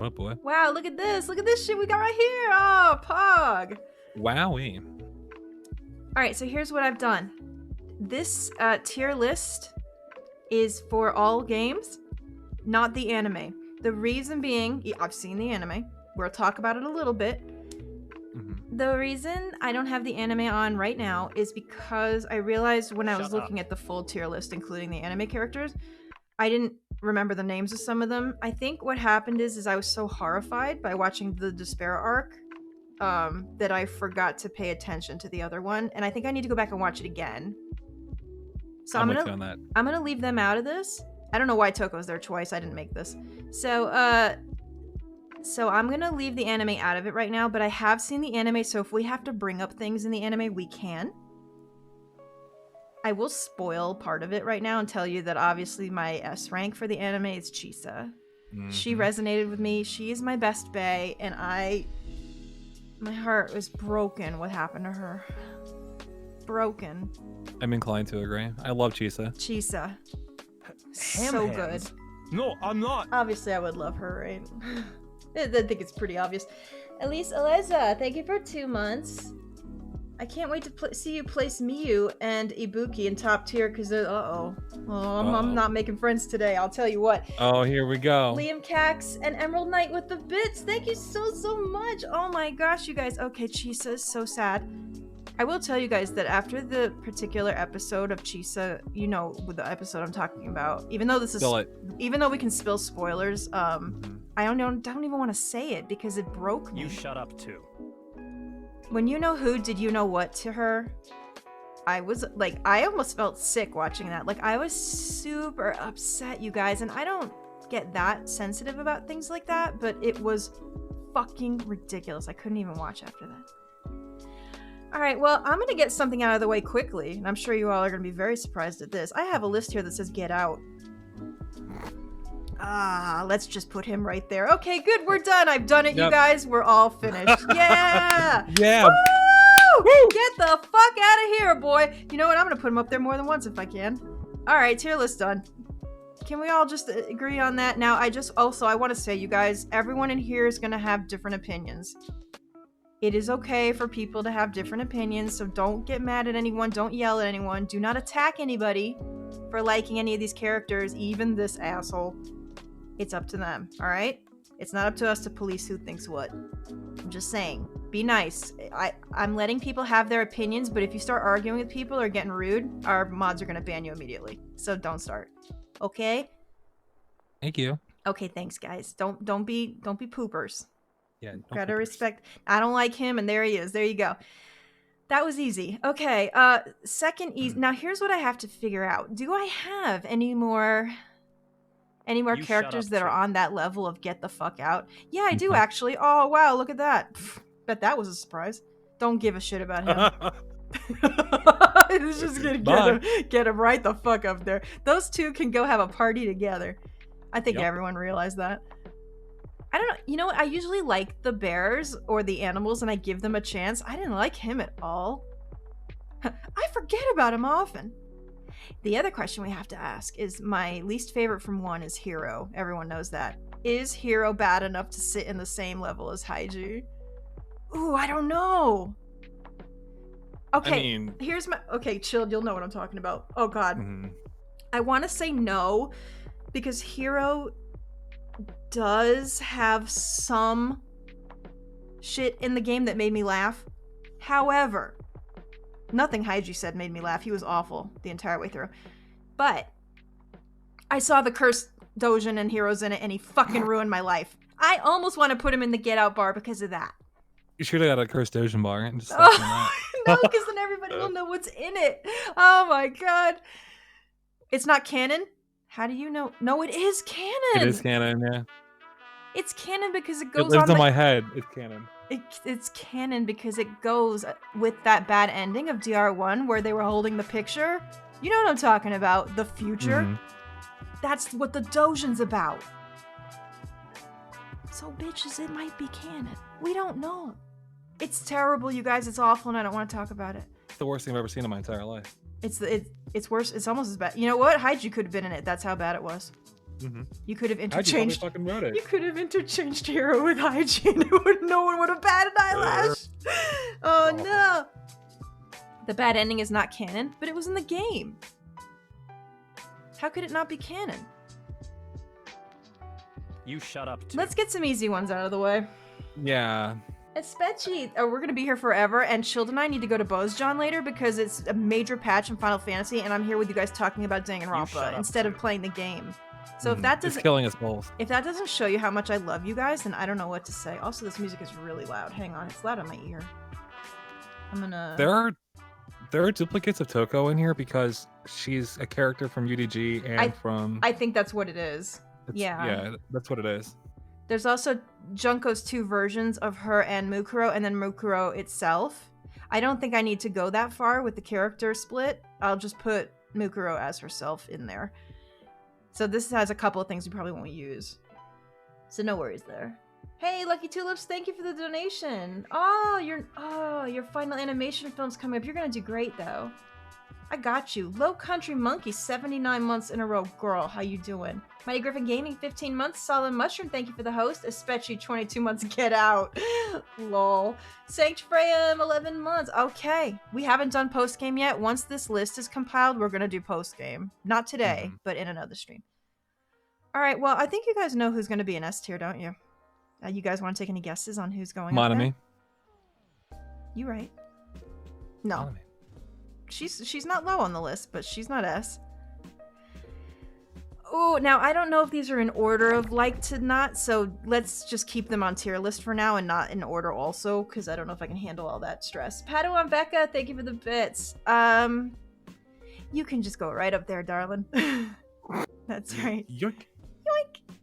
Oh boy. Wow, look at this. Look at this shit we got right here. Oh, Pog. Wowie. All right, so here's what I've done. This tier list is for all games, not the anime. The reason being, I've seen the anime. We'll talk about it a little bit. The reason I don't have the anime on right now is because I realized when I was looking at the full tier list, including the anime characters, I didn't remember the names of some of them. I think what happened is I was so horrified by watching the Despair arc that I forgot to pay attention to the other one, and I think I need to go back and watch it again. So I'm gonna leave them out of this. I don't know why Toko's there twice. I didn't make this. So I'm gonna leave the anime out of it right now, but I have seen the anime, so if we have to bring up things in the anime, we can. I will spoil part of it right now and tell you that obviously my S rank for the anime is Chisa. She resonated with me. She is my best bae, and my heart was broken what happened to her. Broken. I'm inclined to agree. I love Chisa. Chisa. So good. No, I'm not. Obviously, I would love her, right? I think it's pretty obvious. Elise Aleza, thank you for 2 months. I can't wait to see you place Miyu and Ibuki in top tier because I'm not making friends today. I'll tell you what. Oh, here we go. Liam Cax and Emerald Knight with the bits. Thank you so much. Oh my gosh, you guys. Okay, Chisa is so sad. I will tell you guys that after the particular episode of Chisa, you know, with the episode I'm talking about, even though we can spill spoilers, I don't even want to say it because it broke me. You shut up too. When you know who did you know what to her, I was like, I almost felt sick watching that. Like, I was super upset, you guys, and I don't get that sensitive about things like that, but it was fucking ridiculous. I couldn't even watch after that. All right, well, I'm gonna get something out of the way quickly, and I'm sure you all are gonna be very surprised at this. I have a list here that says Get Out. Let's just put him right there. Okay, good, we're done. I've done it, you guys. We're all finished. Yeah! Yeah! Woo! Get the fuck out of here, boy. You know what? I'm gonna put him up there more than once if I can. All right, tier list done. Can we all just agree on that? Now, I want to say, you guys, everyone in here is gonna have different opinions. It is okay for people to have different opinions, so don't get mad at anyone, don't yell at anyone, do not attack anybody for liking any of these characters, even this asshole. It's up to them, alright? It's not up to us to police who thinks what. I'm just saying, be nice. I'm letting people have their opinions, but if you start arguing with people or getting rude, our mods are gonna ban you immediately. So don't start. Okay? Thank you. Okay, thanks guys. Don't be poopers. Yeah, gotta respect. I don't like him, and there he is. There you go. That was easy. Okay, second easy. Now here's what I have to figure out. Do I have any more characters that are on that level of get the fuck out? Yeah, I do actually. Oh wow, look at that. Bet that was a surprise. Don't give a shit about him. It's just gonna get him right the fuck up there. Those two can go have a party together. I think everyone realized that. I don't know. You know what? I usually like the bears or the animals and I give them a chance. I didn't like him at all. I forget about him often. The other question we have to ask is my least favorite from one is Hiro. Everyone knows that. Is Hiro bad enough to sit in the same level as Haiji? Ooh, I don't know. Okay, here's my... Okay, chill. You'll know what I'm talking about. Oh, God. I want to say no because Hiro does have some shit in the game that made me laugh. However, nothing Haiji said made me laugh. He was awful the entire way through. But I saw the cursed Dojin and Heroes in it, and he fucking ruined my life. I almost want to put him in the Get Out bar because of that. You should have got a cursed Dojin bar and just no, because then everybody will know what's in it. Oh my god. It's not canon? How do you know? No, it is canon. It is canon, yeah. It's canon because it goes on. It lives in my head. It's canon. It's canon because it goes with that bad ending of DR1 where they were holding the picture. You know what I'm talking about? The future. That's what the Dojin's about. So bitches, it might be canon. We don't know. It's terrible, you guys. It's awful, and I don't want to talk about it. It's the worst thing I've ever seen in my entire life. It's worse. It's almost as bad. You know what? Haiji could have been in it. That's how bad it was. Mhm. You could have How'd you probably interchanged. fucking wrote it? You could have interchanged Hero with hygiene. No one would have batted an eyelash. Oh no. The bad ending is not canon, but it was in the game. How could it not be canon? You shut up too. Let's get some easy ones out of the way. Yeah. Especially, we're gonna be here forever, and Shield and I need to go to Bozjan later because it's a major patch in Final Fantasy, and I'm here with you guys talking about shut Danganronpa up, instead of too. playing the game. So if Mhm. that It's doesn't killing us both. if that doesn't show you how much I love you guys, then I don't know what to say. Also, this music is really loud. Hang on, it's loud in my ear. I'm gonna. There are duplicates of Toko in here because she's a character from UDG and from. I think that's what it is. Yeah. Yeah, that's what it is. There's also Junko's 2 versions of her and Mukuro, and then Mukuro itself. I don't think I need to go that far with the character split. I'll just put Mukuro as herself in there. So this has a couple of things we probably won't use. So no worries there. Hey, Lucky Tulips, thank you for the donation. Oh, your final animation film's coming up. You're gonna do great though. I got you. Low Country Monkey, 79 months in a row. Girl, how you doing? Mighty Griffin Gaming, 15 months. Solid Mushroom, thank you for the host. Especially 22 months. Get out. Lol. Sanctiframe, 11 months. Okay. We haven't done post-game yet. Once this list is compiled, we're going to do post-game. Not today, but in another stream. All right. Well, I think you guys know who's going to be in S tier, don't you? You guys want to take any guesses on who's going up there? Monomi. You right. No. Monomi. She's not low on the list, but she's not S. Oh, now I don't know if these are in order of like to not, so let's just keep them on tier list for now and not in order also, because I don't know if I can handle all that stress. Padawan Becca, thank you for the bits. You can just go right up there, darling. That's right. Yoink. Yoink.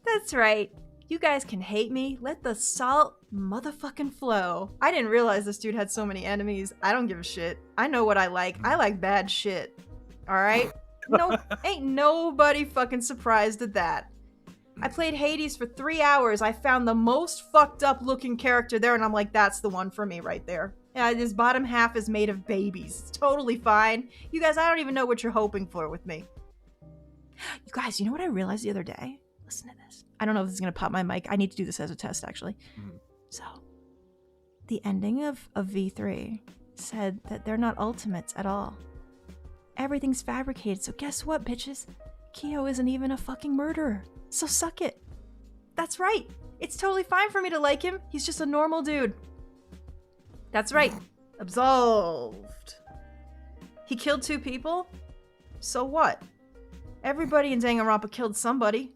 That's right. You guys can hate me. Let the salt motherfucking flow. I didn't realize this dude had so many enemies. I don't give a shit. I know what I like. I like bad shit. Alright? No, ain't nobody fucking surprised at that. I played Hades for 3 hours. I found the most fucked up looking character there, and I'm like, that's the one for me right there. Yeah, his bottom half is made of babies. It's totally fine. You guys, I don't even know what you're hoping for with me. You guys, you know what I realized the other day? Listen to this. I don't know if this is going to pop my mic. I need to do this as a test, actually. Mhm. So, the ending of V3 said that they're not ultimates at all. Everything's fabricated, so guess what, bitches? Kiyo isn't even a fucking murderer. So suck it. That's right. It's totally fine for me to like him. He's just a normal dude. That's right. Absolved. He killed 2 people? So what? Everybody in Danganronpa killed somebody.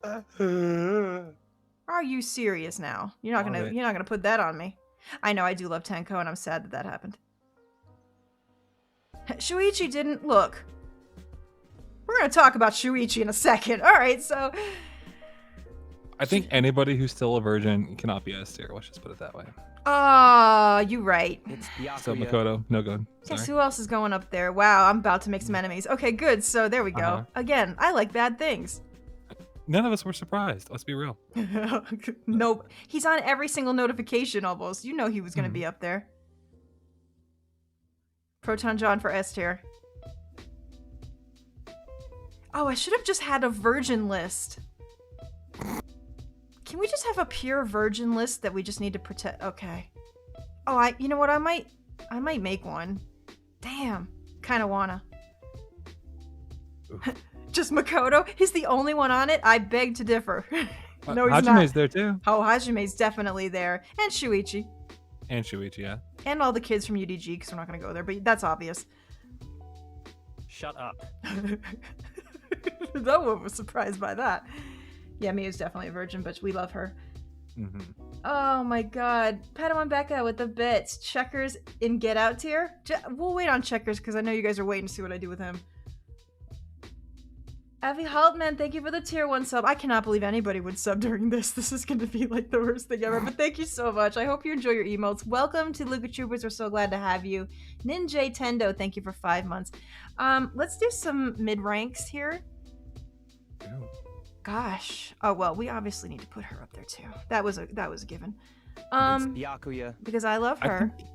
Are you serious now? You're not gonna put that on me. I know I do love Tenko, and I'm sad that that happened. Shuichi didn't look. We're gonna talk about Shuichi in a second. All right, so I think anybody who's still a virgin cannot be S tier. Let's just put it that way. you right. It's So Byakuya. Makoto, no good. Sorry. Guess who else is going up there? Wow, I'm about to make some enemies. Okay, good. So there we go. Uh-huh. Again, I like bad things. None of us were surprised. Let's be real. Nope. He's on every single notification almost. You know he was going to be up there. Proton John for S tier. Oh, I should have just had a virgin list. Can we just have a pure virgin list that we just need to protect? Okay. Oh, you know what? I might make one. Damn. Kind of wanna. Just Makoto? He's the only one on it? I beg to differ. No, he's Hajime's not. there too. Oh, Hajime's definitely there. And Shuichi. And Shuichi, yeah. And all the kids from UDG, because we're not going to go there, but that's obvious. Shut up. No one was surprised by that. Yeah, Mia's definitely a virgin, but we love her. Mm-hmm. Oh my god. Padawan Becca with the bits. Checkers in Get Out tier? We'll wait on Checkers, because I know you guys are waiting to see what I do with him. Avi Haltman, thank you for the tier 1 sub. I cannot believe anybody would sub during this. This is going to be like the worst thing ever, but thank you so much. I hope you enjoy your emotes. Welcome to Luka Troopers. We're so glad to have you. Ninja Tendo, thank you for 5 months. Let's do some mid-ranks here. Ew. Gosh. Oh, well, we obviously need to put her up there too. That was a given. It's Byakuya. Because I love her. I think,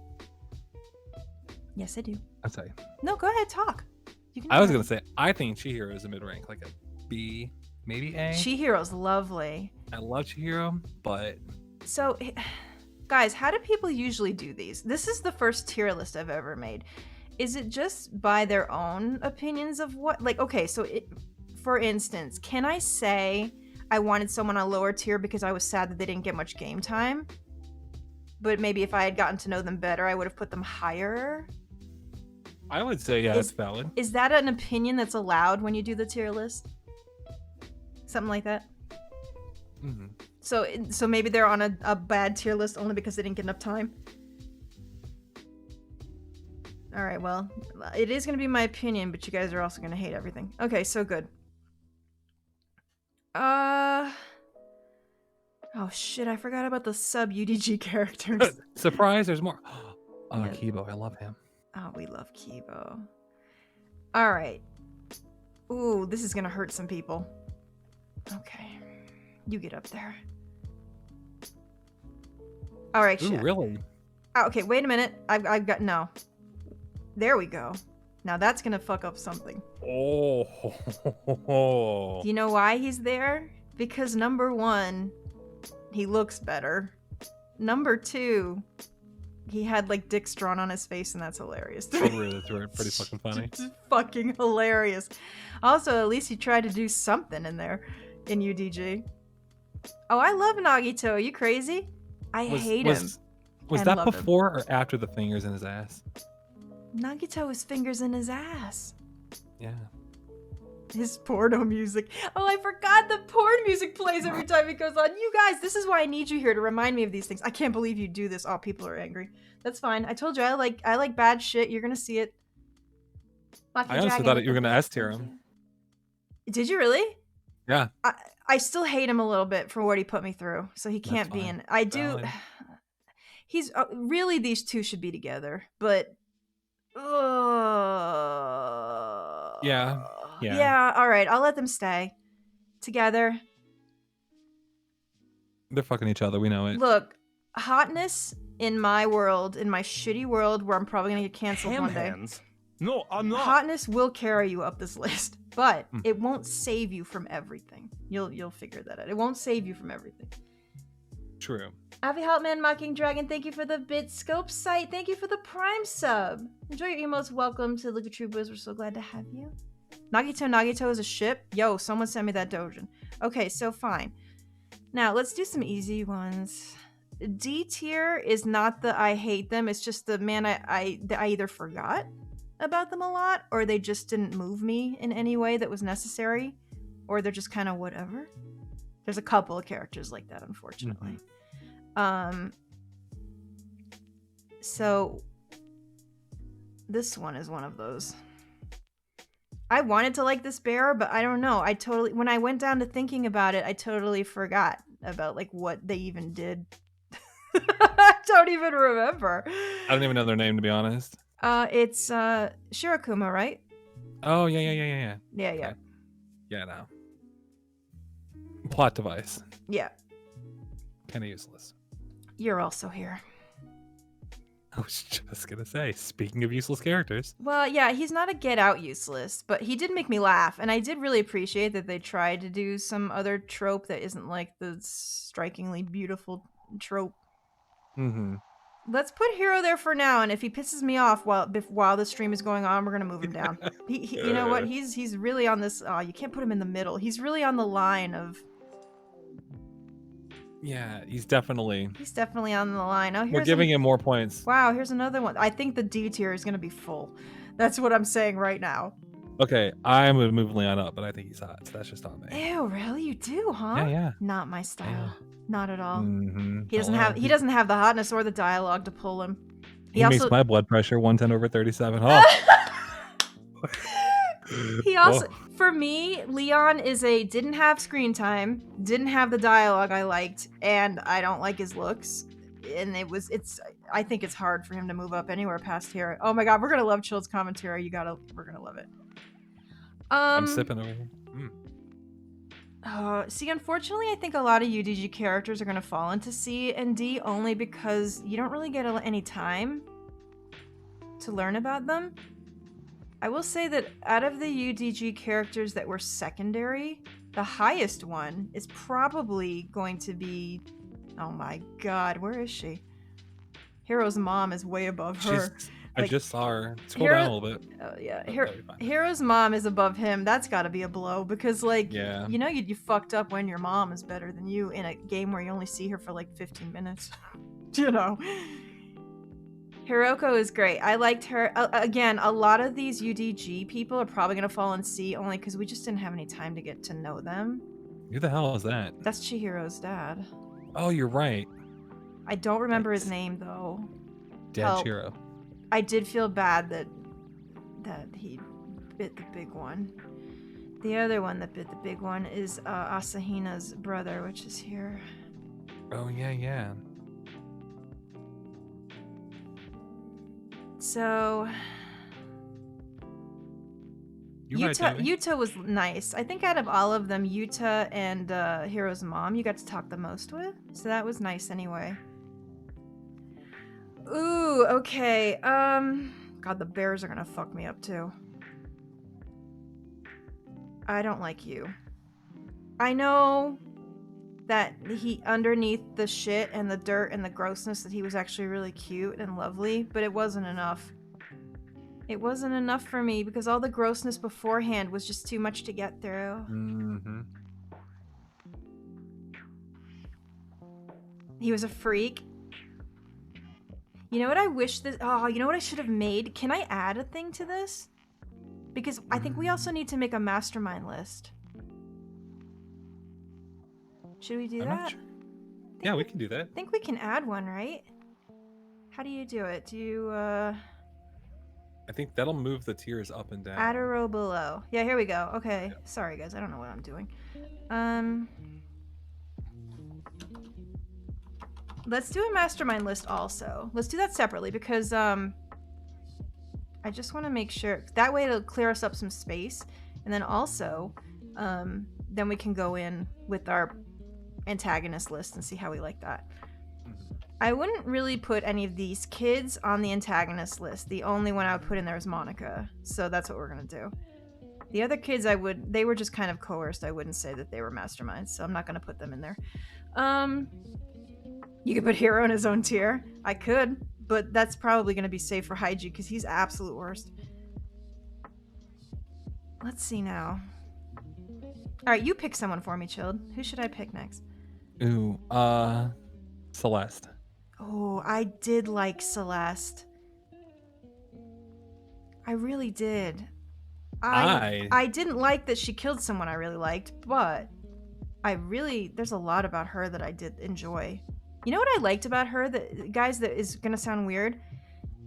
Yes, I do. I'll tell you. No, go ahead, talk. You can I was talk. gonna say I think Chihiro is a mid rank, like a B, maybe A. Chihiro's lovely. I love Chihiro, but So, guys, how do people usually do these? This is the first tier list I've ever made. Is it just by their own opinions of what? Like, okay, so for instance, can I say I wanted someone on lower tier because I was sad that they didn't get much game time? But maybe if I had gotten to know them better, I would have put them higher? I would say, yeah, that's valid. Is that an opinion that's allowed when you do the tier list? Something like that? Mm-hmm. So maybe they're on a bad tier list only because they didn't get enough time? Alright, well, it is going to be my opinion, but you guys are also going to hate everything. Okay, so good. Oh shit, I forgot about the sub UDG characters. Surprise, there's more. Yeah. Keebo, I love him. Oh, we love Keebo. Alright. Ooh, this is gonna hurt some people. Okay. You get up there. Alright, Ooh, shit. really? Oh, okay, wait a minute. I've got... No. There we go. Now that's gonna fuck up something. Oh. Do you know why he's there? Because number one, he looks better. Number two, he had like dicks drawn on his face, and that's hilarious. That's pretty fucking funny. Just fucking hilarious. Also, at least he tried to do something in there in UDG. Oh, I love Nagito. Are you crazy? I hate him. Was and that love him. before or after the fingers in his ass? Nagito has fingers in his ass. Yeah. His porno music. Oh, I forgot the porn music plays every time it goes on. You guys, this is why I need you here to remind me of these things. I can't believe you do this. Oh, people are angry. That's fine. I told you I like bad shit. You're gonna see it. I honestly thought you were gonna S tier him. Did you really? Yeah. I still hate him a little bit for what he put me through, so he can't be in. I do. Valid. He's really, these two should be together, but. Yeah. Yeah, alright, I'll let them stay. Together. They're fucking each other, we know it. Look, hotness in my world, in my shitty world where I'm probably gonna get canceled one day. No, I'm not. Hotness will carry you up this list, but it won't save you from everything. You'll figure that out. It won't save you from everything. True. Avi Haltman, Mocking Dragon, thank you for the Bitscope site. Thank you for the Prime sub. Enjoy your emotes. Welcome to Look at True Boys. We're so glad to have you. Nagito is a ship. Yo, someone sent me that dojin. Okay, so fine. Now, let's do some easy ones. D tier is not the I hate them. It's just the, man, I either forgot about them a lot, or they just didn't move me in any way that was necessary, or they're just kind of whatever. There's a couple of characters like that, unfortunately. So this one is one of those. I wanted to like this bear, but I don't know. When I went down to thinking about it, I totally forgot about like what they even did. I don't even remember. I don't even know their name, to be honest. It's Shirakuma, right? Oh, yeah. Yeah. Okay. Yeah, no. Plot device. Yeah. Kind of useless. You're also here. I was just gonna say, speaking of useless characters. Well, yeah, he's not a get out useless, but he did make me laugh, and I did really appreciate that they tried to do some other trope that isn't like the strikingly beautiful trope. Let's put Hero there for now, and if he pisses me off while the stream is going on, we're gonna move him down. You know what? He's really on this. You can't put him in the middle. He's really on the line of. Yeah, he's definitely on the line. Oh, we're giving him more points. Wow, here's another one. I think the D tier is gonna be full. That's what I'm saying right now. Okay, I'm gonna move Leon up, but I think he's hot, so that's just on me. Ew, really? You do, huh? Yeah. Not my style. Yeah. Not at all. He He doesn't have the hotness or the dialogue to pull him. He also makes my blood pressure 110/37. Oh. He also, for me, Leon didn't have screen time, didn't have the dialogue I liked, and I don't like his looks. And I think it's hard for him to move up anywhere past here. Oh my god, we're gonna love Chill's commentary. We're gonna love it. I'm sipping over here. See, unfortunately, I think a lot of UDG characters are gonna fall into C and D only because you don't really get any time to learn about them. I will say that out of the UDG characters that were secondary, the highest one is probably going to be... Oh my god, where is she? Hiro's mom is way above her. I just saw her. Scroll down a little bit. Oh yeah, That'll be fine. Hiro's mom is above him. That's got to be a blow because, like, Yeah. you know, you fucked up when your mom is better than you in a game where you only see her for like 15 minutes. You know. Hiroko is great. I liked her. Again, a lot of these UDG people are probably gonna fall in C only because we just didn't have any time to get to know them. Who the hell is that? That's Chihiro's dad. Oh, you're right. I don't remember his name though. Dad Chiro. I did feel bad that he bit the big one. The other one that bit the big one is Asahina's brother, which is here. Oh yeah, yeah. So Yuta was nice. I think out of all of them, Yuta and Hiro's mom, you got to talk the most with. So that was nice anyway. Ooh, okay. God, the bears are gonna fuck me up too. I don't like you. I know that he, underneath the shit and the dirt and the grossness, that he was actually really cute and lovely, but it wasn't enough. It wasn't enough for me because all the grossness beforehand was just too much to get through. Mm-hmm. He was a freak. You know what I wish this... Oh, you know what I should have made? Can I add a thing to this? Because I think we also need to make a mastermind list. Should we do that? Sure. Yeah, we can do that. I think we can add one, right? How do you do it? Do you, I think that'll move the tiers up and down. add a row below. Yeah, here we go. Okay. Yeah. Sorry, guys. I don't know what I'm doing. Let's do a mastermind list also. Let's do that separately because, I just want to make sure. That way it'll clear us up some space. And then also, then we can go in with our antagonist list and see how we like that. I wouldn't really put any of these kids on the antagonist list. The only one I would put in there is Monaca. So that's what we're going to do. The other kids they were just kind of coerced. I wouldn't say that they were masterminds, so I'm not going to put them in there. You could put Hiro in his own tier. I could, but that's probably going to be safe for Haiji because he's absolute worst. Let's see now. All right, you pick someone for me, Chilled. Who should I pick next? Ooh, Celeste. Oh, I did like Celeste. I really did. I didn't like that she killed someone I really liked, but there's a lot about her that I did enjoy. You know what I liked about her? That, guys, that is gonna sound weird.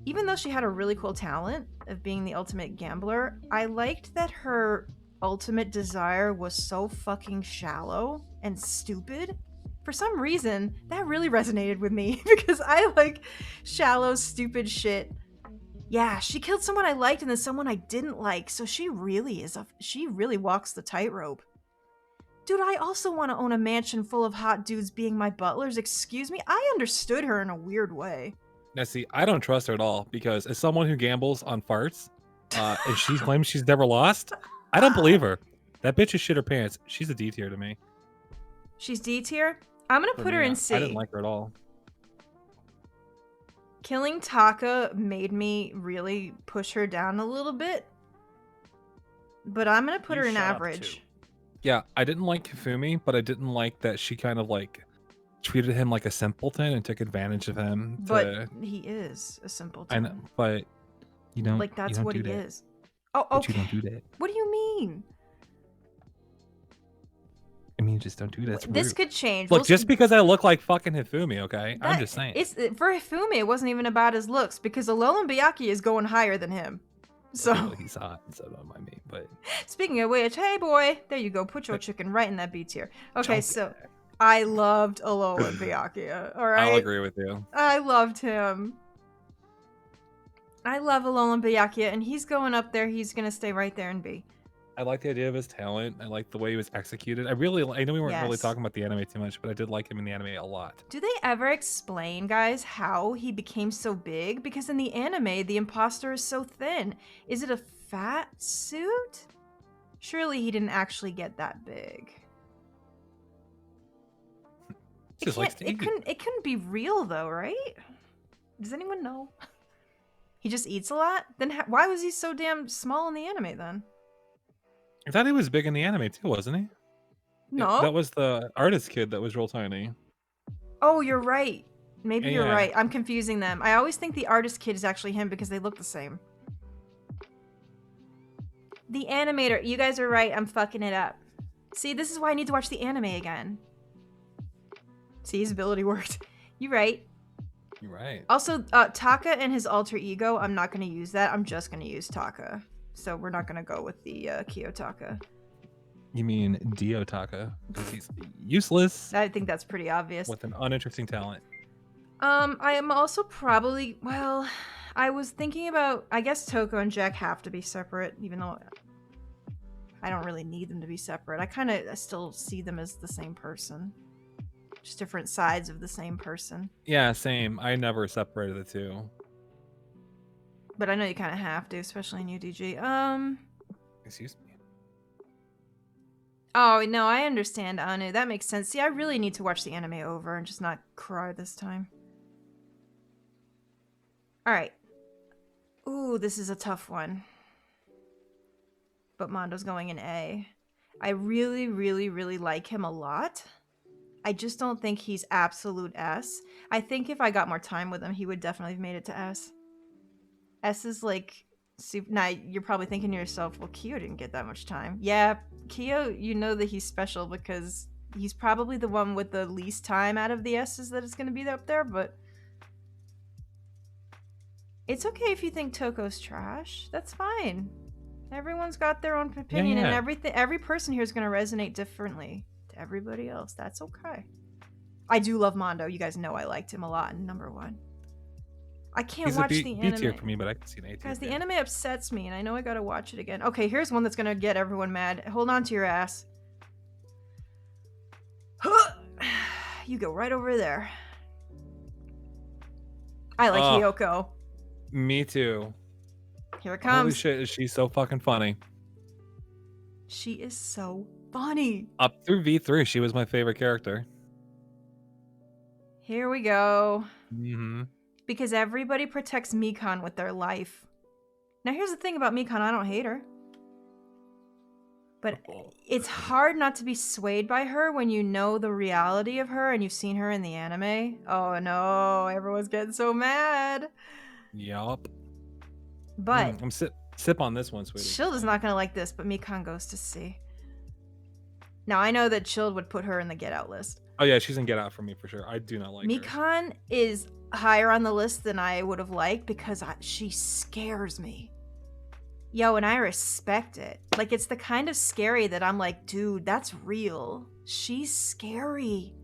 Even though she had a really cool talent of being the ultimate gambler, I liked that her ultimate desire was so fucking shallow and stupid. For some reason, that really resonated with me because I like shallow, stupid shit. Yeah, she killed someone I liked and then someone I didn't like, so she really walks the tightrope. Dude, I also want to own a mansion full of hot dudes being my butlers. Excuse me? I understood her in a weird way. Now, see, I don't trust her at all because as someone who gambles on farts, and she claims she's never lost, I don't believe her. That bitch has shit her pants. She's a D tier to me. She's D tier? I'm going to put her in C. I didn't like her at all. Killing Taka made me really push her down a little bit. But I'm going to put her in average. Yeah, I didn't like Hifumi, but I didn't like that she kind of like treated him like a simpleton and took advantage of him. But he is a simpleton. I know, but you don't. Like that's what he is. Oh, okay. But you don't do that. What do you mean? I mean, just don't do that. This could change. Look, just because I look like fucking Hifumi, okay? I'm just saying. For Hifumi, it wasn't even about his looks because Alolan Byakuya is going higher than him. So well, he's hot, so don't mind me. But speaking of which, hey boy, there you go. Put your chicken right in that B tier. Okay, so I loved Alolan Byakuya. All right, I'll agree with you. I loved him. I love Alolan Byakuya, and he's going up there. He's gonna stay right there in B. I like the idea of his talent. I like the way he was executed. I know we weren't really talking about the anime too much, but I did like him in the anime a lot. Do they ever explain, guys, how he became so big? Because in the anime, the imposter is so thin. Is it a fat suit? Surely he didn't actually get that big. Just likes to It eat. couldn't be real though, right? Does anyone know? He just eats a lot? Then why was he so damn small in the anime then? I thought he was big in the anime too, wasn't he? No. That was the artist kid that was real tiny. Oh, you're right. Maybe you're Yeah. right. I'm confusing them. I always think the artist kid is actually him because they look the same. The animator. You guys are right. I'm fucking it up. See, this is why I need to watch the anime again. See, his ability worked. You're right. You're right. Also, Taka and his alter ego, I'm not going to use that. I'm just going to use Taka. So we're not going to go with the Kiyo Taka. You mean Dio Taka? Because he's useless I think that's pretty obvious. with an uninteresting talent. I am also probably, well, I was thinking about, I guess Toko and Jack have to be separate, even though I don't really need them to be separate. I still see them as the same person. Just different sides of the same person. Yeah, same. I never separated the two. But I know you kind of have to, especially in UDG. Excuse me. Oh, no, I understand, Anu. That makes sense. See, I really need to watch the anime over and just not cry this time. Alright. Ooh, this is a tough one. But Mondo's going in A. I really, really, really like him a lot. I just don't think he's absolute S. I think if I got more time with him, he would definitely have made it to S. S is like... Now, you're probably thinking to yourself, well, Kiyo didn't get that much time. Yeah, Kiyo, you know that he's special because he's probably the one with the least time out of the S's that is going to be up there, but... It's okay if you think Toko's trash. That's fine. Everyone's got their own opinion, Yeah. and every person here is going to resonate differently to everybody else. That's okay. I do love Mondo. You guys know I liked him a lot in #1. I can't He's watch a the B anime. tier for me, but I can see an A tier. Guys, the too. anime upsets me, and I know I gotta watch it again. Okay, here's one that's gonna get everyone mad. Hold on to your ass. You go right over there. I like Oh. Hiyoko. Me too. Here it Holy comes. shit, is she so fucking funny. She is so funny. Up through V3, she was my favorite character. Here we go. Mm-hmm. Because everybody protects Mikan with their life. Now here's the thing about Mikan, I don't hate her. But it's hard not to be swayed by her when you know the reality of her and you've seen her in the anime. Oh no, everyone's getting so mad. Yup. But I'm sip on this one, sweetie. Shield is not going to like this, but Mikan goes to C. Now I know that Shield would put her in the Get Out list. Oh yeah, she's in Get Out for me for sure. I do not like her. Mikan is higher on the list than I would have liked because she scares me. Yo, and I respect it. Like, it's the kind of scary that I'm like, dude, that's real. She's scary.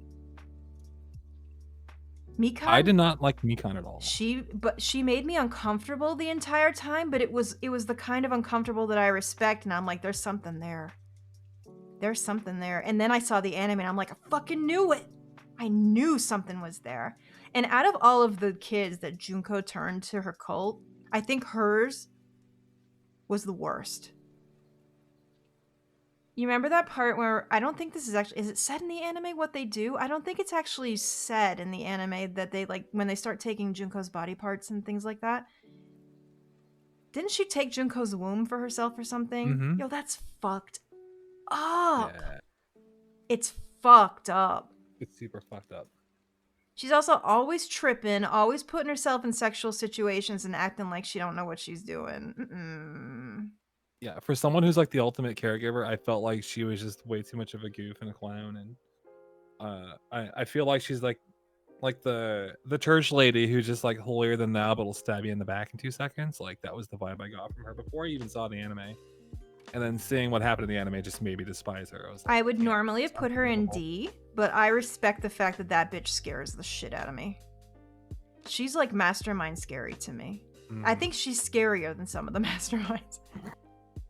Mikan, I did not like Mikan at all. she made me uncomfortable the entire time, but it was the kind of uncomfortable that I respect, and I'm like, there's something there. There's something there. And then I saw the anime, and I'm like, I fucking knew it. I knew something was there. And out of all of the kids that Junko turned to her cult, I think hers was the worst. You remember that part where, I don't think this is actually, is it said in the anime what they do? I don't think it's actually said in the anime that they, like, when they start taking Junko's body parts and things like that. Didn't she take Junko's womb for herself or something? Mm-hmm. Yo, that's fucked up. Yeah, It's fucked up. it's super fucked up. She's also always tripping, always putting herself in sexual situations and acting like she don't know what she's doing. Mm-mm. Yeah, for someone who's like the ultimate caregiver, I felt like she was just way too much of a goof and a clown, and I feel like she's like the church lady who's just like holier than thou, but will stab you in the back in 2 seconds. Like that was the vibe I got from her before I even saw the anime, and then seeing what happened in the anime just made me despise her. I would normally have it's put her in unbelievable. D, but I respect the fact that that bitch scares the shit out of me. She's like mastermind scary to me. I think she's scarier than some of the masterminds.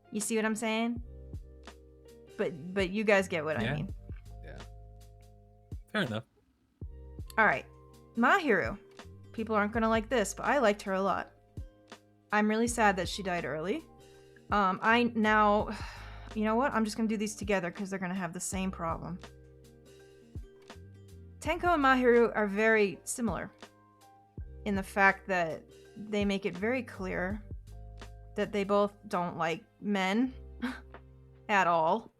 You see what I'm saying? But you guys get what I mean. Yeah, fair enough. All right, Mahiru. People aren't gonna like this, but I liked her a lot. I'm really sad that she died early. I now, you know what? I'm just gonna do these together because they're gonna have the same problem. Tenko and Mahiru are very similar in the fact that they make it very clear that they both don't like men at all.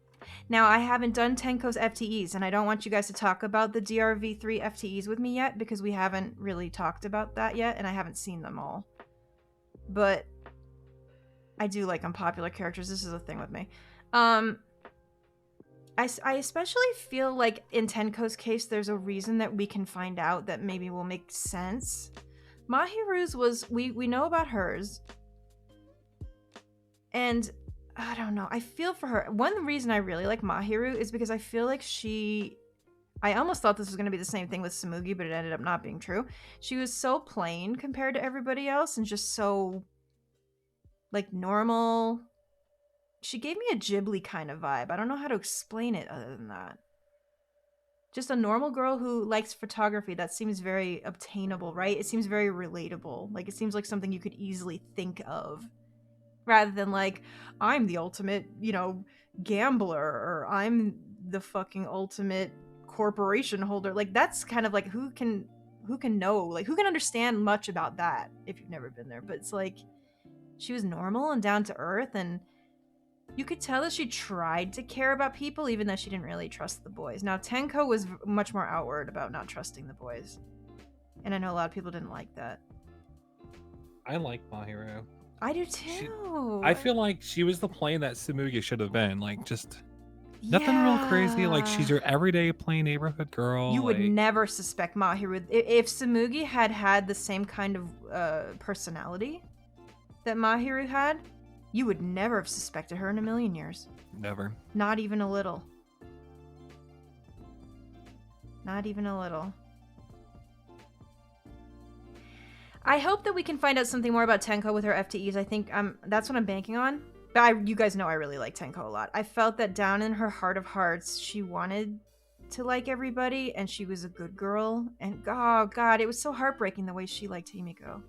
Now, I haven't done Tenko's FTEs, and I don't want you guys to talk about the DRV3 FTEs with me yet, because we haven't really talked about that yet, and I haven't seen them all. But I do like unpopular characters. This is a thing with me. I especially feel like in Tenko's case, there's a reason that we can find out that maybe will make sense. Mahiru's was, we know about hers. And I don't know, I feel for her. One reason I really like Mahiru is because I feel like I almost thought this was going to be the same thing with Tsumugi, but it ended up not being true. She was so plain compared to everybody else and just so, like, normal. She gave me a Ghibli kind of vibe. I don't know how to explain it other than that. Just a normal girl who likes photography. That seems very obtainable, right? It seems very relatable. Like, it seems like something you could easily think of. Rather than, like, I'm the ultimate, you know, gambler, or I'm the fucking ultimate corporation holder. Like, that's kind of like, who can know, like, who can understand much about that if you've never been there? But it's like, she was normal and down to earth, and you could tell that she tried to care about people, even though she didn't really trust the boys. Now, Tenko was much more outward about not trusting the boys. And I know a lot of people didn't like that. I like Mahiru. I do too. I feel like she was the plain that Tsumugi should have been. Like, just nothing real crazy. Like, she's your everyday plain neighborhood girl. You would never suspect Mahiru. If Tsumugi had the same kind of personality that Mahiru had, you would never have suspected her in a million years. Never. Not even a little. Not even a little. I hope that we can find out something more about Tenko with her FTEs. I think that's what I'm banking on. But you guys know I really like Tenko a lot. I felt that down in her heart of hearts, she wanted to like everybody, and she was a good girl. And oh god, it was so heartbreaking the way she liked Himiko.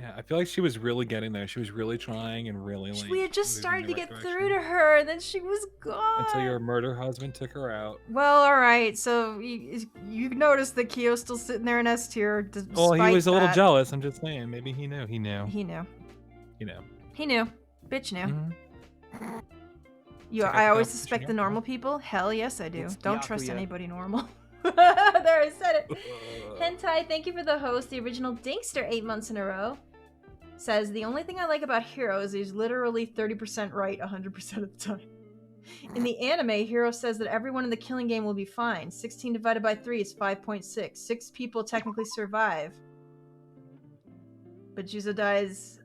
Yeah, I feel like she was really getting there. She was really trying and really like. We had just started to get through to her, and then she was gone. Until your murder husband took her out. Well, all right. So you noticed that Kiyo's still sitting there in S tier. Well, he was a little jealous. I'm just saying. Maybe he knew. He knew. He knew. He knew. He knew. Bitch knew. Mm-hmm. I always suspect the normal people. Hell yes, I do. Don't trust anybody normal. There, I said it. Hentai, thank you for the host. The original Dinkster 8 months in a row. Says, the only thing I like about Hiro is he's literally 30% right 100% of the time. In the anime, Hiro says that everyone in the killing game will be fine. 16 divided by 3 is 5.6. 6 people technically survive. But Juzo dies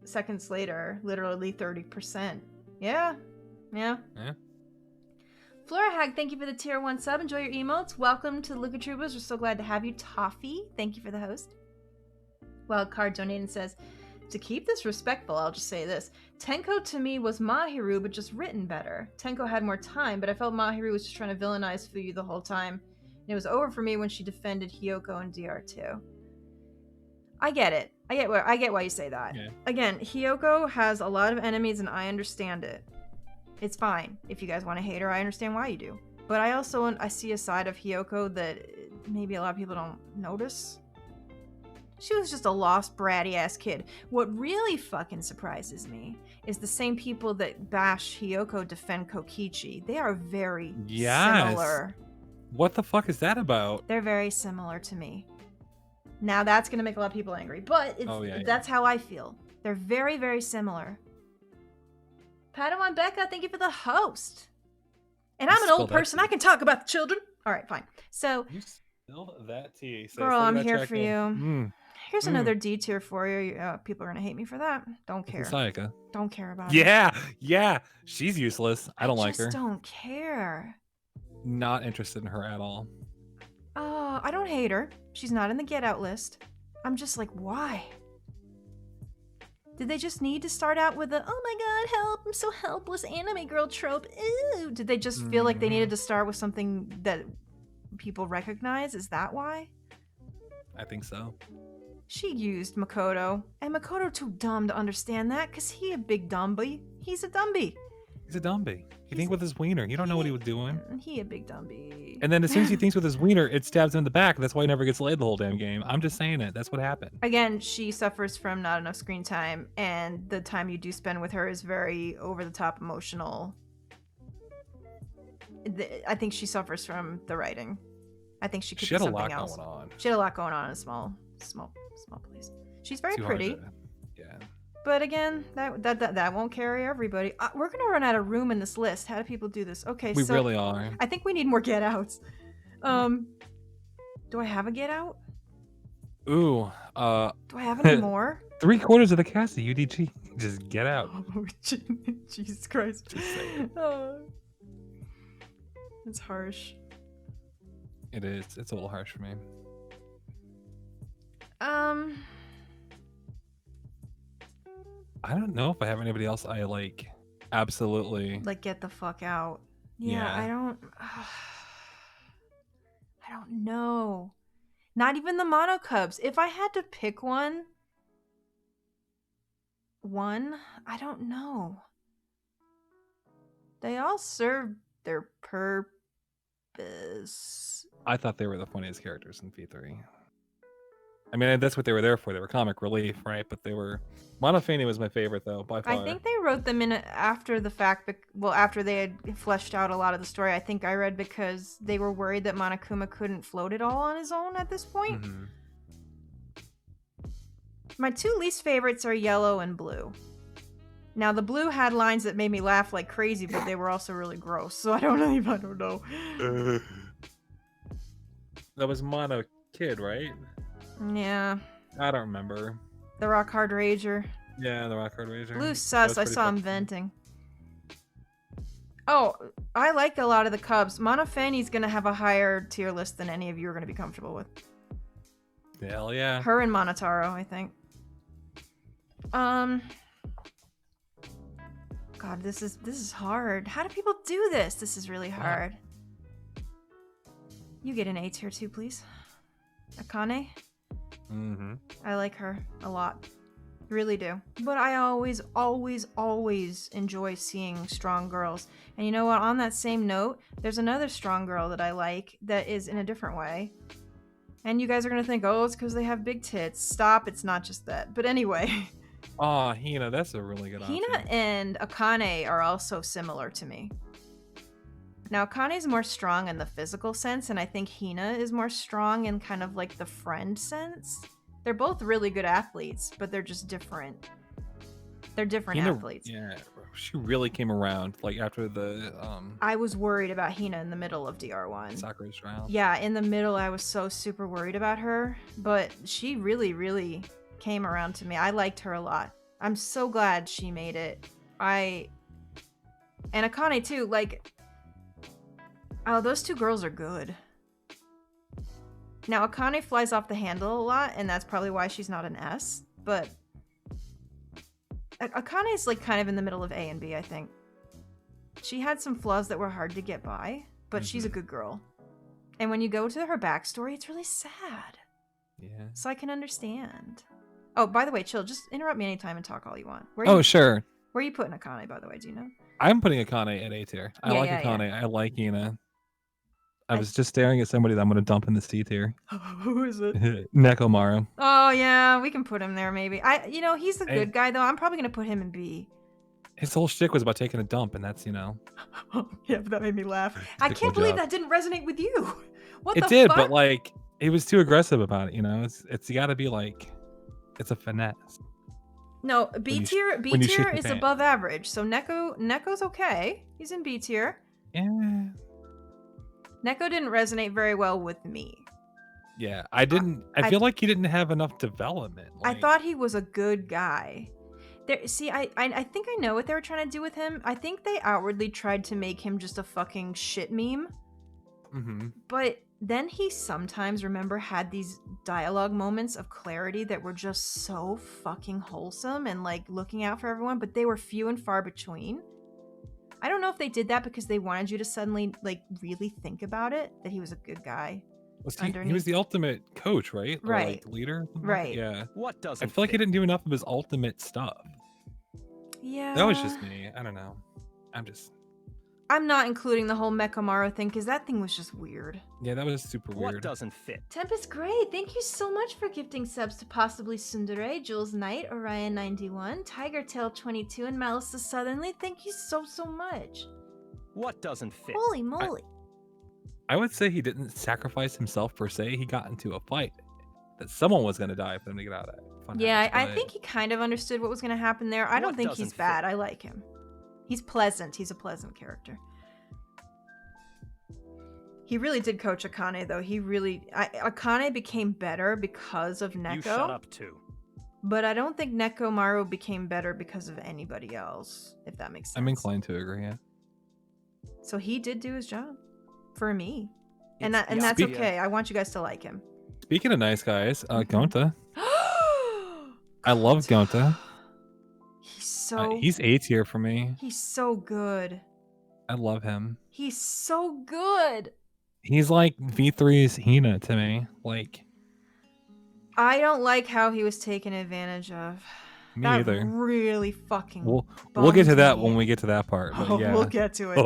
seconds later, literally 30%. Yeah. Flora Hag, thank you for the tier 1 sub. Enjoy your emotes. Welcome to the Lukatrubas. We're so glad to have you. Toffee, thank you for the host. Wildcard donated says, to keep this respectful, I'll just say this. Tenko to me was Mahiru, but just written better. Tenko had more time, but I felt Mahiru was just trying to villainize Fuyu the whole time. And it was over for me when she defended Hiyoko and DR2. I get it. I get why you say that. Yeah. Again, Hiyoko has a lot of enemies, and I understand it. It's fine. If you guys want to hate her, I understand why you do. But I see a side of Hiyoko that maybe a lot of people don't notice. She was just a lost, bratty-ass kid. What really fucking surprises me is the same people that bash Hiyoko defend Kokichi. They are very similar. What the fuck is that about? They're very similar to me. Now that's going to make a lot of people angry, but that's how I feel. They're very, very similar. Padawan Becca, thank you for the host. And I'm an old person. I can talk about the children. All right, fine. So, you spilled that tea. Girl, I'm here for you. Here's another D tier for you. People are gonna hate me for that. Don't care. Sayaka. Don't care about it. Yeah. She's useless. I don't like her. Don't care. Not interested in her at all. I don't hate her. She's not in the Get Out list. I'm just like, why? Did they just need to start out with the, oh my god, help, I'm so helpless anime girl trope? Ew. Did they just feel like they needed to start with something that people recognize? Is that why? I think so. She used Makoto, and Makoto too dumb to understand that, cause he a big dumby. He's a dumby. He's a dumby. He think with his wiener. You don't know what he was doing. He a big dumby. And then as soon as he thinks with his wiener, it stabs him in the back. That's why he never gets laid the whole damn game. I'm just saying it. That's what happened. Again, she suffers from not enough screen time, and the time you do spend with her is very over-the-top emotional. I think she suffers from the writing. I think she could do something else. Going on. She had a lot going on in a small place. She's very pretty. Yeah. But again, that won't carry everybody. We're gonna run out of room in this list. How do people do this? Okay, we really are. I think we need more get outs. Do I have a get out? Ooh. Do I have any more? 3/4 of the cast of UDG. Just get out. Oh, Jesus Christ. It's harsh. It is. It's a little harsh for me. I don't know if I have anybody else I like. Absolutely. Like, get the fuck out. Yeah. I don't know. Not even the Monokubs. If I had to pick one, I don't know. They all serve their purpose. I thought they were the funniest characters in V3. I mean, that's what they were there for. They were comic relief, right? But they were... Monofani was my favorite, though, by far. I think they wrote them in after the fact, after they had fleshed out a lot of the story. I think I read because they were worried that Monokuma couldn't float it all on his own at this point. Mm-hmm. My two least favorites are Yellow and Blue. Now, the Blue had lines that made me laugh like crazy, but they were also really gross, so I don't know. That was Mono Kid, right? Yeah. I don't remember. The Rock Hard Rager. Yeah, the Rock Hard Rager. Blue sus. I saw him venting. Oh, I like a lot of the Cubs. Monofani's gonna have a higher tier list than any of you are gonna be comfortable with. Hell yeah. Her and Monotaro, I think. God, this is hard. How do people do this? This is really hard. You get an A tier too, please. Akane. Mm-hmm. I like her a lot. Really do. But I always enjoy seeing strong girls. And you know what? On that same note, there's another strong girl that I like that is in a different way. And you guys are going to think, oh, it's because they have big tits. Stop, it's not just that. But anyway. Oh, Hina, that's a really good option. Hina and Akane are also similar to me. Now, Akane's more strong in the physical sense, and I think Hina is more strong in kind of like the friend sense. They're both really good athletes, but they're just different. They're different athletes. Yeah, she really came around, like after the... I was worried about Hina in the middle of DR1. Sakura's trial. Yeah, in the middle I was so super worried about her, but she really, really came around to me. I liked her a lot. I'm so glad she made it. And Akane too, like... Oh, those two girls are good. Now, Akane flies off the handle a lot, and that's probably why she's not an S, but... Akane's like kind of in the middle of A and B, I think. She had some flaws that were hard to get by, but she's a good girl. And when you go to her backstory, it's really sad. Yeah. So I can understand. Oh, by the way, Chill, just interrupt me anytime and talk all you want. Sure. Where are you putting Akane, by the way? Do you know? I'm putting Akane at A tier. I like Akane. Yeah. I like Hina. I was just staring at somebody that I'm going to dump in the C tier. Who is it? Nekomaru. Oh, yeah. We can put him there, maybe. He's a good guy, though. I'm probably going to put him in B. His whole shtick was about taking a dump, and that's, Yeah, but that made me laugh. I can't believe that didn't resonate with you. What the fuck? It did, but, like, he was too aggressive about it, you know? It's you got to be, like, it's a finesse. No, B tier is above average. So Neko's okay. He's in B tier. Yeah. Neko didn't resonate very well with me. Yeah, I didn't. I feel like he didn't have enough development. I thought he was a good guy. I think I know what they were trying to do with him. I think they outwardly tried to make him just a fucking shit meme. Mm-hmm. But then he sometimes, had these dialogue moments of clarity that were just so fucking wholesome and like looking out for everyone, but they were few and far between. I don't know if they did that because they wanted you to suddenly like really think about it, that he was a good guy. He was the ultimate coach, right? Or, Right. like, leader? Right. Yeah. What doesn't I feel like he fit? didn't do enough of his ultimate stuff. Yeah. That was just me. I don't know. I'm not including the whole Mekamaru thing because that thing was just weird. Yeah, that was super What weird. doesn't fit? Tempest Gray, thank you so much for gifting subs to Possibly Tsundere, Jules Knight, Orion91, Tiger Tail 22, and Malice the Southernly. Thank you so much. What doesn't fit? Holy moly. I would say he didn't sacrifice himself per se. He got into a fight that someone was going to die for him to get out of it. Yeah, I think he kind of understood what was going to happen there. I don't think he's bad. I like him. He's pleasant. He's a pleasant character. He really did coach Akane, though. Akane became better because of Neko. You shut up too. But I don't think Nekomaru became better because of anybody else, if that makes sense. I'm inclined to agree, yeah. So he did do his job. For me. And that's okay. I want you guys to like him. Speaking of nice guys, Gonta. I love Gonta. He's A tier for me. He's so good. I love him. He's so good. He's like V3's Hina to me. Like, I don't like how he was taken advantage of. Me that either. Really fucking. We'll get to that when we get to that part. But yeah. We'll get to it.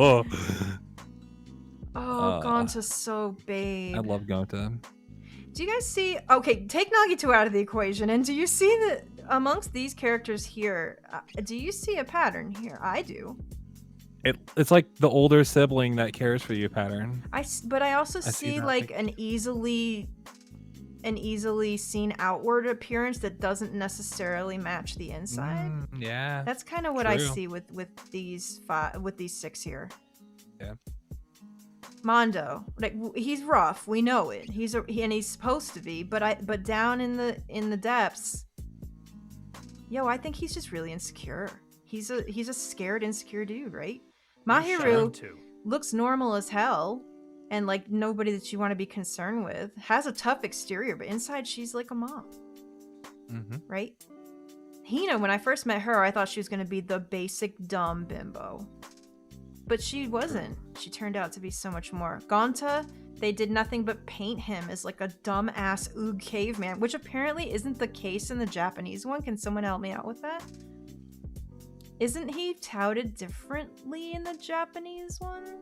Oh, Gonta's so babe. I love Gonta. Do you guys see? Okay, take Nagito out of the equation, and do you see that amongst these characters here? Do you see a pattern here? I do. It's like the older sibling that cares for you pattern. But I also see like an easily seen outward appearance that doesn't necessarily match the inside. Yeah. That's kind of what I see with these six here. Yeah. Mondo, like he's rough, we know it. And he's supposed to be, but down in the depths, I think he's just really insecure. He's a scared, insecure dude, right? Mahiru looks normal as hell, and like nobody that you want to be concerned with. Has a tough exterior, but inside she's like a mom, right? Hina, when I first met her, I thought she was going to be the basic dumb bimbo. But she wasn't. She turned out to be so much more. Gonta, they did nothing but paint him as like a dumb-ass oog caveman, which apparently isn't the case in the Japanese one. Can someone help me out with that? Isn't he touted differently in the Japanese one?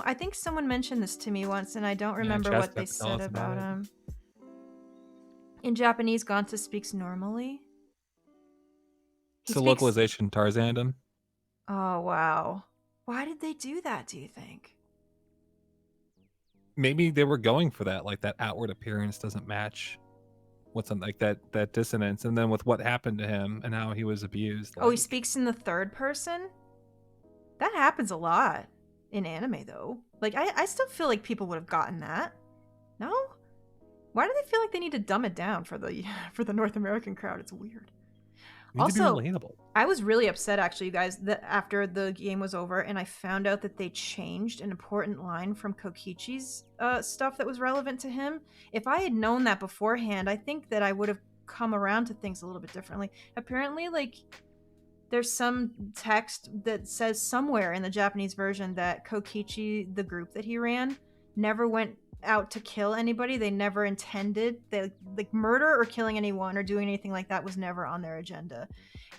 I think someone mentioned this to me once, and I don't remember what they said about him. In Japanese, Gonta speaks normally. It's a localization Tarzan him. Oh, wow. Why did they do that, do you think? Maybe they were going for that, like that outward appearance doesn't match what's on like that dissonance, and then with what happened to him and how he was abused. He speaks in the third person? That happens a lot in anime, though. Like, I still feel like people would have gotten that. No? Why do they feel like they need to dumb it down for the North American crowd? It's weird. Also, I was really upset, actually, you guys, that after the game was over and I found out that they changed an important line from Kokichi's stuff that was relevant to him. If I had known that beforehand, I think that I would have come around to things a little bit differently. Apparently, like, there's some text that says somewhere in the Japanese version that Kokichi, the group that he ran, never went out to kill anybody. They never intended like murder or killing anyone or doing anything like that was never on their agenda,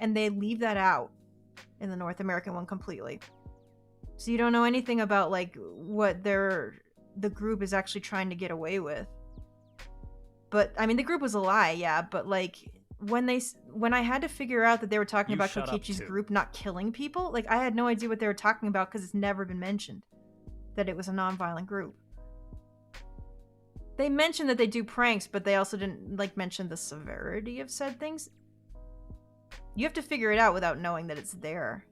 and they leave that out in the North American one completely. So you don't know anything about like what the group is actually trying to get away with. But I mean, the group was a lie, yeah, but like when I had to figure out that they were talking about Kokichi's group not killing people, like I had no idea what they were talking about because it's never been mentioned that it was a non-violent group. They mentioned that they do pranks, but they also didn't like mention the severity of said things. You have to figure it out without knowing that it's there.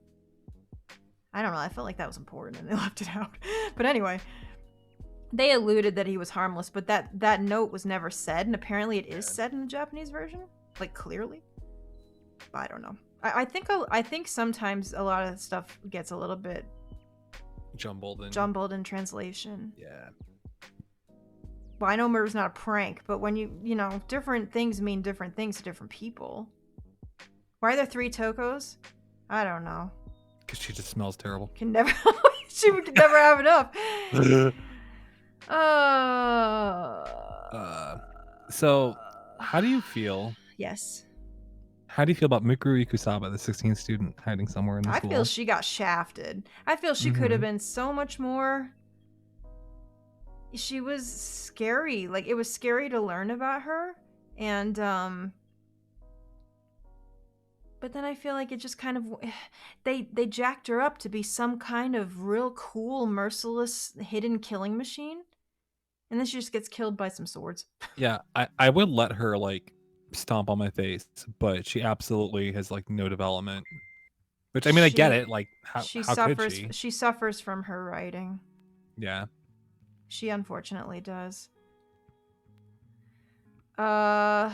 I don't know. I felt like that was important and they left it out. But anyway, they alluded that he was harmless, but that note was never said, and apparently it is said in the Japanese version, like clearly. But I don't know. I think sometimes a lot of stuff gets a little bit jumbled in translation. Yeah. Well, I know murder's not a prank, but when you know, different things mean different things to different people. Why are there 3 Tokos? I don't know. Because she just smells terrible. She would never have enough. So how do you feel? Yes. How do you feel about Mukuro Ikusaba, the 16th student hiding somewhere in the I school? feel she got shafted. I feel she could have been so much more. She was scary. Like, it was scary to learn about her. And, but then I feel like it just kind of, they jacked her up to be some kind of real cool, merciless, hidden killing machine. And then she just gets killed by some swords. Yeah, I would let her like stomp on my face, but she absolutely has like no development. Which I mean, I get it. Like, how could she? She suffers from her writing. Yeah. She unfortunately does. So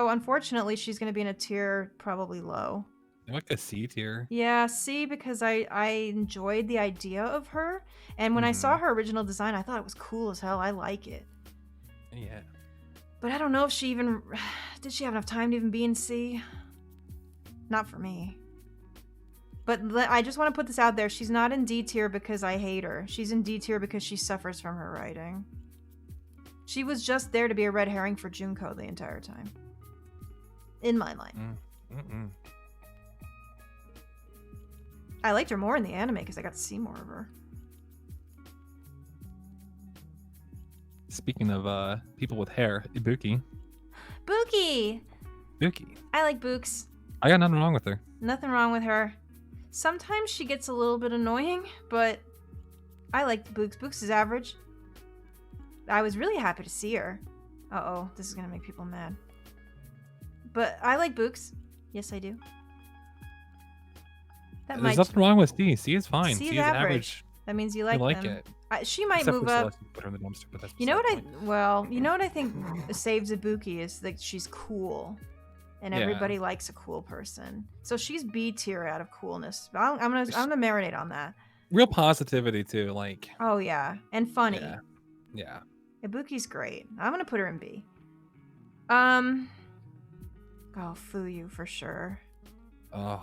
unfortunately, she's gonna be in a tier probably low. Like a C tier. Yeah, C, because I enjoyed the idea of her, and when I saw her original design, I thought it was cool as hell. I like it. Yeah. But I don't know if she even did she have enough time to even be in C. Not for me. But I just want to put this out there. She's not in D tier because I hate her. She's in D tier because she suffers from her writing. She was just there to be a red herring for Junko the entire time. In my mind. I liked her more in the anime because I got to see more of her. Speaking of people with hair, Ibuki. Buki! Ibuki. I like Books. I got nothing wrong with her. Nothing wrong with her. Sometimes she gets a little bit annoying, but I like Books. Books is average. I was really happy to see her. Uh-oh, this is gonna make people mad. But I like Books. Yes, I do. There's nothing wrong with C. C is fine. C is average. That means you like them. It. She might Except move for up. Celeste, put her in the dumpster, but that's You know beside what you know what I think saves Ibuki is that she's cool. And everybody likes a cool person. So she's B tier out of coolness. I'm gonna marinate on that. Real positivity too, like. Oh yeah, and funny. Yeah. Ibuki's great. I'm gonna put her in B. Oh, Fuyu for sure. Oh,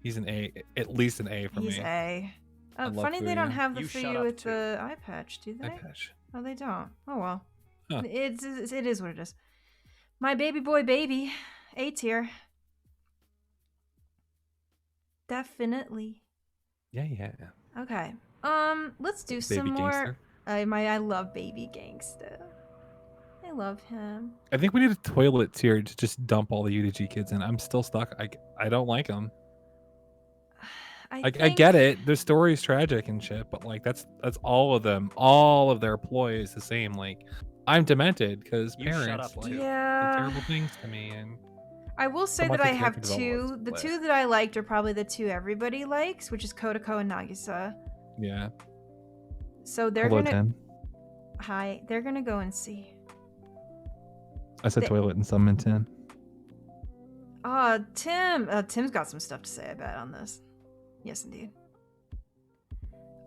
he's an A, at least an A for me. He's A. Funny they don't have the Fuyu with the eye patch, do they? Eye patch. Oh, they don't. Oh well. Huh. It is what it is. My baby boy baby, A tier. Definitely. Yeah. Okay. Let's do Baby some more. gangster. I love Baby Gangsta. I love him. I think we need a toilet tier to just dump all the UDG kids in. I'm still stuck. I don't like them. I get it. Their story is tragic and shit, but like that's all of them. All of their ploy is the same. Like, I'm demented because parents like did terrible things to me, and I will say that I have two. The two that I liked are probably the two everybody likes, which is Kodako and Nagisa. Yeah. So they're they're gonna go and see. I said toilet and some in 10. Tim's got some stuff to say, I bet, on this. Yes, indeed.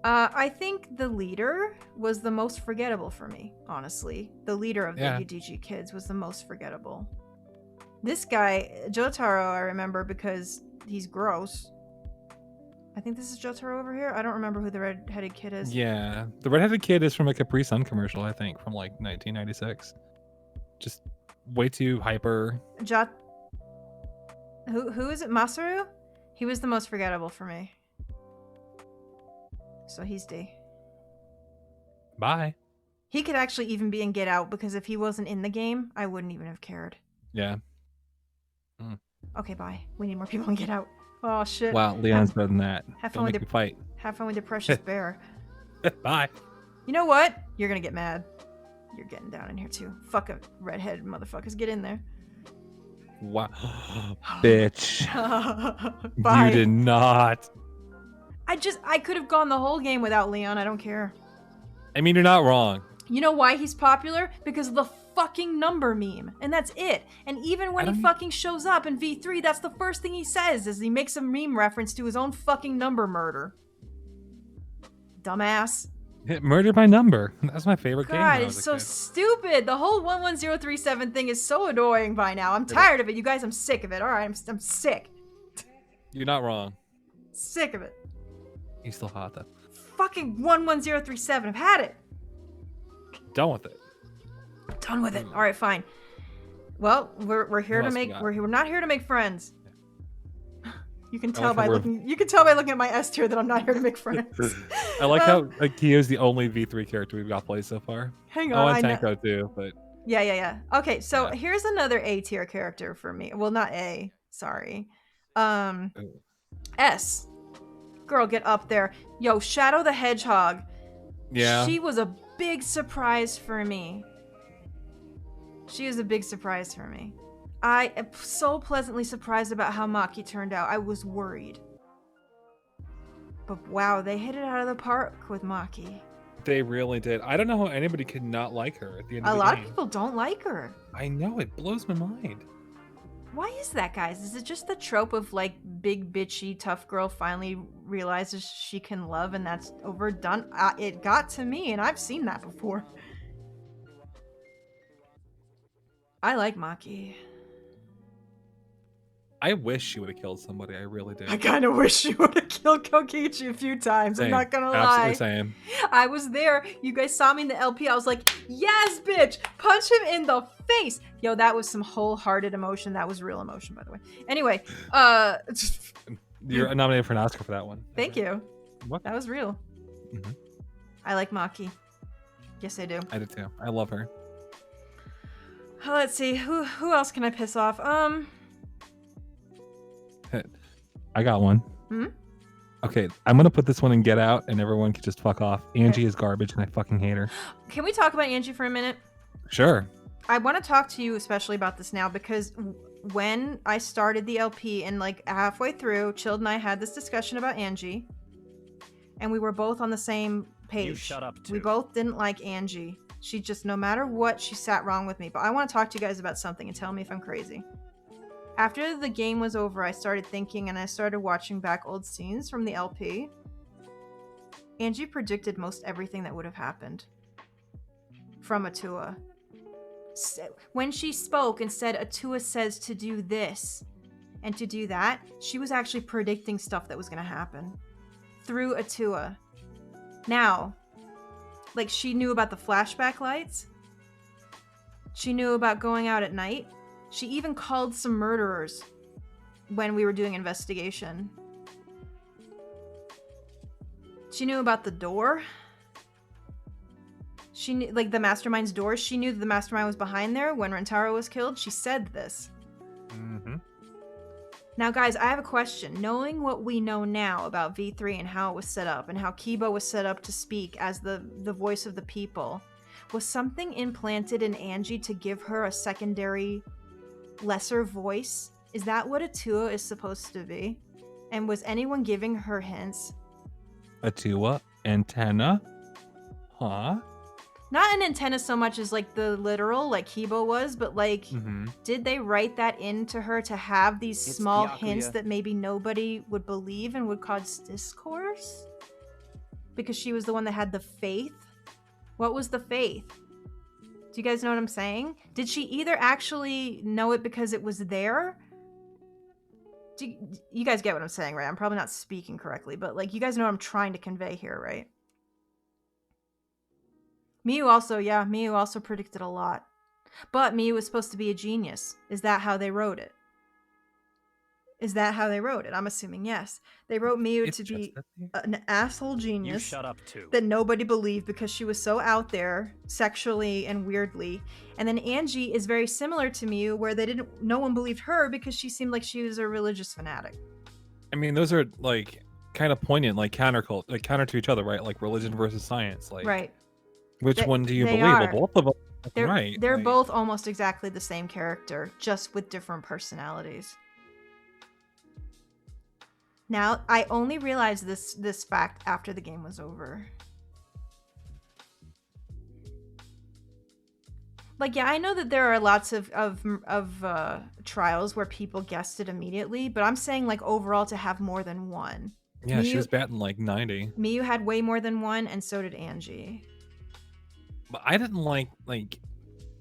I think the leader was the most forgettable for me, honestly. The leader of the UDG kids was the most forgettable. This guy, Jotaro, I remember because he's gross. I think this is Jotaro over here. I don't remember who the red-headed kid is. Yeah, the red-headed kid is from a Capri Sun commercial, I think, from like 1996. Just way too hyper. Who is it? Masaru? He was the most forgettable for me. So he's D. Bye. He could actually even be in Get Out because if he wasn't in the game, I wouldn't even have cared. Yeah. Okay, bye. We need more people in Get Out. Oh shit. Wow, Leon's better than that. Have fun with your fight. Have fun with your precious bear. Bye. You know what? You're gonna get mad. You're getting down in here too. Fuck a redhead motherfuckers. Get in there. Wow. Bitch. Bye. You did not. I could have gone the whole game without Leon. I don't care. I mean, you're not wrong. You know why he's popular? Because of the fucking number meme. And that's it. And even when he fucking shows up in V3, that's the first thing he says is he makes a meme reference to his own fucking number murder. Dumbass. Murder by number. That's my favorite game. God, it's so stupid. The whole 11037 thing is so annoying by now. I'm tired of it. You guys, I'm sick of it. All right, I'm sick. You're not wrong. Sick of it. He's still hot though. Fucking 11037. I've had it. Done with it. Done with it. All right, fine. Well, we're here What to else we make got? we're not here to make friends. You can I tell like how by we're- looking at my S tier that I'm not here to make friends. I like how Kiyo's the only V3 character we've got played so far. Hang Oh, on, and I know. Tenko too, but Yeah. Okay, so Yeah. here's another A tier character for me. Well, not A. Sorry. Ooh. S. Girl, get up there. Yo, Shadow the Hedgehog. yeah. She was a big surprise for me. She was a big surprise for me. I am so pleasantly surprised about how Maki turned out. I was worried. But wow, they hit it out of the park with Maki. They really did. I don't know how anybody could not like her at the end of A the lot game. of people don't like her. I know, it blows my mind. Why is that, guys? Is it just the trope of like big bitchy tough girl finally realizes she can love and that's overdone? It got to me, and I've seen that before. I like Maki. I wish she would have killed somebody. I really do. I kind of wish she would have killed Kokichi a few times. I'm Same. not gonna Absolutely lie. same. I was there. You guys saw me in the LP. I was like, yes, bitch! Punch him in the face! Yo, that was some wholehearted emotion. That was real emotion, by the way. Anyway, You're nominated for an Oscar for that one. thank you. What? That was real. Mhm. I like Maki. Yes, I do. I did too. I love her. Let's see. Who else can I piss off? I got one. Hmm? Okay, I'm gonna put this one in Get Out, and everyone can just fuck off. Angie is garbage, and I fucking hate her. Can we talk about Angie for a minute? Sure. I want to talk to you especially about this now because when I started the LP and like halfway through, Chilled and I had this discussion about Angie, and we were both on the same page. You shut up too. We both didn't like Angie. She just, no matter what, she sat wrong with me. But I want to talk to you guys about something and tell me if I'm crazy. After the game was over, I started thinking and I started watching back old scenes from the LP. Angie predicted most everything that would have happened from Atua. When she spoke and said Atua says to do this and to do that, she was actually predicting stuff that was going to happen through Atua. Now, like she knew about the flashback lights. She knew about going out at night. She even called some murderers when we were doing investigation. She knew about the door. She knew, like, the mastermind's door. She knew that the mastermind was behind there when Rantaro was killed. She said this. Mm-hmm. Now, guys, I have a question. Knowing what we know now about V3 and how it was set up and how Keebo was set up to speak as the voice of the people, was something implanted in Angie to give her a secondary, lesser voice? Is that what Atua is supposed to be? And was anyone giving her hints? Atua? Antenna? Huh? Not an antenna so much as like the literal, like Keebo was, but like, Mm-hmm. did they write that into her to have these It's small Byakuya. hints that maybe nobody would believe and would cause discourse? Because she was the one that had the faith? What was the faith? Do you guys know what I'm saying? Did she either actually know it because it was there? You guys get what I'm saying, right? I'm probably not speaking correctly, but like, you guys know what I'm trying to convey here, right? Miyu also predicted a lot. But Miyu was supposed to be a genius. Is that how they wrote it? I'm assuming yes. They wrote Miyu It's to just be that they- an asshole You genius shut up too. that nobody believed because she was so out there sexually and weirdly. And then Angie is very similar to Miyu, where no one believed her because she seemed like she was a religious fanatic. I mean, those are like kind of poignant, like counter to each other, right? Like religion versus science. Like, Right. which They- one do you they believe? are. Well, both of them. are They're right. they're like- both almost exactly the same character, just with different personalities. Now, I only realized this fact after the game was over. Like, yeah, I know that there are lots of trials where people guessed it immediately, but I'm saying like overall to have more than one. Yeah, she Miyu- was batting like 90. Miyu had way more than one, and so did Angie. But I didn't like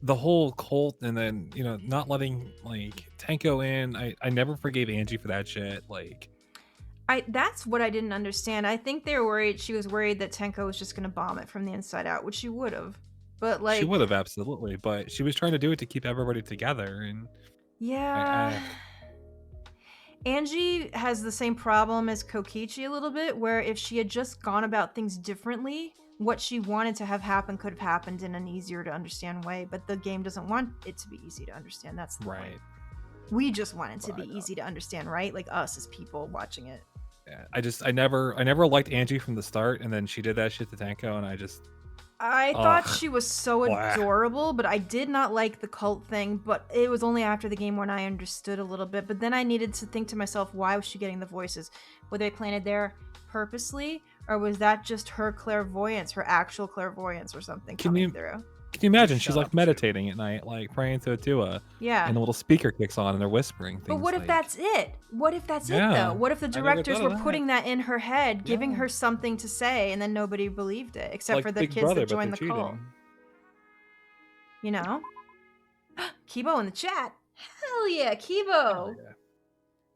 the whole cult, and then not letting like Tenko in. I never forgave Angie for that shit. Like, That's what I didn't understand. I think they were worried. She was worried that Tenko was just going to bomb it from the inside out, which she would have. But like she would have absolutely, but she was trying to do it to keep everybody together, and yeah. Angie has the same problem as Kokichi a little bit, where if she had just gone about things differently, what she wanted to have happen could have happened in an easier to understand way, but the game doesn't want it to be easy to understand. That's the point. We just want it to be easy to understand, right? Like us as people watching it. Yeah, I never liked Angie from the start, and then she did that shit to Tenko, and I thought she was so adorable, but I did not like the cult thing, but it was only after the game when I understood a little bit. But then I needed to think to myself, why was she getting the voices? Were they planted there purposely, or was that just her clairvoyance, her actual clairvoyance or something coming through? Can you imagine? She's like meditating at night, like praying to Atua. Yeah. And the little speaker kicks on and they're whispering things. But what if that's it? What if that's it though? What if the directors were putting that in her head, giving her something to say, and then nobody believed it, except like for the Big kids Brother, that joined the cheating. cult? You know? Keebo in the chat. Hell yeah, Keebo. Hell yeah.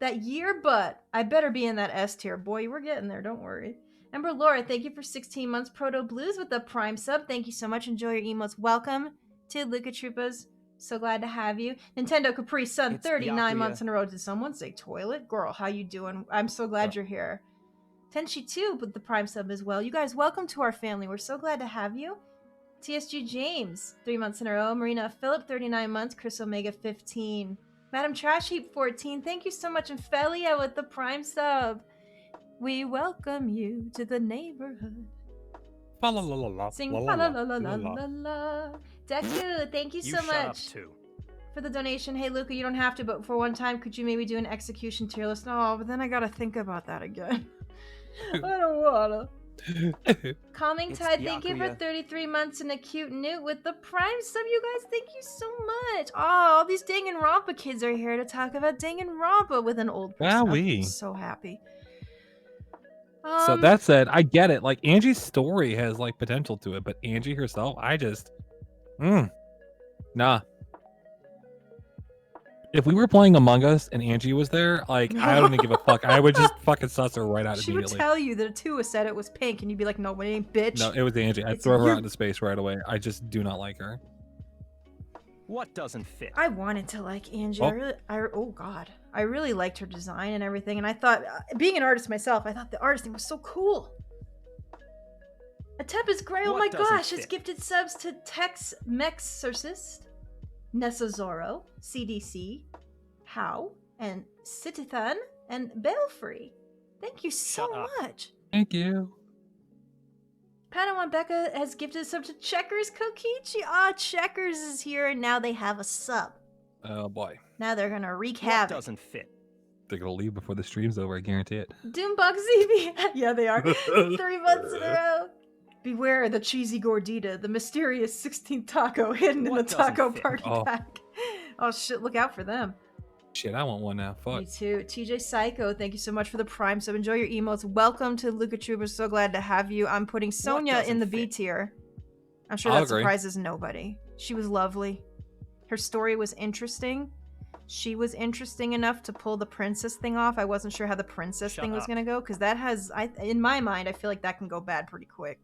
That year butt. I better be in that S tier. Boy, we're getting there, don't worry. Ember Laura, thank you for 16 months. Proto Blues with the Prime sub. Thank you so much. Enjoy your emotes. Welcome to Luca Troopas. So glad to have you. Nintendo Capri Sun, 39 months in a row. Did someone say toilet? Girl, how you doing? I'm so glad you're here. Tenshi 2 with the Prime sub as well. You guys, welcome to our family. We're so glad to have you. TSG James, 3 months in a row. Marina Phillip, 39 months. Chris Omega, 15. Madam Trash Heap, 14. Thank you so much. And Felia with the Prime sub. We welcome you to the neighborhood. Sing la la la la la la. Deku, thank you so much for the donation. Hey Luca, you don't have to, but for one time, could you maybe do an execution tier list? No, but then I gotta think about that again. I don't wanna. Calming Tide, thank you for 33 months and a cute newt with the Prime sub. You guys, thank you so much. Oh, all these Danganronpa kids are here to talk about Danganronpa with an old person. I'm so happy. So that said, I get it. Like Angie's story has like potential to it, but Angie herself, I just, nah. If we were playing Among Us and Angie was there, like I don't even give a fuck. I would just fucking suss her right out immediately. She would tell you that Atua said it was pink, and you'd be like, "No, it ain't, bitch." No, it was Angie. I'd throw her out into space right away. I just do not like her. What doesn't fit? I wanted to like Angie. Oh god, I really liked her design and everything. And I thought, being an artist myself, I thought the artisting was so cool. Atep is Gray. Oh my gosh, it's gifted subs to Tex Mexorcist, Nessa Zorro, CDC, How, and Citithan, and Belfry. Thank you so much. Thank you. Padawan Becca has gifted a sub to Checkers Kokichi. Ah, Checkers is here, and now they have a sub. Oh boy. Now they're gonna wreak havoc. Doesn't fit. They're gonna leave before the stream's over. I guarantee it. Doombox ZB. Yeah, they are. 3 months in a row. Beware the cheesy gordita, the mysterious 16th taco hidden in the taco party pack. Oh shit! Look out for them. Shit, I want one now. Fuck. Me too. TJ Psycho, thank you so much for the Prime sub. Enjoy your emotes. Welcome to Luca Troopers. So glad to have you. I'm putting Sonia in the B tier. I'm sure that surprises nobody. She was lovely. Her story was interesting. She was interesting enough to pull the princess thing off. I wasn't sure how the princess thing was going to go, because that has, in my mind, I feel like that can go bad pretty quick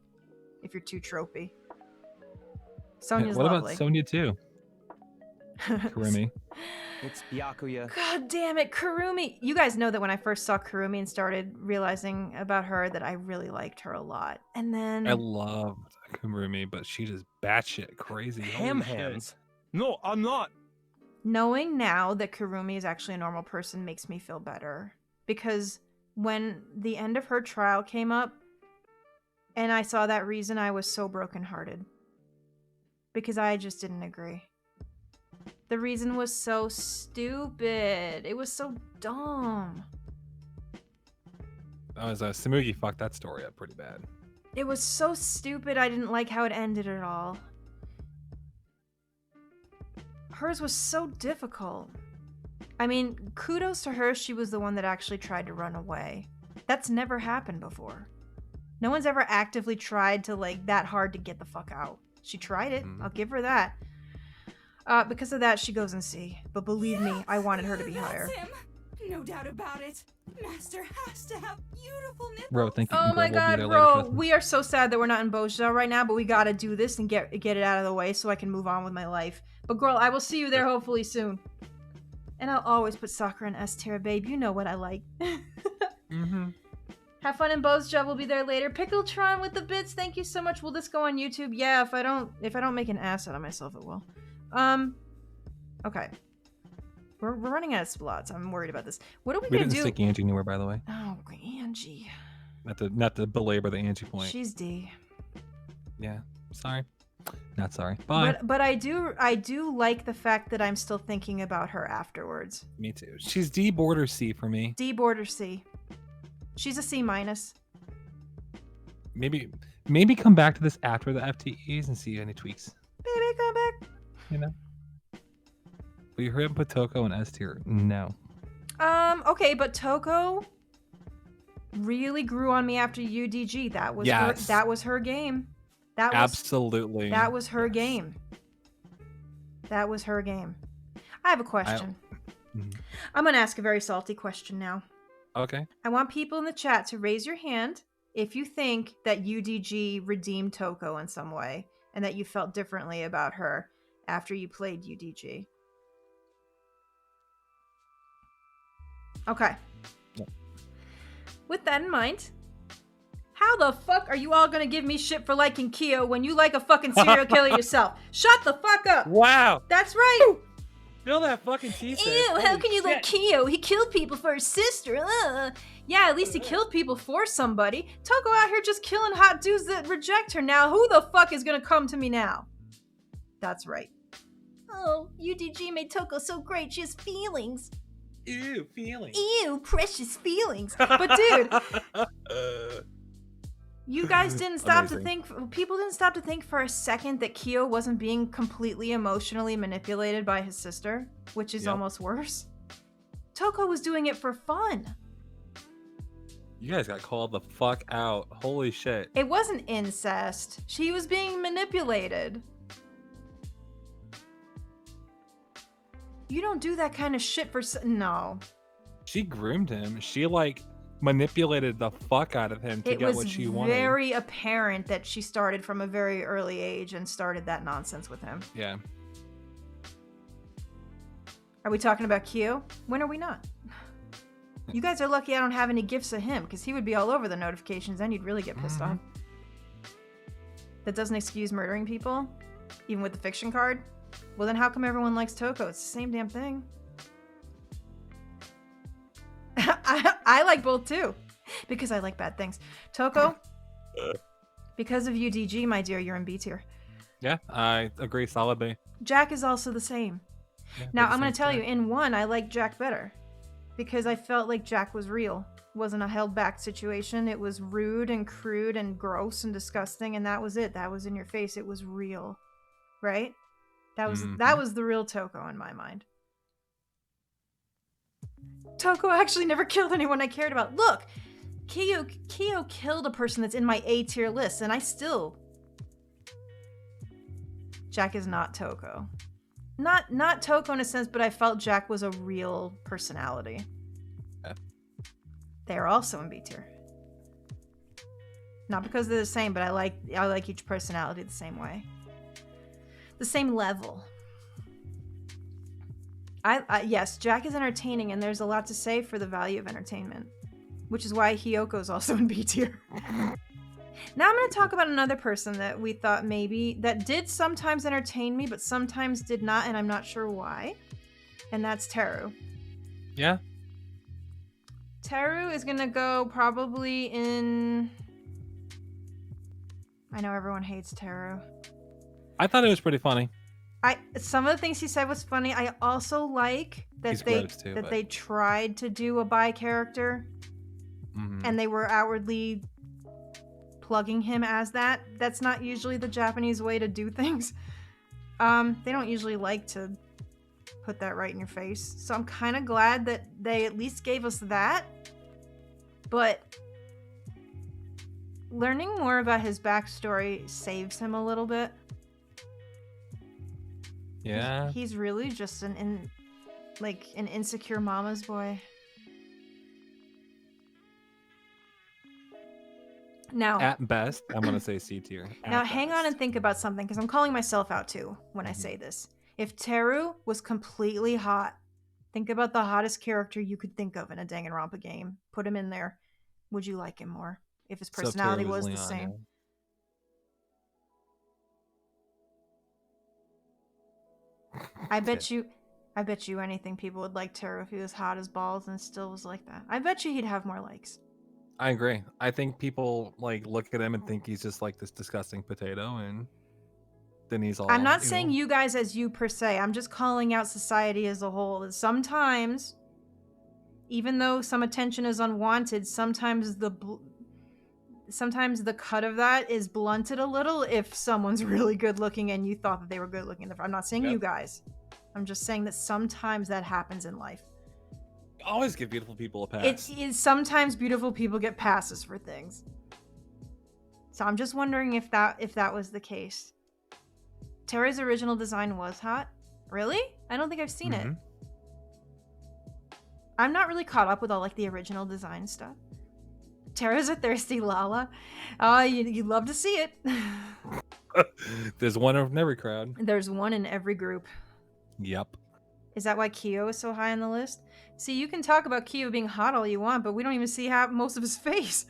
if you're too tropey. Sonia's lovely. What about Sonia too? Kirumi. It's Byakuya. God damn it, Kirumi. You guys know that when I first saw Kirumi and started realizing about her, that I really liked her a lot. And then I loved Kirumi, but she just batshit crazy. Ham hands. No, I'm not. Knowing now that Kirumi is actually a normal person makes me feel better. Because when the end of her trial came up and I saw that reason, I was so brokenhearted. Because I just didn't agree. The reason was so stupid. It was so dumb. Samugi fucked that story up pretty bad. It was so stupid. I didn't like how it ended at all. Hers was so difficult. I mean, kudos to her. She was the one that actually tried to run away. That's never happened before. No one's ever actively tried to, like, that hard to get the fuck out. She tried it. I'll give her that. Because of that, she goes and see. But believe me, I wanted her to be higher. No doubt about it. Master has to have beautiful nipples. Bro, thank you. Oh my We'll be god, there later, bro. trust me. We are so sad that we're not in Boja right now, but we gotta do this and get it out of the way so I can move on with my life. But girl, I will see you there hopefully soon. And I'll always put Sakura in S tier, babe. You know what I like. Mm-hmm. Have fun in Boja. We'll be there later. Pickletron with the bits. Thank you so much. Will this go on YouTube? Yeah, if I don't make an ass out of myself, it will. Okay. We're running out of slots. I'm worried about this. What are we We gonna didn't do? stick Angie anywhere, by the way. Oh, Angie. Not to belabor the Angie point. She's D. Yeah. Sorry. Not sorry. Bye. But I do like the fact that I'm still thinking about her afterwards. Me too. She's D border C for me. D border C. She's a C minus. Maybe come back to this after the FTEs and see any tweaks. Baby, come back. You know. Will you hurry up and put Toko in S tier? No. Okay, but Toko really grew on me after UDG. That was Yes. that was her game. That was Absolutely. That was her Yes. game. That was her game. I have a question. Mhm. I'm gonna ask a very salty question now. Okay. I want people in the chat to raise your hand if you think that UDG redeemed Toko in some way and that you felt differently about her after you played UDG. Okay. Yep. With that in mind, how the fuck are you all gonna give me shit for liking Kiyo when you like a fucking serial killer yourself? Shut the fuck up! Wow. That's right! Feel that fucking cheese. Ew, how can you like Kiyo? He killed people for his sister. Yeah, at least he killed people for somebody. Toko out here just killing hot dudes that reject her now. Who the fuck is gonna come to me now? That's right. Oh, UDG made Toko so great. She has feelings. Ew, feeling. Ew, precious feelings. But dude, you guys didn't stop to Amazing. think, people didn't stop to think for a second that Kiyo wasn't being completely emotionally manipulated by his sister, which is Yep. almost worse. Toko was doing it for fun. You guys got called the fuck out. Holy shit. It wasn't incest. She was being manipulated. You don't do that kind of shit for no. She groomed him. She like manipulated the fuck out of him to It get was what she wanted. very apparent that she started from a very early age and started that nonsense with him. Yeah. Are we talking about Kiyo? When are we not? You guys are lucky I don't have any gifts of him, because he would be all over the notifications and you'd really get pissed off. That doesn't excuse murdering people, even with the fiction card. Well then how come everyone likes Toko? It's the same damn thing. I like both too, because I like bad things. Toko, because of UDG, my dear, you're in B tier. Yeah, I agree solidly. Jack is also the same. Yeah, Now, they're I'm the going to same tell you, stuff. in 1, I liked Jack better. Because I felt like Jack was real. Wasn't a held back situation. It was rude and crude and gross and disgusting, and that was it. That was in your face. It was real. Right? That was the real Toko in my mind. Toko actually never killed anyone I cared about. Look! Kiyo killed a person that's in my A tier list, and I still... Jack is not Toko. Not Toko in a sense, but I felt Jack was a real personality. Yeah. They are also in B tier. Not because they're the same, but I like each personality the same way. The same level. Yes, Jack is entertaining, and there's a lot to say for the value of entertainment. Which is why Hiyoko is also in B tier. Now I'm going to talk about another person that we thought maybe, that did sometimes entertain me, but sometimes did not, and I'm not sure why. And that's Teru. Yeah. Teru is going to go probably in... I know everyone hates Teru. I thought it was pretty funny. Some of the things he said was funny. I also like that He's gross too, but- they tried to do a bi character, and they were outwardly plugging him as that. That's not usually the Japanese way to do things. They don't usually like to put that right in your face. So I'm kind of glad that they at least gave us that. But learning more about his backstory saves him a little bit. Yeah. He's really just an insecure mama's boy. Now, At best, I'm gonna say C tier. now At hang on and best. think about something because I'm calling myself out too when I say this. If Teru was completely hot, think about the hottest character you could think of in a Danganronpa game. Put him in there. Would you like him more if his So personality Teru is was the Leon, same? yeah. I bet you anything people would like Teru if he was hot as balls and still was like that. I bet you he'd have more likes. I agree. I think people like look at him and think he's just like this disgusting potato, and then he's all. I'm not you saying know, you guys as you per se. I'm just calling out society as a whole. That sometimes, even though some attention is unwanted, sometimes the cut of that is blunted a little if someone's really good looking and you thought that they were good looking. I'm not saying you guys. I'm just saying that sometimes that happens in life. always give beautiful people a It pass. is sometimes beautiful people get passes for things. So I'm just wondering if that was the case. Teru's original design was hot. Really? I don't think I've seen it. I'm not really caught up with all like the original design stuff. Teru's a thirsty Lala. You'd love to see it. There's one in every crowd. There's one in every group. Yep. Is that why Kiyo is so high on the list? See, you can talk about Kiyo being hot all you want, but we don't even see most of his face.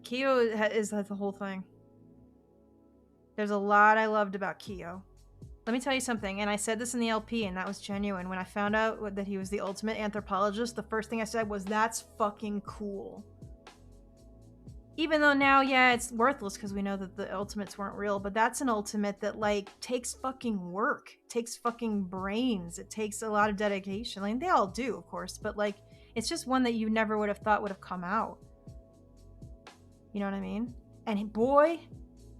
Kiyo is the whole thing. There's a lot I loved about Kiyo. Let me tell you something, and I said this in the LP, and that was genuine. When I found out that he was the ultimate anthropologist, the first thing I said was, that's fucking cool. Even though now, yeah, it's worthless because we know that the ultimates weren't real, but that's an ultimate that, like, takes fucking work, takes fucking brains, it takes a lot of dedication. Like, they all do, of course, but, like, it's just one that you never would have thought would have come out. You know what I mean? And boy,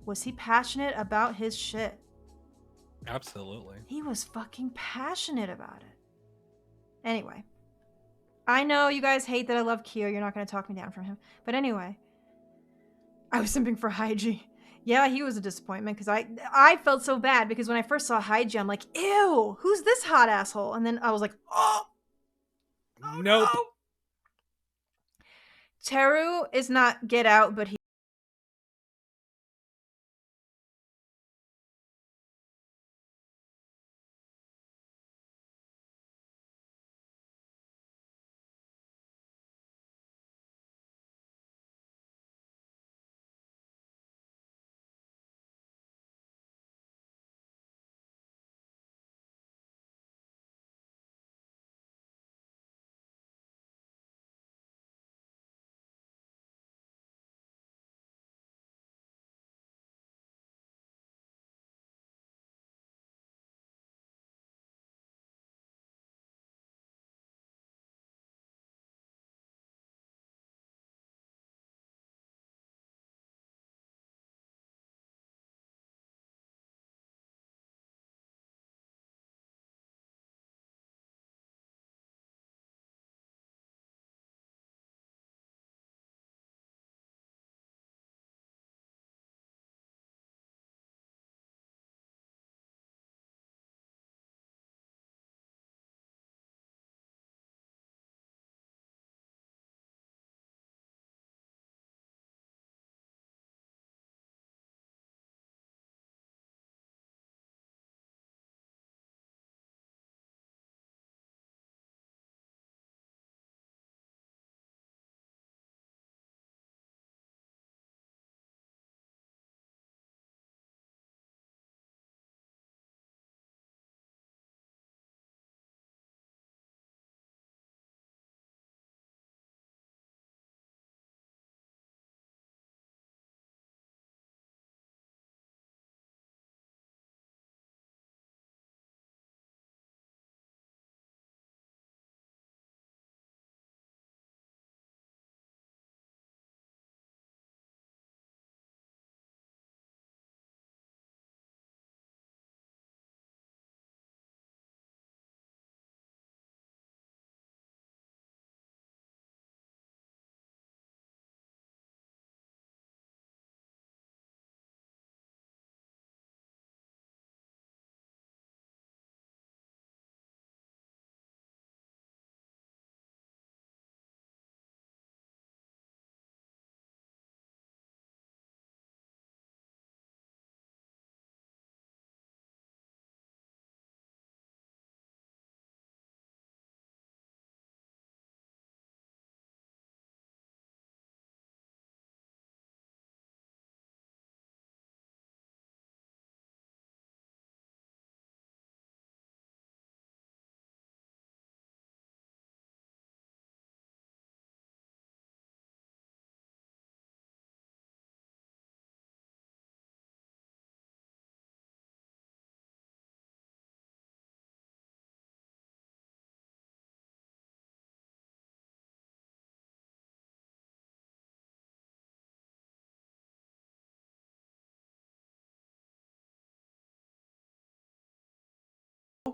was he passionate about his shit. Absolutely. He was fucking passionate about it. Anyway. I know you guys hate that I love Kiyo. You're not going to talk me down from him. But anyway. I was simping for Haiji. Yeah, he was a disappointment because I felt so bad because when I first saw Haiji, I'm like, ew, who's this hot asshole? And then I was like, oh Nope. no. Teru is not Get Out, but he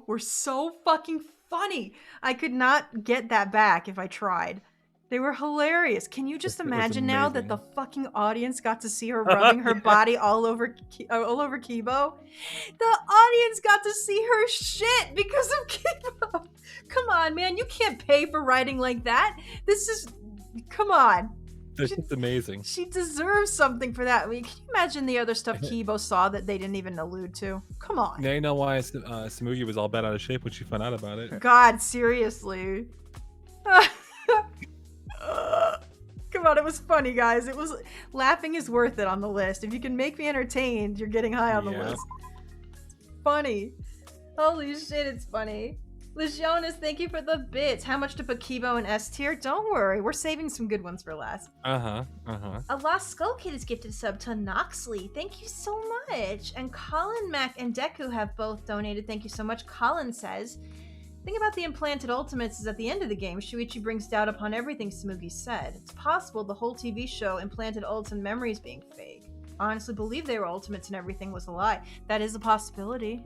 Kiyo were so fucking funny. I could not get that back if I tried. They were hilarious. Can you just imagine now that the fucking audience got to see her rubbing her body all over Kibo? The audience got to see her shit because of Kibo. Come on, man. You can't pay for writing like that. This is... Come on. That's just amazing. She deserves something for that. I mean, can you imagine the other stuff Kibo saw that they didn't even allude to? Come on. Now you know why Samugi was all bent out of shape when she found out about it. God, seriously. Come on, it was funny, guys. It was... Laughing is worth it on the list. If you can make me entertained, you're getting high on the list. It's funny. Holy shit, it's funny. Legionis, thank you for the bits. How much to put Kibo in S tier? Don't worry, we're saving some good ones for last. A Lost Skull Kid is gifted a sub to Noxley. Thank you so much. And Colin, Mac, and Deku have both donated. Thank you so much. Colin says, the thing about the implanted ultimates is at the end of the game, Shuichi brings doubt upon everything Smugi said. It's possible the whole TV show implanted ults and memories being fake. I honestly believe they were ultimates and everything was a lie. That is a possibility.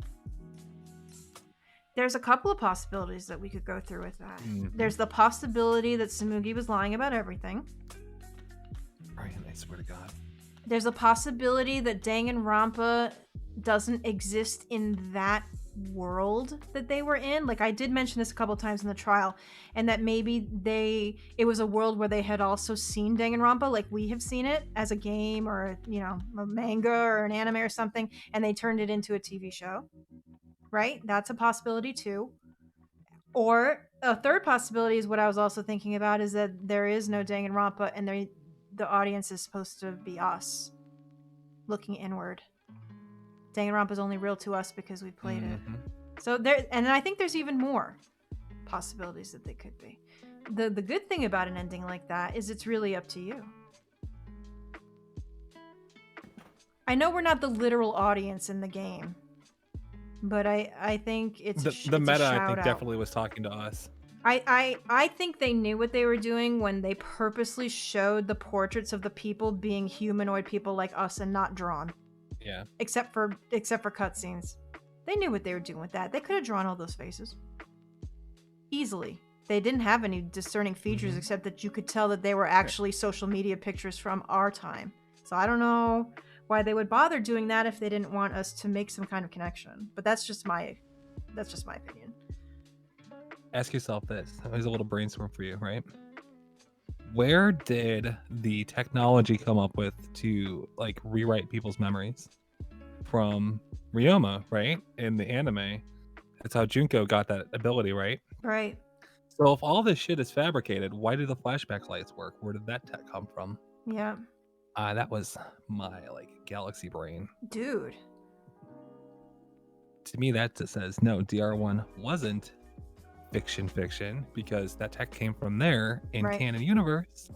There's a couple of possibilities that we could go through with that. There's the possibility that Smugi was lying about everything. Right, I swear to God. There's a possibility that Danganronpa doesn't exist in that world that they were in. Like, I did mention this a couple times in the trial, and that maybe it was a world where they had also seen Danganronpa, like we have seen it as a game or, you know, a manga or an anime or something, and they turned it into a TV show. Right? That's a possibility too. Or a third possibility is what I was also thinking about, is that there is no Danganronpa and the audience is supposed to be us looking inward. Danganronpa is only real to us because we played it. So and I think there's even more possibilities that they could be. The good thing about an ending like that is it's really up to you. I know we're not the literal audience in the game, but I think it's the meta. I think out. definitely was talking to us. I think they knew what they were doing when they purposely showed the portraits of the people being humanoid people like us and not drawn. Yeah. Except for cutscenes. They knew what they were doing with that. They could have drawn all those faces easily. They didn't have any discerning features except that you could tell that they were actually social media pictures from our time. So I don't know why they would bother doing that if they didn't want us to make some kind of connection. But that's just my opinion. Ask yourself this. Here's a little brainstorm for you, right? Where did the technology come up with to like rewrite people's memories? From Ryoma, right? In the anime. That's how Junko got that ability, right? Right. So if all this shit is fabricated, why do the flashback lights work? Where did that tech come from? Yeah. That was my galaxy brain. Dude. To me, that just says no. DR1 wasn't fiction because that tech came from there in canon universe.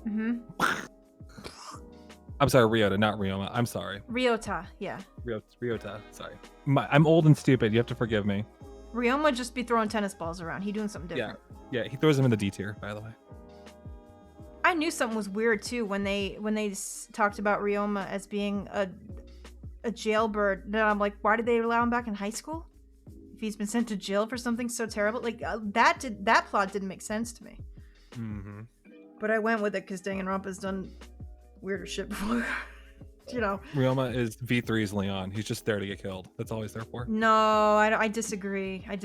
I'm sorry, Ryota, not Ryoma. I'm sorry. Ryota, yeah. Ryota, sorry. I'm old and stupid. You have to forgive me. Ryoma just be throwing tennis balls around. He doing something different. Yeah. He throws them in the D tier, by the way. I knew something was weird too when they talked about Ryoma as being a jailbird. Then I'm like, why did they allow him back in high school? If he's been sent to jail for something so terrible, that plot didn't make sense to me. But I went with it because Danganronpa's done weirder shit before. You know. Ryoma is V3's Leon. He's just there to get killed. That's all he's there for. No, I disagree. Tell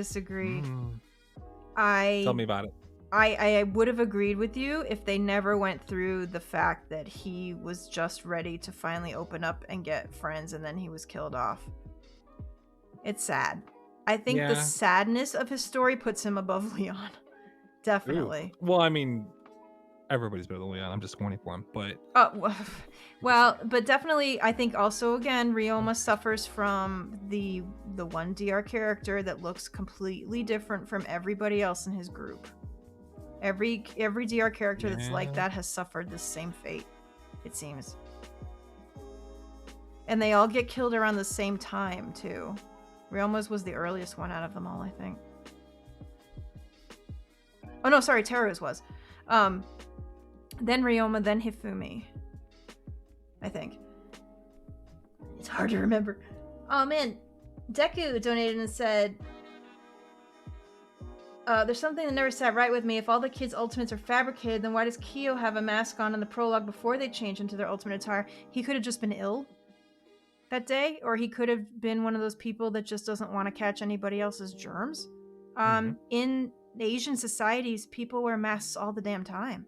me about it. I would have agreed with you if they never went through the fact that he was just ready to finally open up and get friends and then he was killed off. It's sad. I think the sadness of his story puts him above Leon. Definitely. Ooh. Well, I mean, everybody's better than Leon. I'm just horny for him, but... Well, but definitely, I think also, again, Ryoma suffers from the one DR character that looks completely different from everybody else in his group. Every DR character that's like that has suffered the same fate, it seems. And they all get killed around the same time, too. Ryoma's was the earliest one out of them all, I think. Oh, no, sorry, Teru's was. Then Ryoma, then Hifumi. I think. It's hard to remember. Oh, man. Deku donated and said, There's something that never sat right with me. If all the kids' ultimates are fabricated, then why does Kiyo have a mask on in the prologue before they change into their ultimate attire? He could have just been ill that day, or he could have been one of those people that just doesn't want to catch anybody else's germs. In Asian societies, people wear masks all the damn time.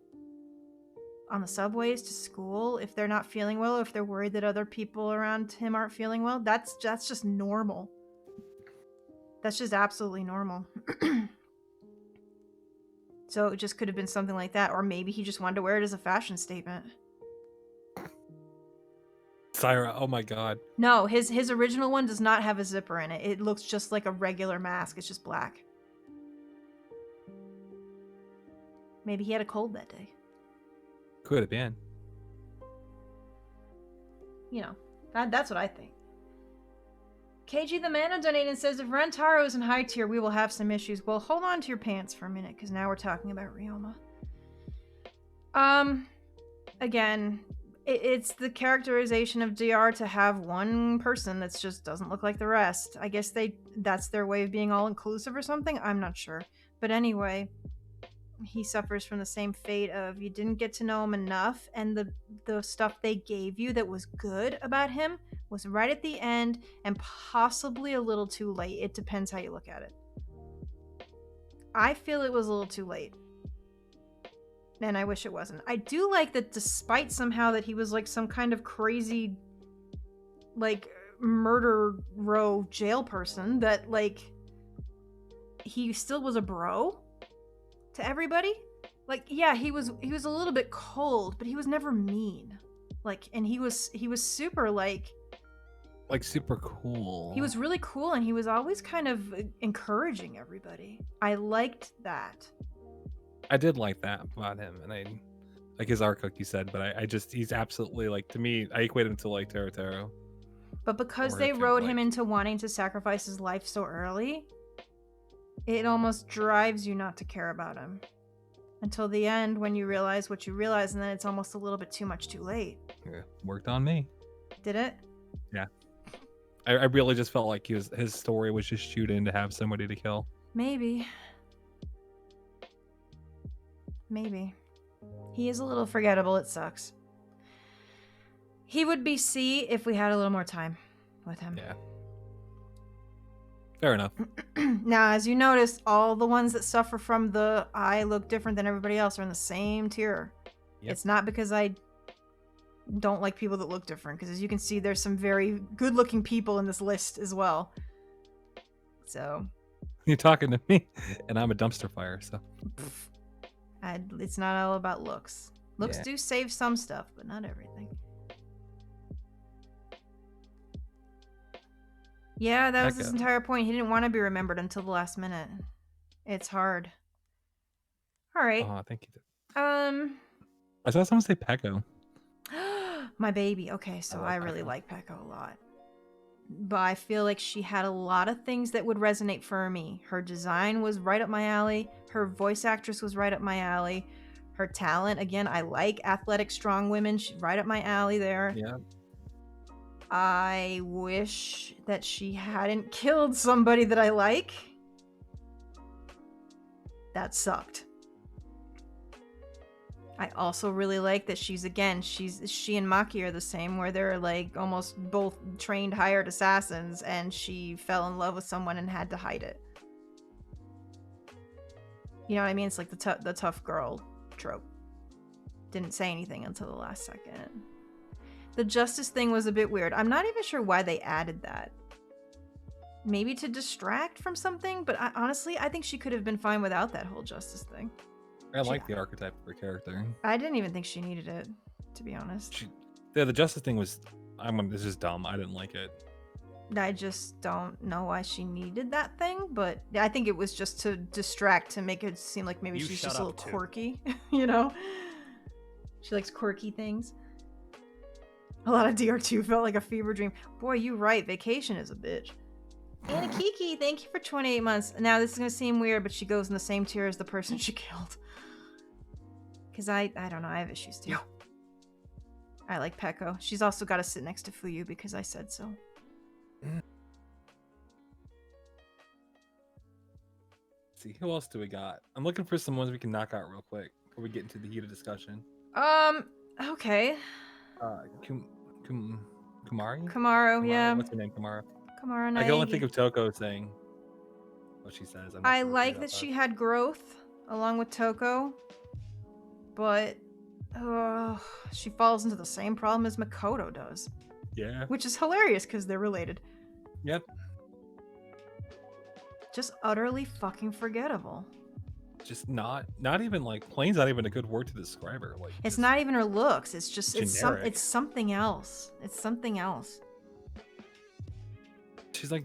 On the subways, to school, if they're not feeling well, or if they're worried that other people around him aren't feeling well, that's just normal. That's just absolutely normal. So it just could have been something like that, or maybe he just wanted to wear it as a fashion statement. Syra, oh my god. No, his original one does not have a zipper in it. It looks just like a regular mask. It's just black. Maybe he had a cold that day. Could have been. You know, that's what I think. KG the Mana donated and says, if Rantaro is in high tier, we will have some issues. Well, hold on to your pants for a minute, because now we're talking about Ryoma. Again, it's the characterization of DR to have one person that just doesn't look like the rest. I guess that's their way of being all-inclusive or something? I'm not sure. But anyway, he suffers from the same fate of you didn't get to know him enough, and the stuff they gave you that was good about him was right at the end and possibly a little too late. It depends how you look at it. I feel it was a little too late. And I wish it wasn't. I do like that despite somehow that he was like some kind of crazy like murder row jail person, that like he still was a bro to everybody. Like, yeah, he was a little bit cold, but he was never mean. Like, and he was super like super cool. He was really cool, and he was always kind of encouraging everybody. I liked that. I did like that about him, and I like his arc, like you said, but I just, he's absolutely, like, to me, I equate him to like Teruteru. But because they wrote him into wanting to sacrifice his life so early, it almost drives you not to care about him. Until the end, when you realize what you realize, and then it's almost a little bit too much too late. Yeah, worked on me. Did it? Yeah. I really just felt like his story was just shoot in to have somebody to kill. Maybe. Maybe. He is a little forgettable, it sucks. He would be C if we had a little more time with him. Yeah. Fair enough. Now, as you notice, all the ones that suffer from the I look different than everybody else are in the same tier. Yep. It's not because I don't like people that look different, because as you can see, there's some very good-looking people in this list as well. So... You're talking to me, and I'm a dumpster fire, so... It's not all about looks. Looks do save some stuff, but not everything. Yeah, that was his entire point. He didn't want to be remembered until the last minute. It's hard. All right. Oh, thank you. I saw someone say Peko. My baby. Okay, so I really like Peko a lot. But I feel like she had a lot of things that would resonate for me. Her design was right up my alley. Her voice actress was right up my alley. Her talent, again, I like athletic, strong women. She's right up my alley there. Yeah. I wish that she hadn't killed somebody that I like. That sucked. I also really like that she and Maki are the same, where they're like almost both trained hired assassins, and she fell in love with someone and had to hide it. You know what I mean? It's like the tough girl trope. Didn't say anything until the last second. The justice thing was a bit weird. I'm not even sure why they added that. Maybe to distract from something, but honestly, I think she could have been fine without that whole justice thing. I like the archetype of her character. I didn't even think she needed it, to be honest. The justice thing was, this is dumb. I didn't like it. I just don't know why she needed that thing, but I think it was just to distract, to make it seem like maybe she's just a little quirky, you know? She likes quirky things. A lot of DR2 felt like a fever dream. Boy, you right. Vacation is a bitch. Anna Kiki, thank you for 28 months. Now, this is going to seem weird, but she goes in the same tier as the person she killed. Because I don't know, I have issues too. I like Peko. She's also got to sit next to Fuyu because I said so. Let's see, who else do we got? I'm looking for some ones we can knock out real quick before we get into the heated discussion. Okay. Kumari? Kamaru, yeah. What's her name? Kamaru. Kamaru I can only Naegi. think of Toko saying what she says. I'm not I sure what like she that does. she had growth along with Toko, but she falls into the same problem as Makoto does. Yeah. Which is hilarious because they're related. Yep. Just utterly fucking forgettable. Just not even like plain's not even a good word to describe her. Like It's just not even her looks. It's just it's generic. something else. It's something else. She's like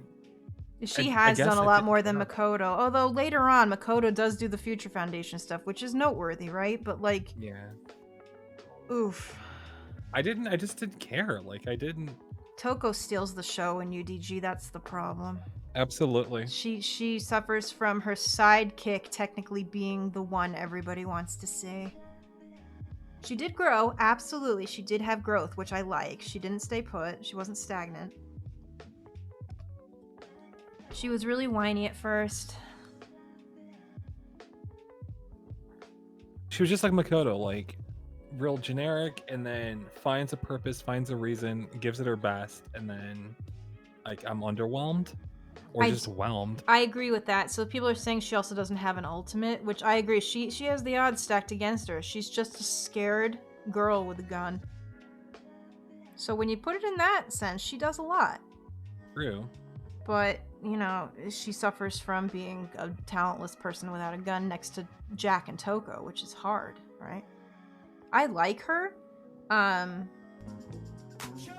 She I has guess done a I lot didn't more than know. Makoto. Although later on, Makoto does do the Future Foundation stuff, which is noteworthy, right? But like, yeah. oof. I just didn't care. Like I didn't. Toko steals the show in UDG. That's the problem. Absolutely. She suffers from her sidekick technically being the one everybody wants to see. She did grow, absolutely. She did have growth, which I like. She didn't stay put. She wasn't stagnant. She was really whiny at first. She was just like Makoto, like real generic, and then finds a purpose, finds a reason, gives it her best, and then like I'm underwhelmed or just whelmed. I agree with that. So people are saying she also doesn't have an ultimate, which I agree. She has the odds stacked against her. She's just a scared girl with a gun. So when you put it in that sense, she does a lot. True. But, you know, she suffers from being a talentless person without a gun next to Jack and Toko, which is hard, right? I like her.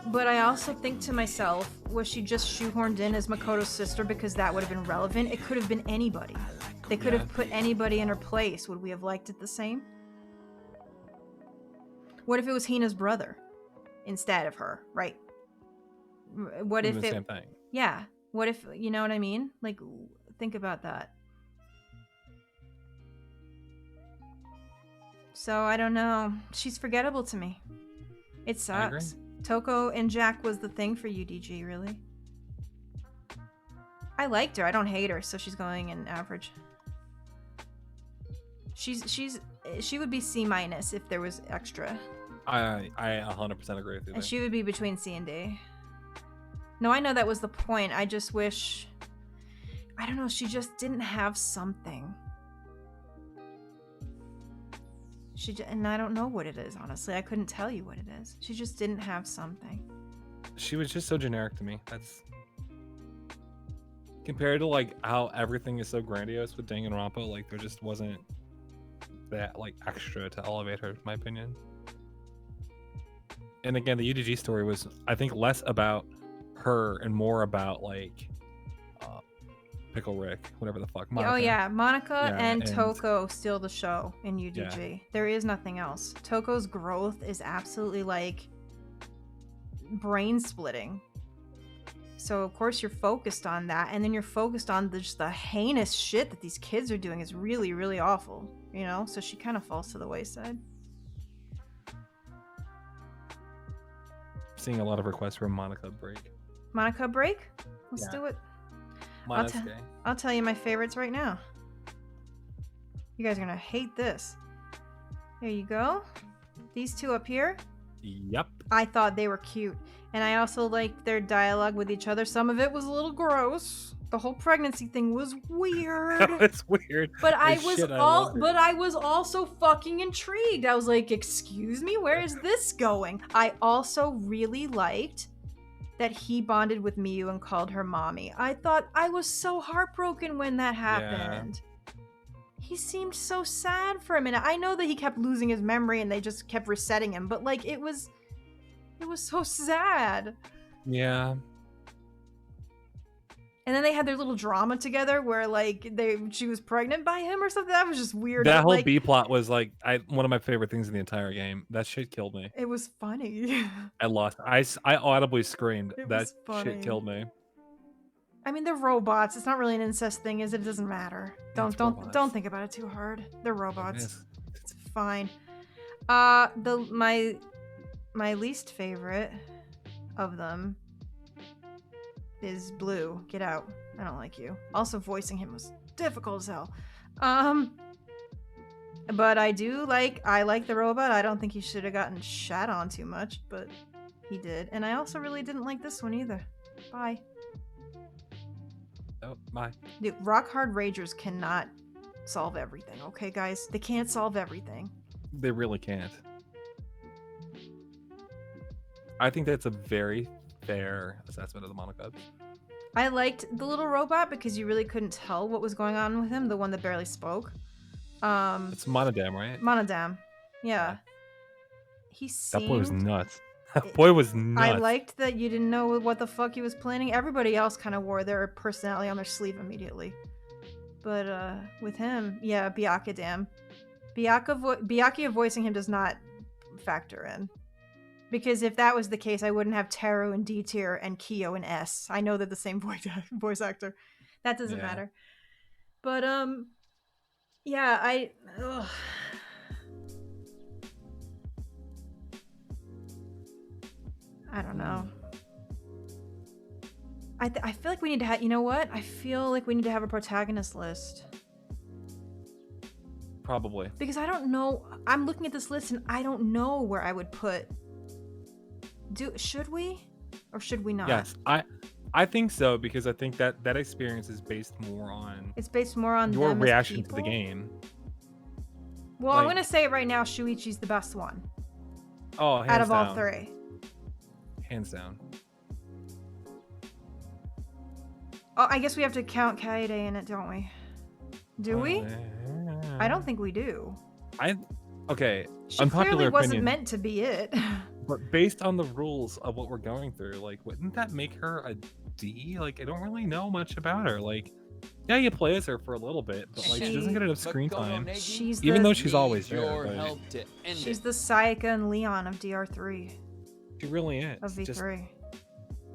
But I also think to myself, was she just shoehorned in as Makoto's sister because that would have been relevant? It could have been anybody. They could have put anybody in her place. Would we have liked it the same? What if it was Hina's brother instead of her, right? What if the it... same thing. Yeah. What if, you know what I mean? Like, think about that. So, I don't know. She's forgettable to me. It sucks. Toko and Jack was the thing for UDG, really. I liked her. I don't hate her, so she's going in average. She would be C- if there was extra. I 100% agree with you there. And she would be between C and D. No, I know that was the point. I just wish... I don't know, she just didn't have something. And I don't know what it is, honestly. I couldn't tell you what it is. She just didn't have something. She was just so generic to me. That's... Compared to, like, how everything is so grandiose with Danganronpa, like, there just wasn't that, like, extra to elevate her, in my opinion. And again, the UDG story was, I think, less about her and more about, like, Pickle Rick, whatever the fuck. Monica. Oh yeah, Monica and Toko steal the show in UDG. Yeah. There is nothing else. Toko's growth is absolutely like brain splitting. So of course you're focused on that, and then you're focused on just the heinous shit that these kids are doing is really, really awful. You know, so she kind of falls to the wayside. Seeing a lot of requests for a Monica break. Monica break? Let's do it. I'll tell you my favorites right now. You guys are gonna hate this. There you go. These two up here. Yep. I thought they were cute. And I also liked their dialogue with each other. Some of it was a little gross. The whole pregnancy thing was weird. It's weird. But I was also fucking intrigued. I was like, excuse me, where is this going? I also really liked that he bonded with Miyu and called her mommy. I thought I was so heartbroken when that happened. Yeah. He seemed so sad for a minute. I know that he kept losing his memory and they just kept resetting him, but like it was so sad. Yeah. And then they had their little drama together where like she was pregnant by him or something. That was just weird. That whole like, B plot was like one of my favorite things in the entire game. That shit killed me. It was funny. I lost. I audibly screamed. That shit killed me. I mean, they're robots. It's not really an incest thing, is it? It doesn't matter. Don't think about it too hard. They're robots. It's fine. My least favorite of them is Blue. Get out. I don't like you. Also, voicing him was difficult as hell. But I like the robot. I don't think he should have gotten shat on too much, but he did. And I also really didn't like this one either. Bye. Oh, my. Dude, rock hard ragers cannot solve everything, okay, guys? They can't solve everything. They really can't. I think that's a very fair assessment of the Monokubs. I liked the little robot because you really couldn't tell what was going on with him, the one that barely spoke. It's Monodam, right? Monodam. Yeah. He seemed... That boy was nuts. That boy was nuts. I liked that you didn't know what the fuck he was planning. Everybody else kind of wore their personality on their sleeve immediately. But with him, yeah, Byakuya voicing him does not factor in. Because if that was the case, I wouldn't have Teru in D tier and Kiyo in S. I know they're the same voice actor. That doesn't matter. But yeah, I don't know. I feel like we need to have, you know what? I feel like we need to have a protagonist list. Probably. Because I don't know. I'm looking at this list and I don't know where I would put. Should we? Or should we not? Yes, I think so, because I think that experience is based more on... It's based more on your them reaction as to the game. Well, I'm going to say it right now, Shuichi's the best one. Oh, hands out of down. all three. Hands down. Oh, I guess we have to count Kaede in it, don't we? Do we? I don't think we do. Okay, she unpopular clearly wasn't opinion, meant to be it. But based on the rules of what we're going through, like, wouldn't that make her a D? Like, I don't really know much about her. Like, yeah, you play as her for a little bit, but like, she doesn't get enough screen time. Even though she's always there. But she's the Sayaka and Leon of DR3. She really is. Of V3. Just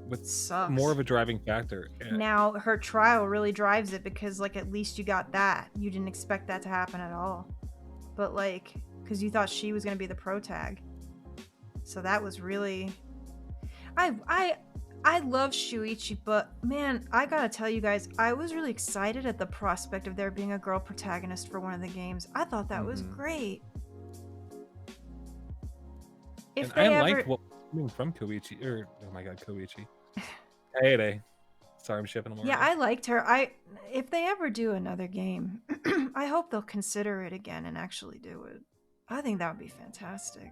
with sucks. More of a driving factor. Yeah. Now, her trial really drives it because, like, at least you got that. You didn't expect that to happen at all. But, like, because you thought she was going to be the pro tag. So that was really... I love Shuichi, but man, I gotta tell you guys, I was really excited at the prospect of there being a girl protagonist for one of the games. I thought that was great. If and I liked what coming from Koichi, or oh my god, Koichi. Hey, sorry, I'm shipping them. Yeah, I liked her. If they ever do another game, I hope they'll consider it again and actually do it. I think that would be fantastic.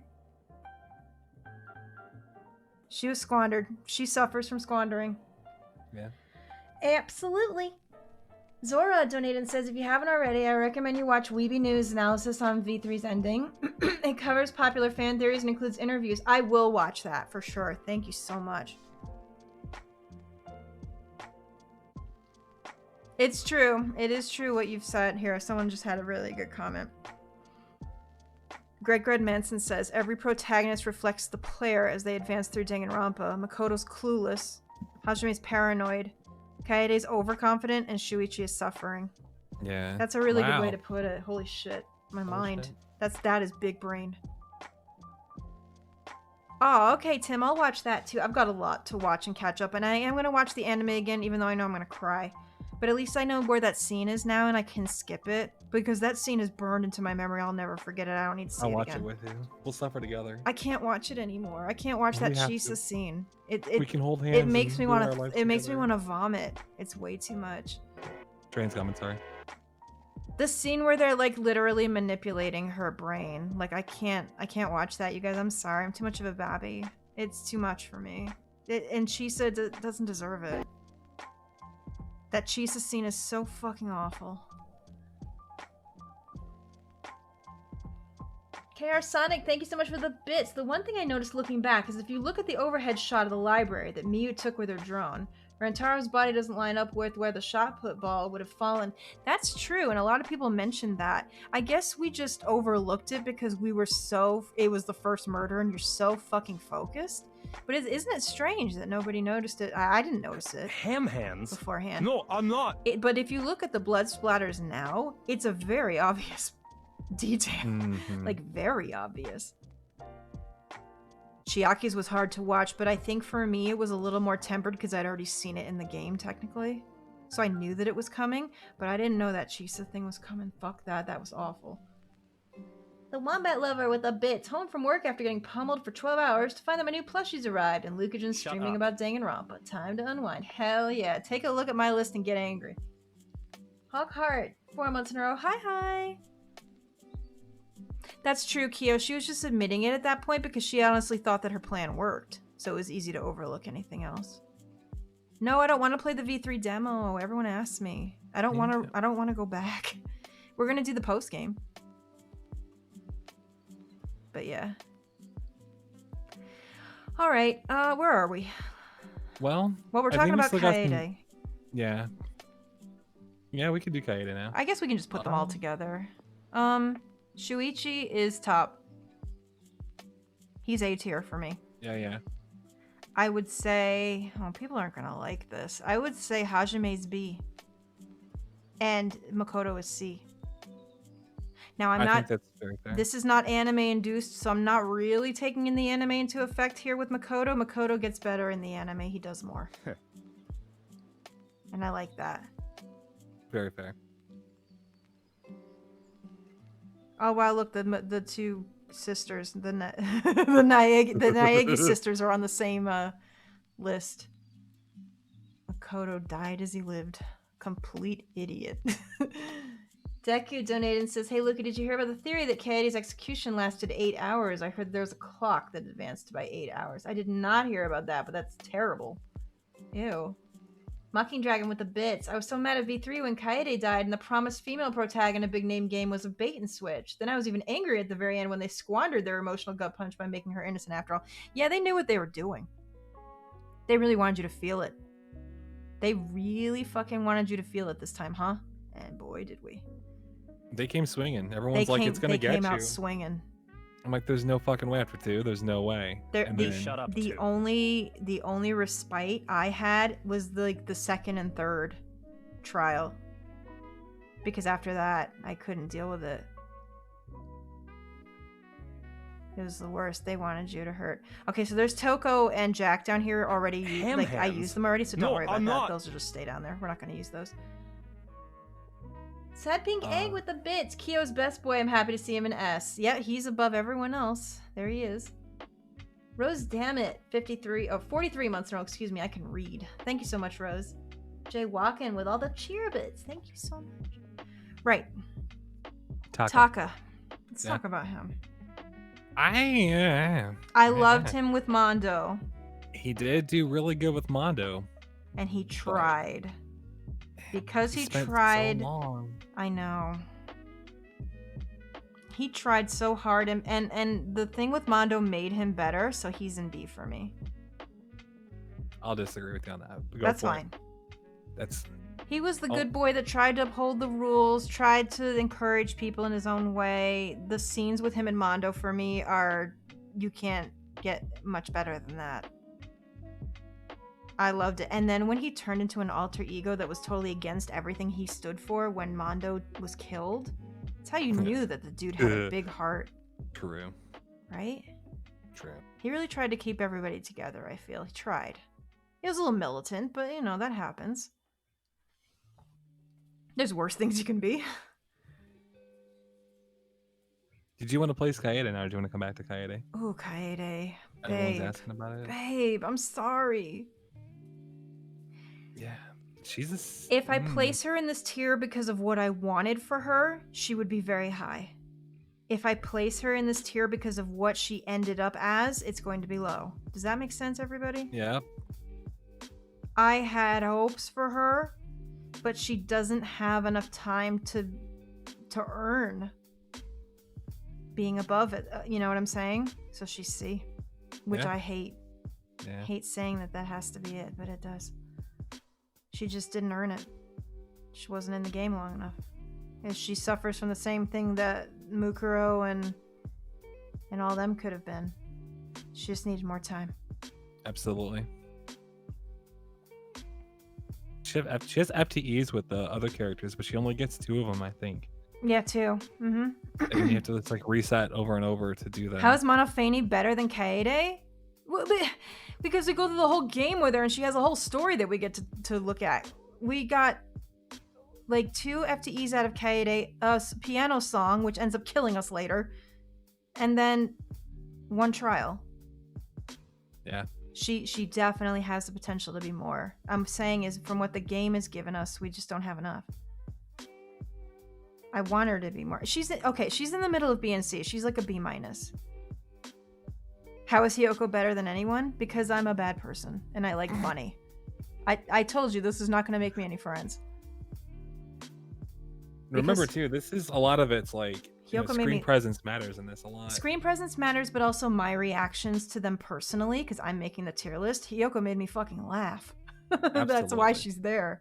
She was squandered. She suffers from squandering. Yeah. Absolutely. Zora donated and says, if you haven't already, I recommend you watch Weeby News analysis on V3's ending. It covers popular fan theories and includes interviews. I will watch that for sure. Thank you so much. It's true. It is true what you've said here. Someone just had a really good comment. Greg Manson says, every protagonist reflects the player as they advance through Danganronpa. Makoto's clueless. Hajime's paranoid. Kaede's overconfident, and Shuichi is suffering. Yeah. That's a really good way to put it. Holy shit. My mind. That is big brain. Oh, okay, Tim. I'll watch that too. I've got a lot to watch and catch up, and I am going to watch the anime again, even though I know I'm going to cry. But at least I know where that scene is now, and I can skip it. Because that scene is burned into my memory. I'll never forget it. I don't need to see it again. I'll watch it with you. We'll suffer together. I can't watch it anymore. I can't watch that Chisa scene. We can hold hands. It makes me want to. It makes me want to vomit. It's way too much. Trans commentary. The scene where they're like literally manipulating her brain. Like I can't watch that, you guys. I'm sorry. I'm too much of a babby. It's too much for me. And Chisa doesn't deserve it. That Chisa scene is so fucking awful. KR Sonic, thank you so much for the bits. The one thing I noticed looking back is if you look at the overhead shot of the library that Miyu took with her drone, Rantaro's body doesn't line up with where the shot put ball would have fallen. That's true, and a lot of people mentioned that. I guess we just overlooked it because we were it was the first murder and you're so fucking focused. But isn't it strange that nobody noticed it? I didn't notice it. Ham hands? Beforehand. No, I'm not. But if you look at the blood splatters now, it's a very obvious detail. Like, very obvious. Chiaki's was hard to watch, but I think for me it was a little more tempered because I'd already seen it in the game, technically. So I knew that it was coming, but I didn't know that Chisa thing was coming. Fuck that. That was awful. The Wombat Lover with the bits, home from work after getting pummeled for 12 hours to find that my new plushies arrived and Lukagen's Shut streaming up. about Danganronpa. Time to unwind. Hell yeah. Take a look at my list and get angry. Hawkheart, 4 months in a row. Hi. That's true, Kiyo. She was just admitting it at that point because she honestly thought that her plan worked. So it was easy to overlook anything else. No, I don't want to play the V3 demo. Everyone asks me. I don't want to go back. We're going to do the post game. But yeah. All right. Where are we? Well, We're I talking think we about still got some- Kaede. Yeah. Yeah, we could do Kaede now. I guess we can just put them all together. Shuichi is top. He's A tier for me. Yeah. I would say, oh, people aren't gonna like this. I would say Hajime's B. And Makoto is C. Now I think that's very fair. this is not anime induced, so I'm not really taking in the anime into effect here with Makoto. Makoto gets better in the anime. He does more. And I like that. Very fair. Oh wow, look, the two sisters, the Naegi sisters are on the same list. Makoto died as he lived. Complete idiot. Deku donated and says, hey Luca, did you hear about the theory that Kaede's execution lasted 8 hours? I heard there was a clock that advanced by 8 hours. I did not hear about that, but that's terrible. Ew. Mocking Dragon with the bits. I was so mad at V3 when Kaede died and the promised female protag in a big name game was a bait and switch. Then I was even angry at the very end when they squandered their emotional gut punch by making her innocent after all. Yeah, they knew what they were doing. They really wanted you to feel it. They really fucking wanted you to feel it this time, huh? And boy, did we. They came swinging. Everyone's like, it's gonna get you. They came out swinging. I'm like, there's no fucking way after 2. There's no way. Shut up. The only respite I had was the second and third trial, because after that I couldn't deal with it. It was the worst. They wanted you to hurt. Okay, so there's Toko and Jack down here already. I used them already, so don't worry about that. Those will just stay down there. We're not going to use those. Sad Pink Egg with the bits. Kyo's best boy. I'm happy to see him in S. Yeah, he's above everyone else. There he is. Rose, damn it. 43 months in a row. Excuse me, I can read. Thank you so much, Rose. Jay Walken with all the cheer bits. Thank you so much. Right. Taka. Let's talk about him. I loved him with Mondo. He did do really good with Mondo. And he tried. Because he tried so long. I know. He tried so hard, and the thing with Mondo made him better, so he's in B for me. I'll disagree with you on that. That's fine. He was the good boy that tried to uphold the rules, tried to encourage people in his own way. The scenes with him and Mondo for me you can't get much better than that. I loved it. And then when he turned into an alter ego that was totally against everything he stood for when Mondo was killed, that's how you knew that the dude had a big heart. True. Right? True. He really tried to keep everybody together, I feel. He tried. He was a little militant, but that happens. There's worse things you can be. Did you want to place Kaede now, or do you want to come back to Kaede? Oh, Kaede. Everyone's asking about it. Babe, I'm sorry. Yeah, she's If I place her in this tier because of what I wanted for her, she would be very high. If I place her in this tier because of what she ended up as, it's going to be low. Does that make sense, everybody? Yeah. I had hopes for her, but she doesn't have enough time to earn being above it. You know what I'm saying? So she's C, which I hate. Yeah. I hate saying that has to be it, but it does. She just didn't earn it. She wasn't in the game long enough. And she suffers from the same thing that Mukuro and all them could have been. She just needed more time. Absolutely. She has FTEs with the other characters, but she only gets 2 of them, I think. Yeah, 2. Mm-hmm. And you have to reset over and over to do that. How is Monofani better than Kaede? Because we go through the whole game with her and she has a whole story that we get to look at. we got like 2 FTEs out of Kaede, a piano song, which ends up killing us later, and then 1 trial. Yeah. She definitely has the potential to be more. I'm saying is from what the game has given us, we just don't have enough. I want her to be more. She's in the middle of B and C. She's like a B-. How is Hiyoko better than anyone? Because I'm a bad person and I like funny. I told you this is not going to make me any friends. Remember too, this is a lot of it's like screen presence matters in this a lot. Screen presence matters, but also my reactions to them personally, because I'm making the tier list. Hiyoko made me fucking laugh. That's why she's there.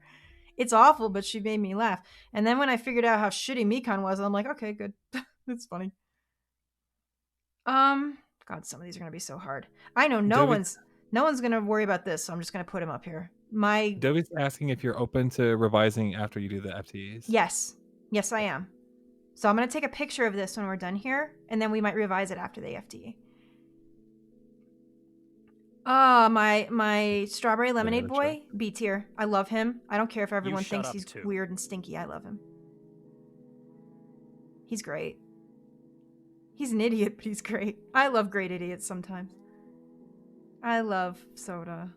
It's awful, but she made me laugh. And then when I figured out how shitty Mikan was, I'm like, okay, good. That's funny. God, some of these are gonna be so hard. I know no one's gonna worry about this, so I'm just gonna put him up here. Dovi's asking if you're open to revising after you do the FTEs. Yes, I am. So I'm gonna take a picture of this when we're done here, and then we might revise it after the FTE. My strawberry lemonade boy, B tier. I love him. I don't care if everyone thinks he's weird and stinky. I love him. He's great. He's an idiot, but he's great. I love great idiots sometimes. I love Soda.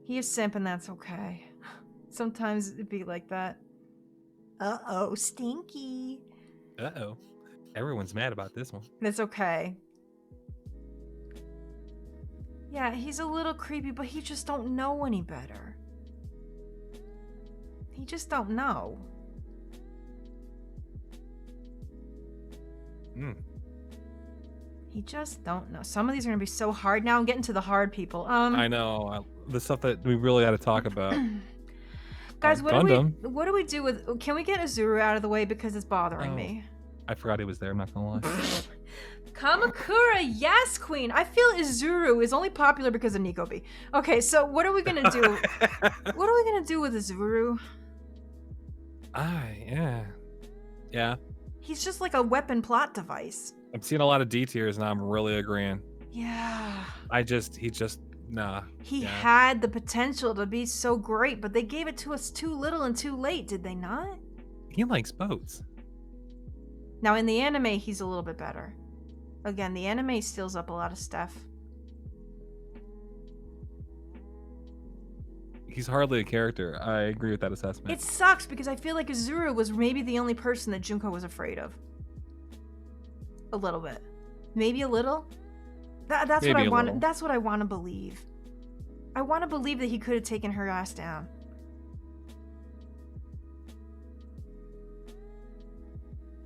He is simp and that's okay. Sometimes it'd be like that. Uh-oh, stinky. Uh-oh. Everyone's mad about this one. That's okay. Yeah, he's a little creepy, but he just don't know any better. He just don't know. He just don't know. Some of these are gonna be so hard now. I'm getting to the hard people. I know. The stuff that we really got to talk about. Guys, what do we do with... Can we get Izuru out of the way because it's bothering me? I forgot he was there, I'm not gonna lie. Kamakura, yes, queen. I feel Izuru is only popular because of Nikobi. Okay, so what are we gonna do? What are we gonna do with Izuru? Yeah. He's just like a weapon plot device. I'm seeing a lot of D tiers and I'm really agreeing. Yeah. Nah. He had the potential to be so great, but they gave it to us too little and too late, did they not? He likes boats. Now in the anime, he's a little bit better. Again, the anime steals up a lot of stuff. He's hardly a character. I agree with that assessment. It sucks because I feel like Izuru was maybe the only person that Junko was afraid of. A little bit. Maybe a little? That's what I want. That's what I want to believe. I want to believe that he could have taken her ass down.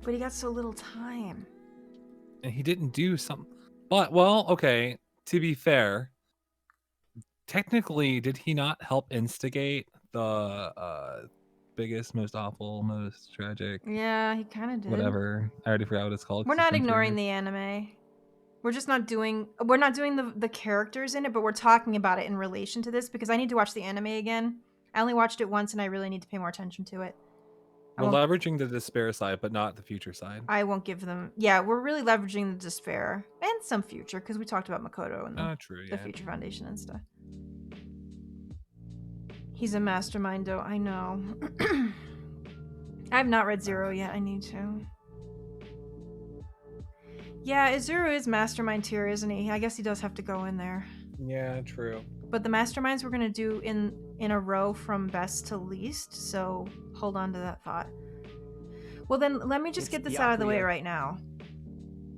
But he got so little time. And he didn't do something. But, well, okay, to be fair, technically, did he not help instigate the biggest, most awful, most tragic? Yeah, he kind of did. Whatever. I already forgot what it's called. We're not ignoring the anime. We're just not doing... We're not doing the characters in it, but we're talking about it in relation to this because I need to watch the anime again. I only watched it once and I really need to pay more attention to it. We're leveraging the despair side, but not the future side. I won't give them... Yeah, we're really leveraging the despair and some future because we talked about Makoto and the Future Foundation and stuff. He's a mastermind, though. I know. I have not read Zero yet. I need to. Yeah, Izuru is mastermind tier, isn't he? I guess he does have to go in there. Yeah, true. But the masterminds we're going to do in a row from best to least, so hold on to that thought. Well then, let me just get this out of the way right now.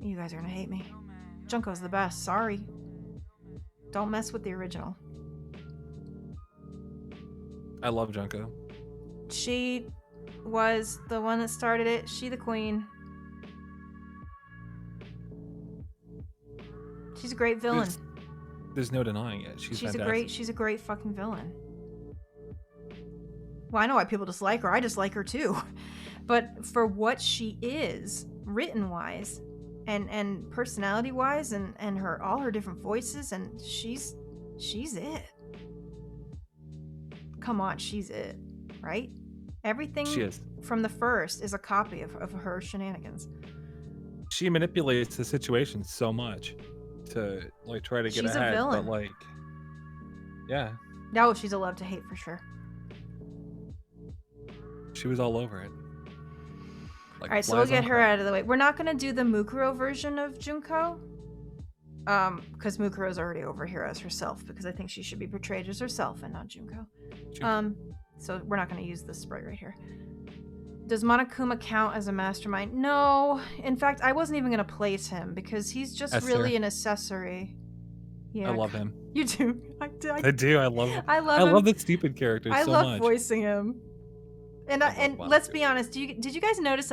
You guys are going to hate me. Junko's the best, sorry. Don't mess with the original. I love Junko. She was the one that started it. She the queen. She's a great villain. There's no denying it. She's a great fucking villain. Well, I know why people dislike her. I dislike her too. But for what she is, written wise, and personality wise, and all her different voices, and she's it. Come on, she's it, right? Everything from the first is a copy of her shenanigans. She manipulates the situation so much to like try to get ahead, but like, yeah. No, she's a love to hate for sure. she was all over it. Like, All right, so we'll flies get on her crack. out of the way. We're not gonna do the Mukuro version of Junko, because Mukuro's already over here as herself. Because I think she should be portrayed as herself and not Junko. Sure. So we're not gonna use this sprite right here. Does Monokuma count as a mastermind? No. In fact, I wasn't even gonna place him because he's just Esther. really an accessory. Yeah, I love him. You do. I do. I love him. I love I him. love the stupid character I so love much. voicing him. And I love and Monoka. let's be honest. Did you guys notice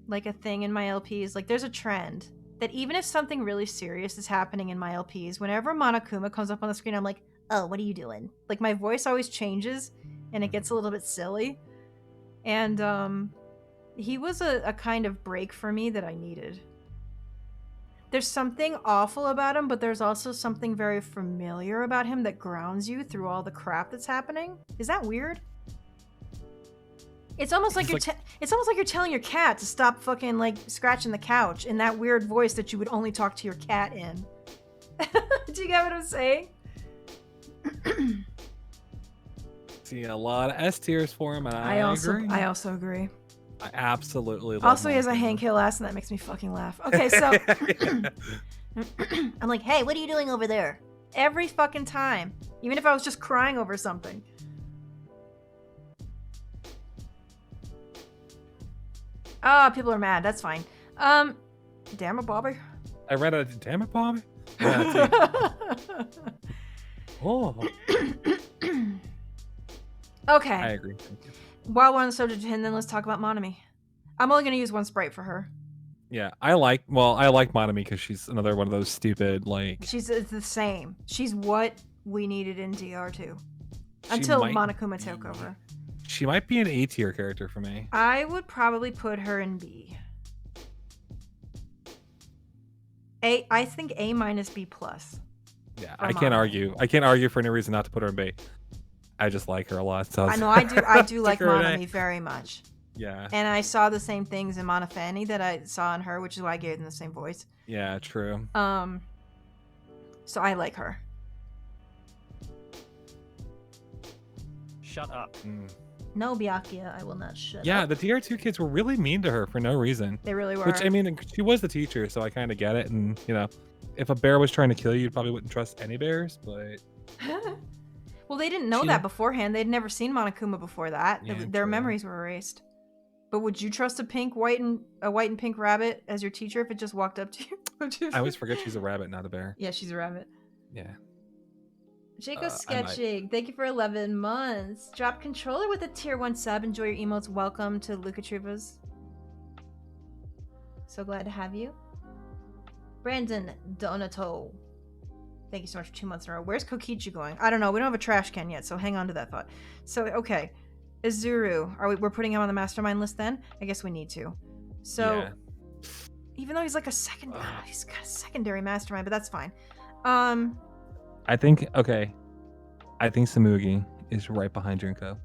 like a thing in my LPs? Like there's a trend that even if something really serious is happening in my LPs, whenever Monokuma comes up on the screen, I'm like, oh, what are you doing? Like my voice always changes and it gets a little bit silly. And he was a kind of break for me that I needed. There's something awful about him, but there's also something very familiar about him that grounds you through all the crap that's happening. Is that weird? It's almost like it's almost like you're telling your cat to stop fucking like scratching the couch in that weird voice that you would only talk to your cat in. Do you get what I'm saying? See a lot of S tiers for him, and I agree. I also agree. I absolutely love Also, he has a Monokuma. Hank Hill ass, and that makes me fucking laugh. Okay, so I'm like, hey, what are you doing over there? Every fucking time, even if I was just crying over something. Ah, people are mad. That's fine. Damn it, Bobby. I read it. Damn it, Bobby. Yeah, oh, Okay. I agree. Thank you. While we're on the subject of him, then let's talk about Monomi. I'm only gonna use one sprite for her. Yeah, I like Monomi because she's another one of those stupid like. It's the same. She's what we needed in DR2. She Until might Monokuma be- took over. She might be an A tier character for me. I would probably put her in B. I think A minus B plus. Yeah, For I can't Monomi. argue. I can't argue for any reason not to put her in B. I just like her a lot. So I know I do like Stick her in A. Monomi very much. Yeah, And I saw the same things in Monofani that I saw in her, which is why I gave them the same voice. yeah, true. So I like her. Shut up. Mm. No, Byakuya, I will not shut Yeah, up. the DR2 kids were really mean to her for no reason. They really were. Which I mean, she was the teacher, so I kind of get it. And you know, if a bear was trying to kill you, you probably wouldn't trust any bears. But Well, they didn't know She- that beforehand. They'd never seen Monokuma before that. Yeah, Their true. memories were erased. But would you trust a white and pink rabbit as your teacher if it just walked up to you? I always forget she's a rabbit, not a bear. Yeah, she's a rabbit. Yeah. Jaco I might- Sketching, thank you for 11 months. Drop controller with a tier 1 sub. Enjoy your emotes. Welcome to Luca Truvas. So glad to have you. Brandon Donato. Thank you so much for 2 months in a row. Where's Kokichi going? I don't know. We don't have a trash can yet, so hang on to that thought. So, okay. Izuru. We're putting him on the mastermind list then? I guess we need to. So, Yeah. even though he's like he's got a secondary mastermind, but that's fine. I think Samugi is right behind Junko.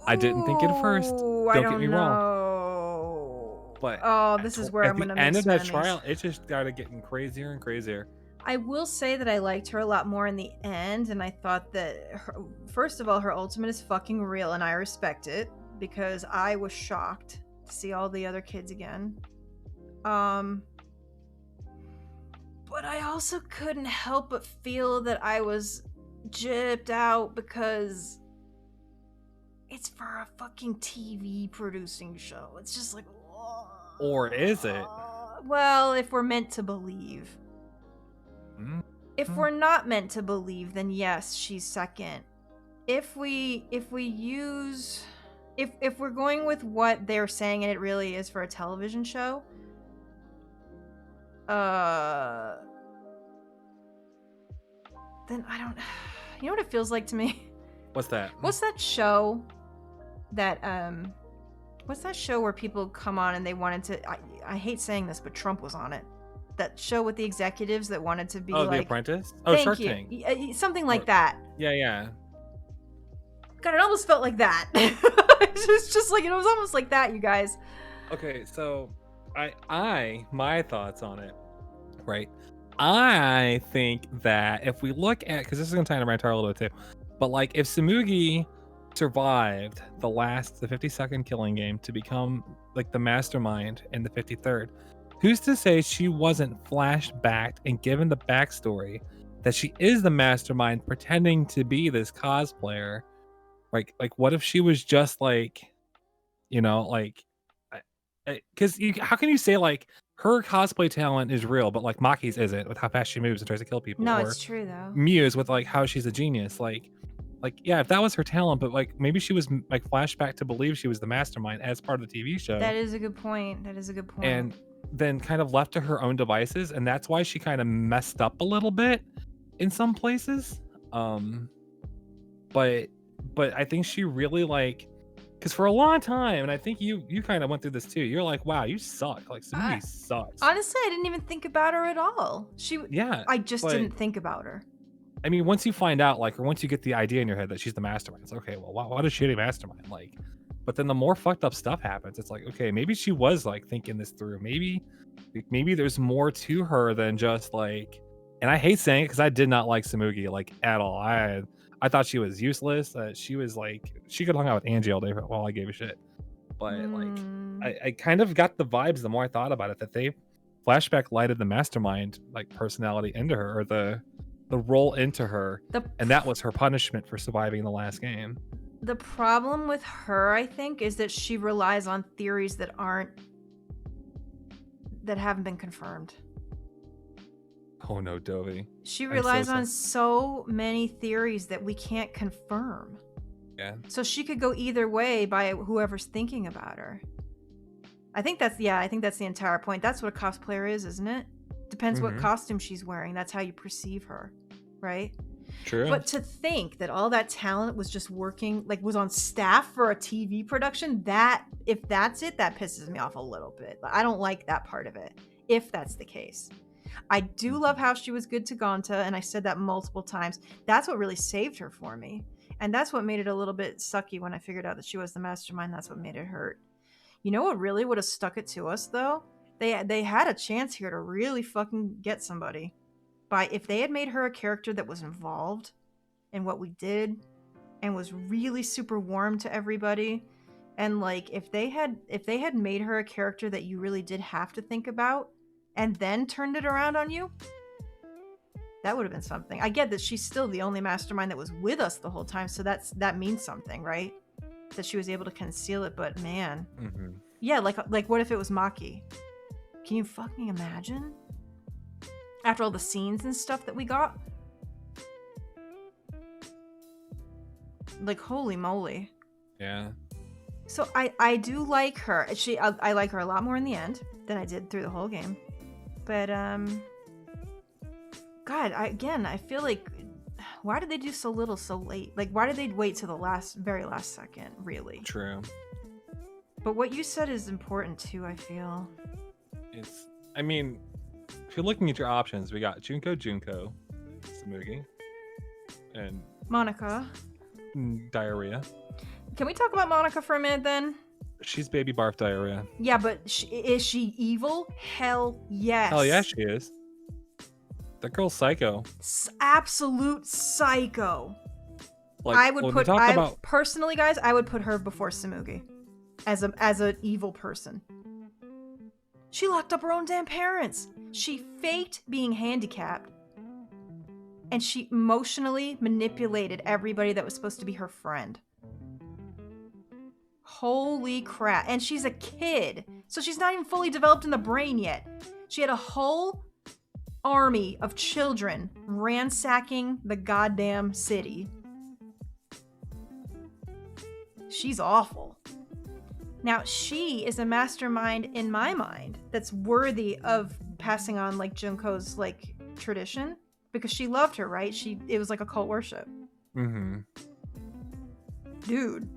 I didn't think it at first. Ooh, Don't I get don't me wrong. know. But Oh, this is where at I'm the gonna end mix of that enemies. trial, it just started getting crazier and crazier. I will say that I liked her a lot more in the end, and I thought that first of all, her ultimate is fucking real, and I respect it because I was shocked to see all the other kids again. But I also couldn't help but feel that I was gypped out because it's for a fucking TV producing show. It's just like, Or is it? well, if we're meant to believe. Mm. If we're not meant to believe, then yes, she's second. If we're going with what they're saying and it really is for a television show, then I don't. You know what it feels like to me? What's that? What's that show where people come on and they wanted to? I hate saying this, but Trump was on it. That show with the executives that wanted to be Oh, like, The Apprentice? Oh, thank Shark you. Tank. Something like Oh. that. Yeah. God, it almost felt like that. It's just like it was almost like that, you guys. Okay, so my thoughts on it, right? I think that if we look at, because this is gonna tie into Rantaro a little bit too, but like if Samugi survived the 50-second killing game to become like the mastermind in the 53rd, who's to say she wasn't flashbacked and given the backstory that she is the mastermind pretending to be this cosplayer? Like what if she was just like, like, because how can you say like her cosplay talent is real, but like Maki's isn't, with how fast she moves and tries to kill people? No, Or it's true though. Miu's with like how she's a genius. Like yeah, if that was her talent, but like maybe she was like flashback to believe she was the mastermind as part of the TV show. That is a good point. That is a good point. And then kind of left to her own devices, and that's why she kind of messed up a little bit in some places. But I think she really like, because for a long time, and I think you kind of went through this too. You're like, wow, you suck. Like Sumi sucks. Honestly, I didn't even think about her at all. I just didn't think about her. I mean, once you find out, like, or once you get the idea in your head that she's the mastermind, it's okay. Well, what a shitty mastermind. Like, but then the more fucked up stuff happens, it's like, okay, maybe she was like thinking this through. Maybe there's more to her than just like. And I hate saying it because I did not like Samugi like at all. I thought she was useless. She was like, she could hang out with Angie all day while I gave a shit. But like, I kind of got the vibes the more I thought about it that they flashback lighted the mastermind like personality into her, or the role into her, and that was her punishment for surviving the last game. The problem with her, I think, is that she relies on theories that haven't been confirmed. Oh no, Dovey. She relies on so many theories that we can't confirm. Yeah. So she could go either way by whoever's thinking about her. I think that's the entire point. That's what a cosplayer is, isn't it? Depends what costume she's wearing. That's how you perceive her, right? True. But to think that all that talent was just working, like was on staff for a TV production, if that's it, that pisses me off a little bit. I don't like that part of it, if that's the case. I do love how she was good to Gonta, and I said that multiple times. That's what really saved her for me. And that's what made it a little bit sucky when I figured out that she was the mastermind. That's what made it hurt. You know what really would have stuck it to us, though? They had a chance here to really fucking get somebody. If they had made her a character that was involved in what we did and was really super warm to everybody, and like if they had made her a character that you really did have to think about and then turned it around on you, that would have been something. I get that she's still the only mastermind that was with us the whole time, so that means something, right? That she was able to conceal it, but man. Yeah, like what if it was Maki? Can you fucking imagine? After all the scenes and stuff that we got? Like, holy moly. Yeah. So I do like her. I like her a lot more in the end than I did through the whole game. But, God, I feel like, why did they do so little so late? Like, why did they wait to the very last second, really? True. But what you said is important, too, I feel. I mean, if you're looking at your options, we got Junko, Samugi, and Monica. Diarrhea. Can we talk about Monica for a minute, then? She's baby barf diarrhea. Yeah, but is she evil? Hell yes. Hell yeah, she is. That girl's psycho. Absolute psycho. Like, personally, guys, I would put her before Samugi as an evil person. She locked up her own damn parents. She faked being handicapped. And she emotionally manipulated everybody that was supposed to be her friend. Holy crap. And she's a kid. So she's not even fully developed in the brain yet. She had a whole army of children ransacking the goddamn city. She's awful. Now, she is a mastermind in my mind that's worthy of passing on like Junko's like tradition, because she loved her, right? It was like a cult worship. Dude.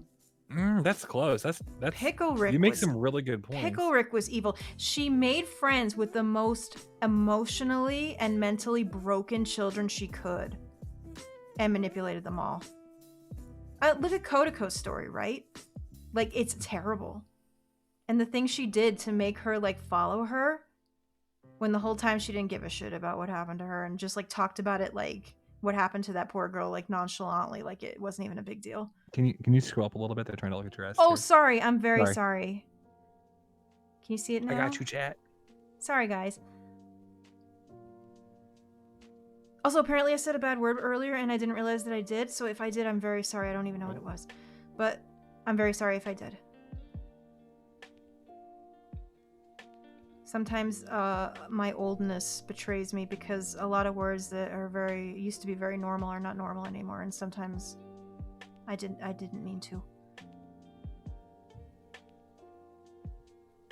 That's close. That's Pickle Rick. You make some really good points. Pickle Rick was evil. She made friends with the most emotionally and mentally broken children she could and manipulated them all. Look at Kotoko's story, right? Like, it's terrible. And the thing she did to make her, like, follow her when the whole time she didn't give a shit about what happened to her and just, like, talked about it, like, what happened to that poor girl, like, nonchalantly, like it wasn't even a big deal. Can you scroll up a little bit? They're trying to look at your ass. Oh, sorry. I'm very Sorry. sorry. Can you see it now? I got you, chat. Sorry, guys. Also, apparently I said a bad word earlier and I didn't realize that I did. So if I did, I'm very sorry. I don't even know what it was. But I'm very sorry if I did. Sometimes my oldness betrays me because a lot of words that are used to be very normal are not normal anymore, and sometimes I didn't mean to.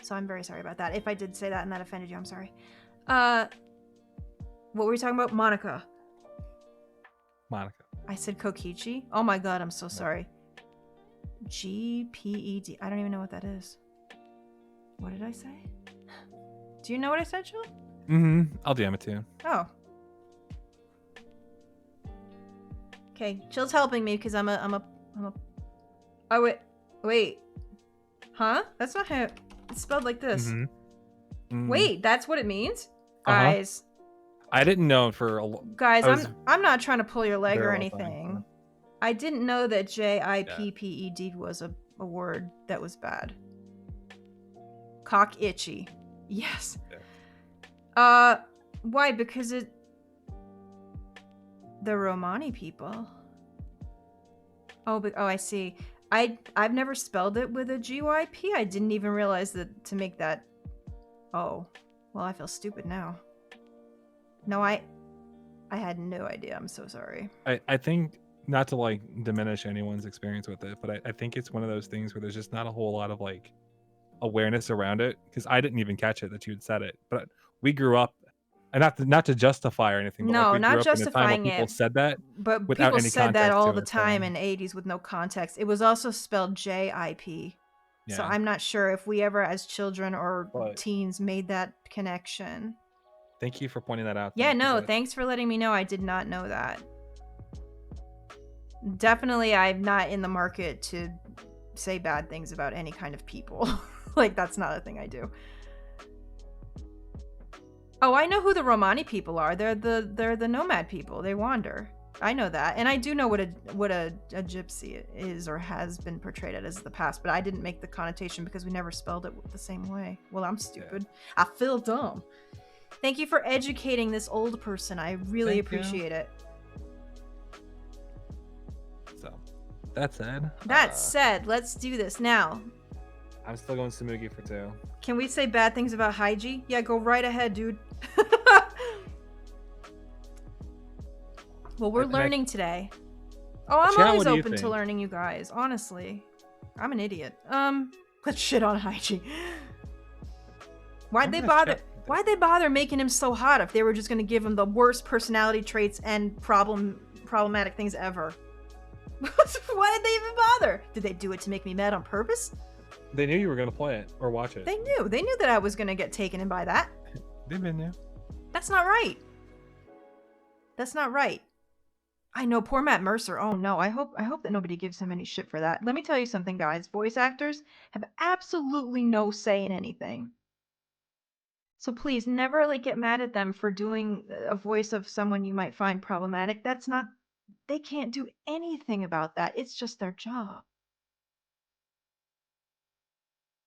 So I'm very sorry about that. If I did say that and that offended you, I'm sorry. What were we talking about? Monaca. I said Kokichi. Oh my god, I'm so sorry. GPED. I don't even know what that is. What did I say? Do you know what I said, Jill? Mm-hmm. I'll DM it to you. Oh. Okay, Jill's helping me because I'm a. Oh wait. Huh? That's not how it's spelled like this. Mm-hmm. Mm-hmm. Wait, that's what it means, Uh-huh. guys. I didn't know for a Guys, I'm not trying to pull your leg or anything. Time. I didn't know that JIPPED was a word that was bad. Cock itchy. Yes. Yeah. Why? Because the Romani people. Oh, I see. I've never spelled it with a GYP. I didn't even realize that to make that. Oh, well, I feel stupid now. No, I had no idea. I'm so sorry. I think, not to like diminish anyone's experience with it, but I think it's one of those things where there's just not a whole lot of like awareness around it, because I didn't even catch it that you had said it, but we grew up, and not to justify or anything, but No, like we not grew up justifying in a time where people it, said that, but without people any said that context all to the it, time so. in the 80s with no context. It was also spelled JIP. Yeah. So I'm not sure if we ever as children or But teens made that connection. thank you for pointing that out. Yeah, though, 'cause no, that- thanks for letting me know. I did not know that. Definitely, I'm not in the market to say bad things about any kind of people. Like, that's not a thing I do. Oh, I know who the Romani people are. They're the nomad people. They wander. I know that, and I do know what a gypsy is or has been portrayed as in the past. But I didn't make the connotation because we never spelled it the same way. Well, I'm stupid. I feel dumb. Thank you for educating this old person. I really appreciate it. So, that said. That said, let's do this now. I'm still going Samugi for 2. Can we say bad things about Haiji? Yeah, go right ahead, dude. Well, we're learning today. Oh, I'm Chat, always what do you open to think? learning, you guys. Honestly, I'm an idiot. Let's shit on Haiji. Why'd they bother making him so hot if they were just gonna give him the worst personality traits and problematic things ever? Why did they even bother? Did they do it to make me mad on purpose? They knew you were going to play it or watch it. They knew that I was gonna get taken in by that. They've been there. That's not right. That's not right. I know, poor Matt Mercer. Oh no, I hope that nobody gives him any shit for that. Let me tell you something, guys. Voice actors have absolutely no say in anything. So please never get mad at them for doing a voice of someone you might find problematic. They can't do anything about that. It's just their job.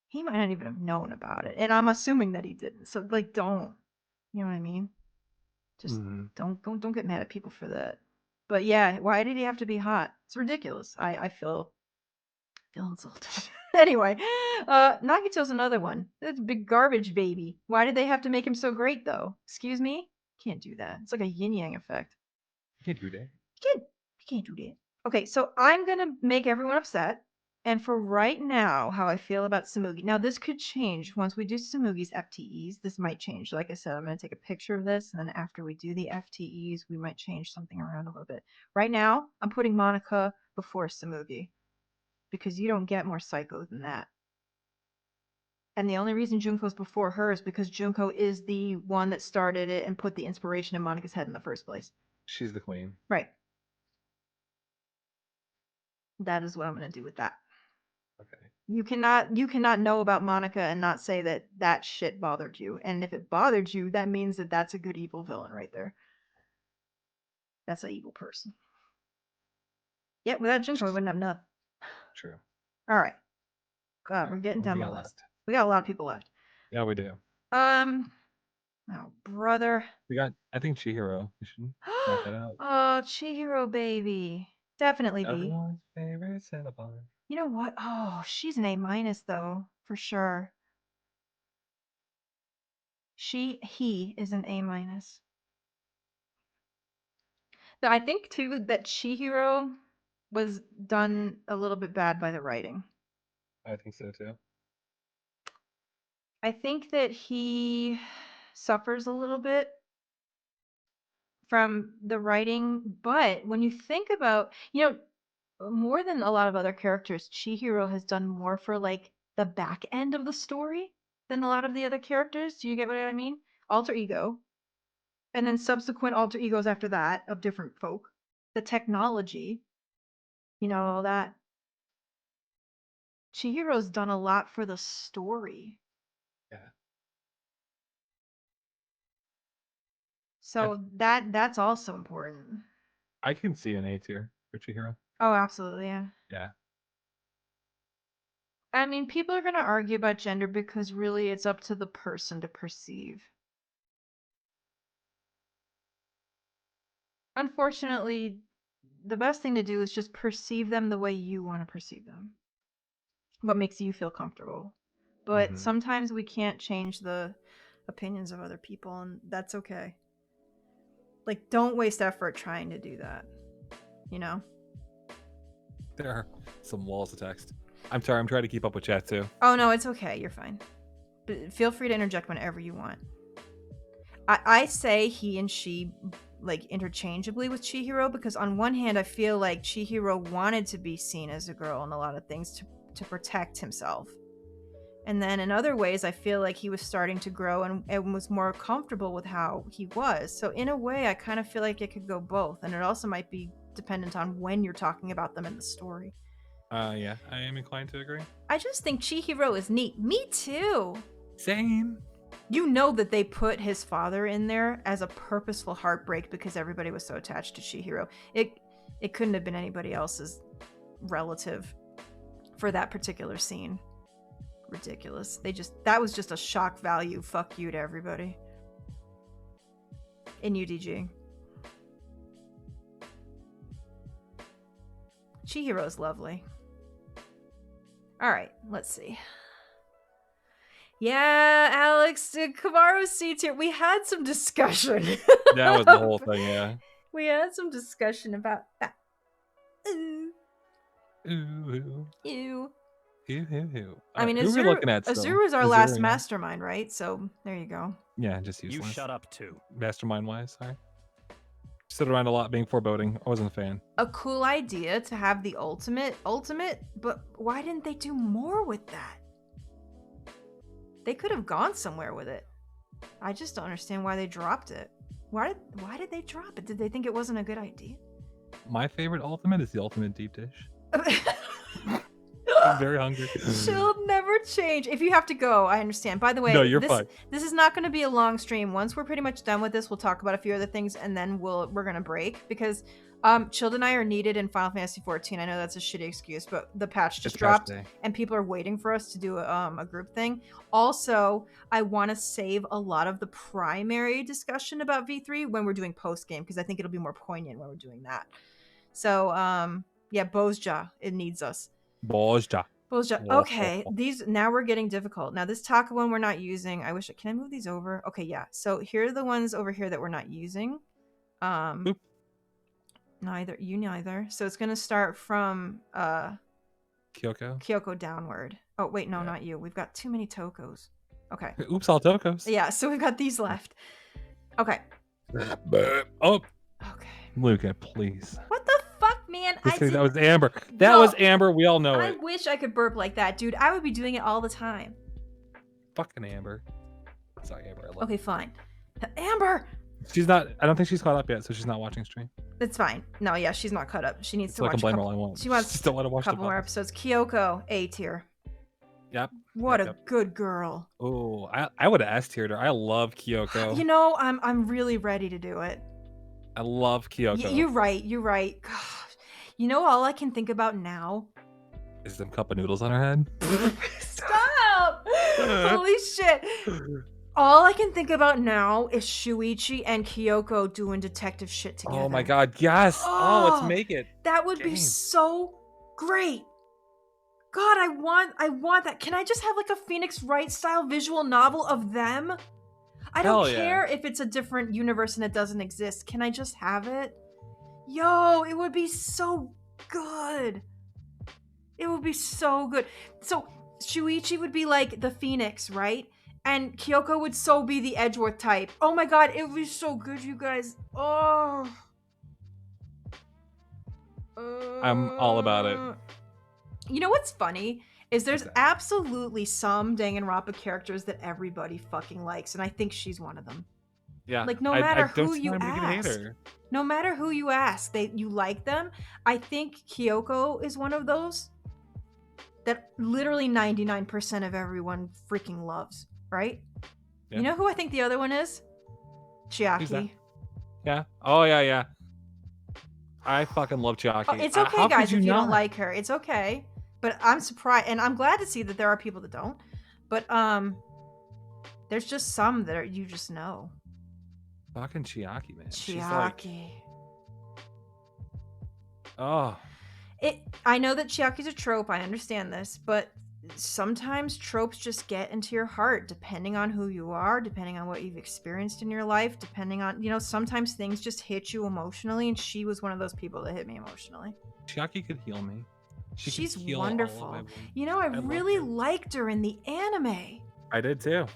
He might not even have known about it, and I'm assuming that he didn't. So don't, you know what I mean? Just don't get mad at people for that. But yeah, why did he have to be hot? It's ridiculous. I feel insulted. Anyway, Nagito's another one. That's a big garbage baby. Why did they have to make him so great though? Excuse me? Can't do that. It's like a yin-yang effect. You can't do that. You can't do that. Okay, so I'm gonna make everyone upset. And for right now, how I feel about Samugi. Now, this could change once we do Samugi's FTEs. This might change. Like I said, I'm going to take a picture of this. And then after we do the FTEs, we might change something around a little bit. Right now, I'm putting Monaca before Samugi. Because you don't get more psycho than that. And the only reason Junko's before her is because Junko is the one that started it and put the inspiration in Monica's head in the first place. She's the queen. Right. That is what I'm going to do with that. Okay. You cannot know about Monaca and not say that shit bothered you. And if it bothered you, that means that that's a good evil villain right there. That's an evil person. Yep, without Junko, we wouldn't have nothing. True. All right. God, we're getting What down we the got list. We got a lot of people left. Yeah, we do. Oh, brother. We got. I think Chihiro. We should knock that out. Oh, Chihiro baby. Definitely B. Everyone's favorite Cinnabon. You know what? Oh, she's an A- though, for sure. He is an A-. So I think too that Chihiro was done a little bit bad by the writing. I think so too. I think that he suffers a little bit from the writing, but when you think about, more than a lot of other characters, Chihiro has done more for like the back end of the story than a lot of the other characters. Do you get what I mean? Alter ego, and then subsequent alter egos after that of different folk. The technology, all that. Chihiro's done a lot for the story. Yeah. So that's also important. I can see an A tier for Chihiro. Oh, absolutely, yeah. Yeah. I mean, people are going to argue about gender because really it's up to the person to perceive. Unfortunately, the best thing to do is just perceive them the way you want to perceive them. What makes you feel comfortable. But sometimes we can't change the opinions of other people, and that's okay. Like, don't waste effort trying to do that. There are some walls of text. I'm sorry, I'm trying to keep up with chat too. Oh, no, it's okay. You're fine. But feel free to interject whenever you want. I say he and she, like, interchangeably with Chihiro because on one hand, I feel like Chihiro wanted to be seen as a girl in a lot of things to protect himself. And then in other ways, I feel like he was starting to grow and was more comfortable with how he was. So in a way, I kind of feel like it could go both. And it also might be dependent on when you're talking about them in the story. Yeah, I am inclined to agree. I just think Chihiro is neat. Me too. Same. You know that they put his father in there as a purposeful heartbreak because everybody was so attached to Chihiro. It couldn't have been anybody else's relative for that particular scene. Ridiculous. That was just a shock value fuck you to everybody. In UDG. Chihiro's lovely. Alright, let's see. Yeah, Alex, Kamaro's C tier. We had some discussion. That was the whole thing, yeah. We had some discussion about that. Ooh. Ooh. Ew. Ew. I mean, who are we looking at still? Azuru's our last mastermind, right? So there you go. Yeah, just useless. You shut up too. Mastermind wise, sorry. Stood around a lot being foreboding. I wasn't a fan. A cool idea to have the ultimate, but why didn't they do more with that? They could have gone somewhere with it. I just don't understand why they dropped it. Why did they drop it? Did they think it wasn't a good idea? My favorite ultimate is the ultimate deep dish. I'm very hungry. She'll never change. If you have to go, I understand. By the way, no, you're fine. This is not going to be a long stream. Once we're pretty much done with this, we'll talk about a few other things, and then we're going to break because Chilled and I are needed in Final Fantasy 14. I know that's a shitty excuse, but the patch just dropped, and people are waiting for us to do a group thing. Also, I want to save a lot of the primary discussion about V3 when we're doing post game because I think it'll be more poignant when we're doing that. So, yeah, Bozja, it needs us. Bozja. Okay, now we're getting difficult. Now this Taka one we're not using. Can I move these over? Okay, yeah. So here are the ones over here that we're not using. Neither. So it's gonna start from Kyoko downward. Oh wait, no, not you. We've got too many Tokos. Okay. Oops, all Tokos. Yeah, so we've got these left. Okay. Oh. Okay. Luca, please. What the fuck, man? That was Amber. That was Amber. We all know it. I wish I could burp like that, dude. I would be doing it all the time. Fucking Amber. Sorry, Amber. Okay, fine. Amber! She's not. I don't think she's caught up yet, so she's not watching stream. It's fine. No, yeah, she's not caught up. She needs to so watch. I can blame her all I want. She wants still want to watch a couple more episodes. Kyoko, A tier. Yep. What a good girl. Oh, I would have S tiered her. I love Kyoko. You know, I'm really ready to do it. I love Kyoko. You're right. Gosh. You know, all I can think about now Is them cup of noodles on her head? Stop! Holy shit! All I can think about now is Shuichi and Kyoko doing detective shit together. Oh my god, yes! Oh, let's make it. That would be so great. God, I want that. Can I just have like a Phoenix Wright style visual novel of them? I don't care if it's a different universe and it doesn't exist. Can I just have it? Yo, it would be so good. It would be so good. So Shuichi would be like the Phoenix, right? And Kyoko would so be the Edgeworth type. Oh my god, it would be so good, you guys. Oh. I'm all about it. You know what's funny? Is there's absolutely some Danganronpa characters that everybody fucking likes, and I think she's one of them. Yeah. Like no matter who you ask. No matter who you ask, you like them. I think Kyoko is one of those that literally 99% of everyone freaking loves, right? Yeah. You know who I think the other one is? Chiaki. Yeah. Oh yeah. I fucking love Chiaki. Oh, it's okay, guys, if you don't like her. It's okay. But I'm surprised, and I'm glad to see that there are people that don't. But there's just some that you just know. Fucking Chiaki, man. Chiaki. Oh. I know that Chiaki's a trope, I understand this, but sometimes tropes just get into your heart, depending on who you are, depending on what you've experienced in your life, depending on, sometimes things just hit you emotionally, and she was one of those people that hit me emotionally. Chiaki could heal me. She's wonderful. I really liked her in the anime. I did too.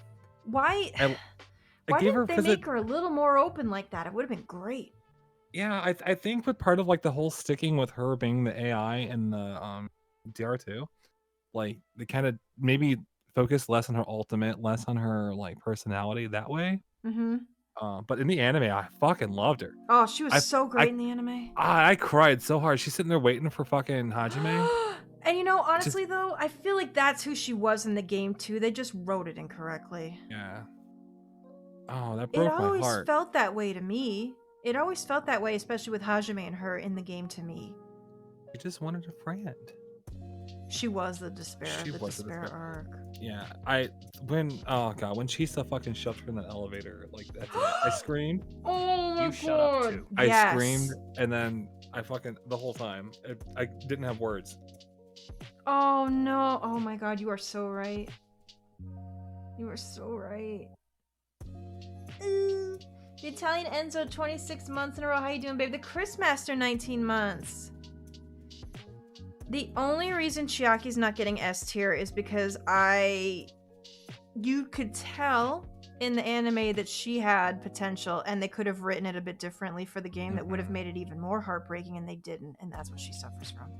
Why didn't they make her a little more open like that? It would have been great. Yeah, I think with part of like the whole sticking with her being the AI in the DR2, like they kind of maybe focus less on her ultimate, less on her like personality that way. Mm-hmm. But in the anime, I fucking loved her. Oh, she was so great in the anime. I cried so hard. She's sitting there waiting for fucking Hajime. And honestly though, I feel like that's who she was in the game too. They just wrote it incorrectly. Yeah. Oh, that broke my heart. It always felt that way to me. It always felt that way, especially with Hajime and her in the game to me. She just wanted a friend. She was the despair arc. Yeah, when Chisa fucking shoved her in the elevator, like that, I screamed. Oh my god! Shut up too. I screamed, and then I fucking the whole time I didn't have words. Oh no! Oh my god! You are so right. You are so right. The Italian Enzo 26 months in a row. How you doing, babe? The Chris Master 19 months. The only reason Chiaki's not getting S tier is because you could tell in the anime that she had potential, and they could have written it a bit differently for the game that would have made it even more heartbreaking, and they didn't, and that's what she suffers from.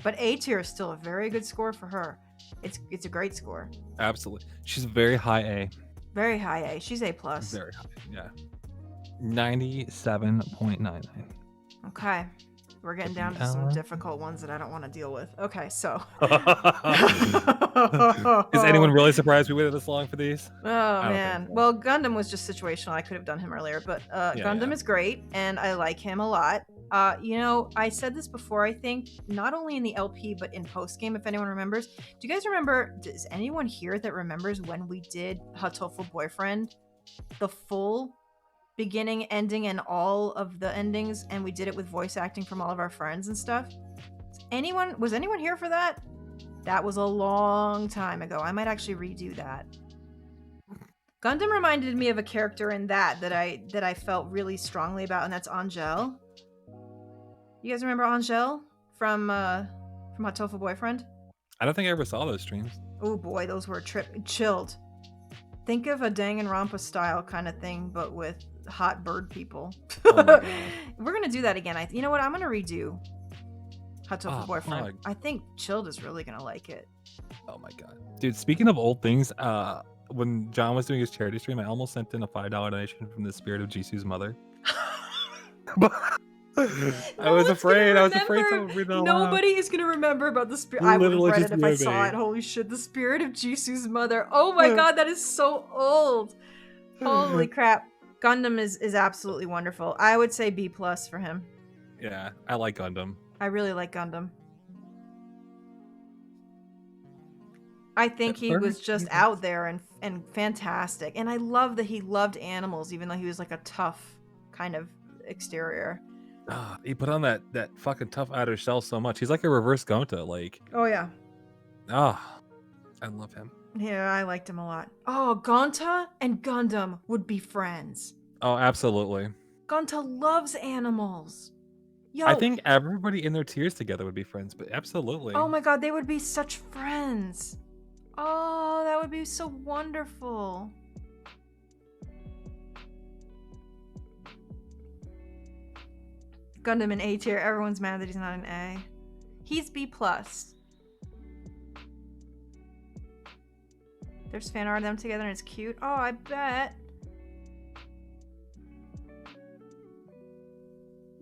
But A tier is still a very good score for her. It's a great score. Absolutely. She's very high A. Very high A. She's A+. Very high, yeah. 97.99. Okay. We're getting down to some difficult ones that I don't want to deal with. Okay, so. Is anyone really surprised we waited this long for these? Oh, man. So. Well, Gundam was just situational. I could have done him earlier, but Gundam is great, and I like him a lot. I said this before, I think, not only in the LP, but in post-game, if anyone remembers. Do you guys remember, does anyone here that remembers when we did Hatofu Boyfriend? The full beginning, ending, and all of the endings, and we did it with voice acting from all of our friends and stuff. Was anyone here for that? That was a long time ago. I might actually redo that. Gundam reminded me of a character in that I felt really strongly about, and that's Angel. You guys remember Angel from Hatofu Boyfriend? I don't think I ever saw those streams. Oh boy, those were chilled. Think of a Danganronpa style kind of thing, but with hot bird people. Oh we're gonna do that again. You know what? I'm gonna redo Hatofu Boyfriend. Fuck. I think Chilled is really gonna like it. Oh my god, dude! Speaking of old things, when John was doing his charity stream, I almost sent in a $5 donation from the spirit of Jisoo's mother. I was afraid someone would read that. Nobody is gonna remember about the spirit. I would have read it if I saw it. Holy shit! The spirit of Jisoo's mother. Oh my god, that is so old. Holy crap! Gundam is absolutely wonderful. I would say B+ for him. Yeah, I like Gundam. I really like Gundam. I think he was just Perfect. out there and fantastic. And I love that he loved animals, even though he was like a tough kind of exterior. He put on that fucking tough outer shell so much. He's like a reverse Gonta. Like, Oh yeah. I love him. Yeah, I liked him a lot. Oh, Gonta and Gundham would be friends. Oh, absolutely. Gonta loves animals. Yo, I think everybody in their tiers together would be friends, but absolutely. oh my god, they would be such friends. Oh, that would be so wonderful. Gundham in A tier. Everyone's mad that he's not an A. He's B+. There's fan art of them together and it's cute. Oh, I bet.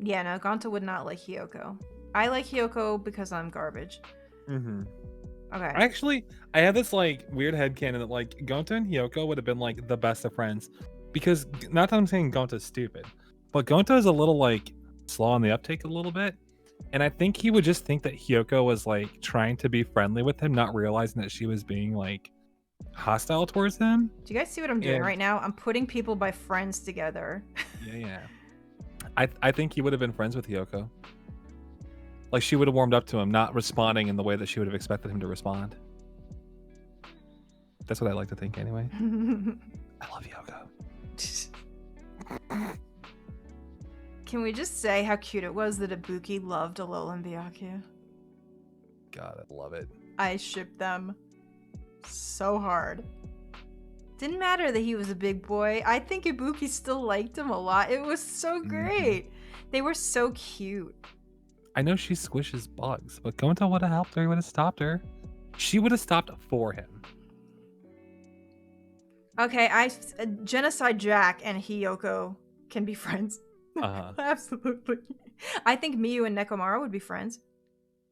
Yeah, no, Gonta would not like Hiyoko. I like Hiyoko because I'm garbage. Mm-hmm. Okay. I have this like weird headcanon that like Gonta and Hiyoko would have been like the best of friends, because not that I'm saying Gonta's stupid, but Gonta is a little like slow on the uptake a little bit, and I think he would just think that Hiyoko was like trying to be friendly with him, not realizing that she was being like hostile towards him. Do you guys see what I'm doing right now? I'm putting people by friends together. Yeah. I think he would have been friends with Hiyoko. Like, she would have warmed up to him, not responding in the way that she would have expected him to respond. That's what I like to think anyway. I love Hiyoko. Can we just say how cute it was that Ibuki loved Alola and Byakuya? God, I love it. I shipped them so hard. Didn't matter that he was a big boy. I think Ibuki still liked him a lot. It was so great. They were so cute. I know she squishes bugs, but Gonta would have helped her. He would have stopped her. She would have stopped for him. Okay, Genocide Jack and Hiyoko can be friends. Absolutely. I think Miyu and Nekomaru would be friends.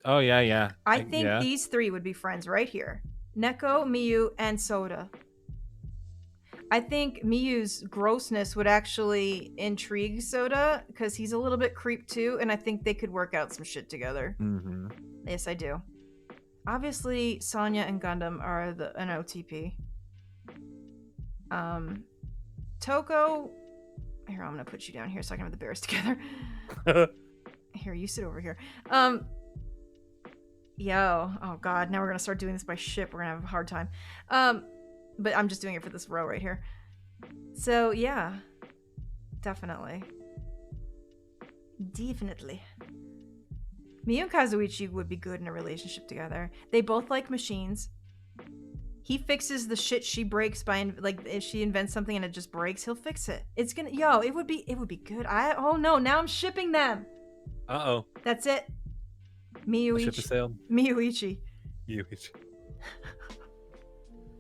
Oh, yeah. I think these three would be friends right here. Neko, Miyu, and Soda. I think Miyu's grossness would actually intrigue Soda, because he's a little bit creep too, and I think they could work out some shit together. Mm-hmm. Yes, I do. Obviously, Sonia and Gundham are an OTP. Toko... Here, I'm gonna put you down here so I can have the bears together. Here, you sit over here. Yo, oh god, now we're gonna start doing this by ship. We're gonna have a hard time. But I'm just doing it for this row right here. So, yeah. Definitely. Definitely. Miyu and Kazuichi would be good in a relationship together. They both like machines. He fixes the shit she breaks by, like, if she invents something and it just breaks, he'll fix it. It's gonna, yo, it would be good. Oh no, now I'm shipping them. Uh-oh. That's it. Miyuichi. Ship has sailed. Miyuichi.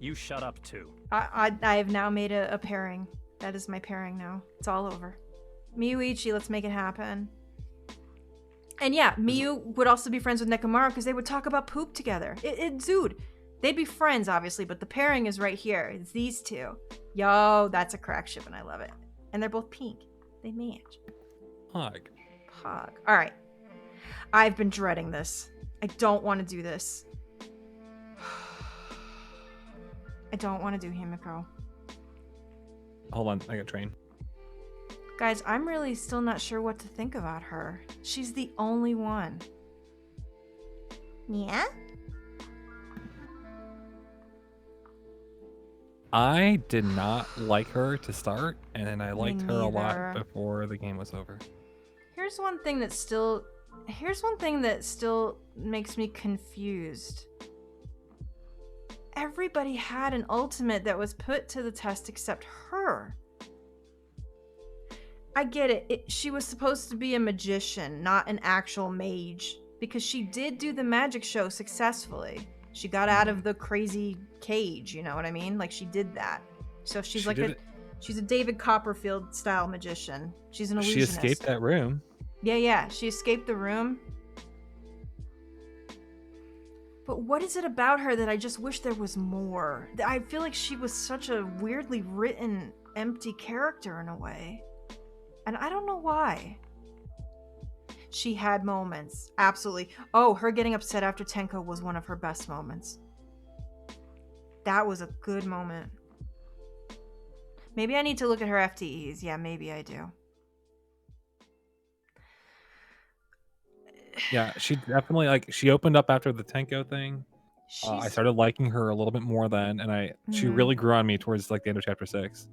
You shut up too. I have now made a pairing. That is my pairing now. It's all over. Miyuichi, let's make it happen. And yeah, Miyu would also be friends with Nekomaru because they would talk about poop together. Dude, they'd be friends, obviously, but the pairing is right here. It's these two. Yo, that's a crack ship, and I love it. And they're both pink. They match. Pog. All right. I've been dreading this. I don't want to do this. I don't want to do Himiko. Hold on, I got train. Guys, I'm really still not sure what to think about her. She's the only one. Yeah? I did not like her to start, and then I liked her a lot neither. before the game was over. Here's one thing that still makes me confused. Everybody had an ultimate that was put to the test except her. I get it. She was supposed to be a magician, not an actual mage, because she did do the magic show successfully. She got out of the crazy cage, you know what I mean? Like, she did that. So she's she's a David Copperfield style magician. She's an illusionist. She escaped that room. Yeah, she escaped the room. But what is it about her that I just wish there was more? I feel like she was such a weirdly written, empty character in a way. And I don't know why. She had moments. Absolutely. Oh, her getting upset after Tenko was one of her best moments. That was a good moment. Maybe I need to look at her FTEs. Yeah, maybe I do. Yeah, she definitely like she opened up after the Tenko thing. I started liking her a little bit more then, and she really grew on me towards like the end of chapter 6.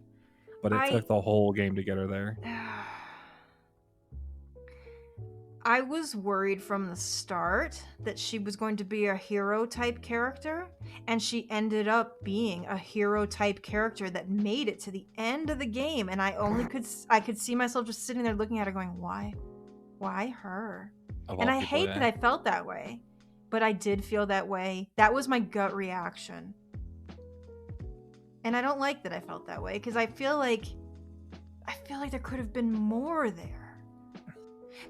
But it took the whole game to get her there. I was worried from the start that she was going to be a hero type character, and she ended up being a hero type character that made it to the end of the game, and I could see myself just sitting there looking at her going, why her? And I hate that I felt that way, but I did feel that way. That was my gut reaction. And I don't like that I felt that way, because I feel like there could have been more there.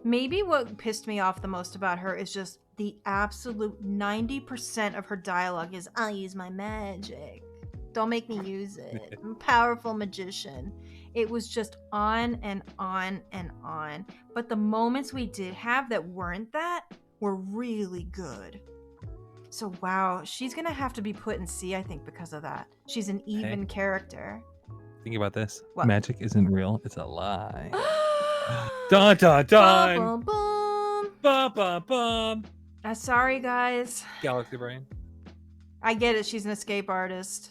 Maybe what pissed me off the most about her is just the absolute 90% of her dialogue is, I'll use my magic. Don't make me use it. I'm a powerful magician. It was just on and on and on. But the moments we did have that weren't that were really good. So wow, she's going to have to be put in C, I think, because of that. She's an even character. Think about this. What? Magic isn't real. It's a lie. Dun dun dun. Bum, bum, Bum bum bum. sorry, guys. Galaxy Brain. I get it. She's an escape artist.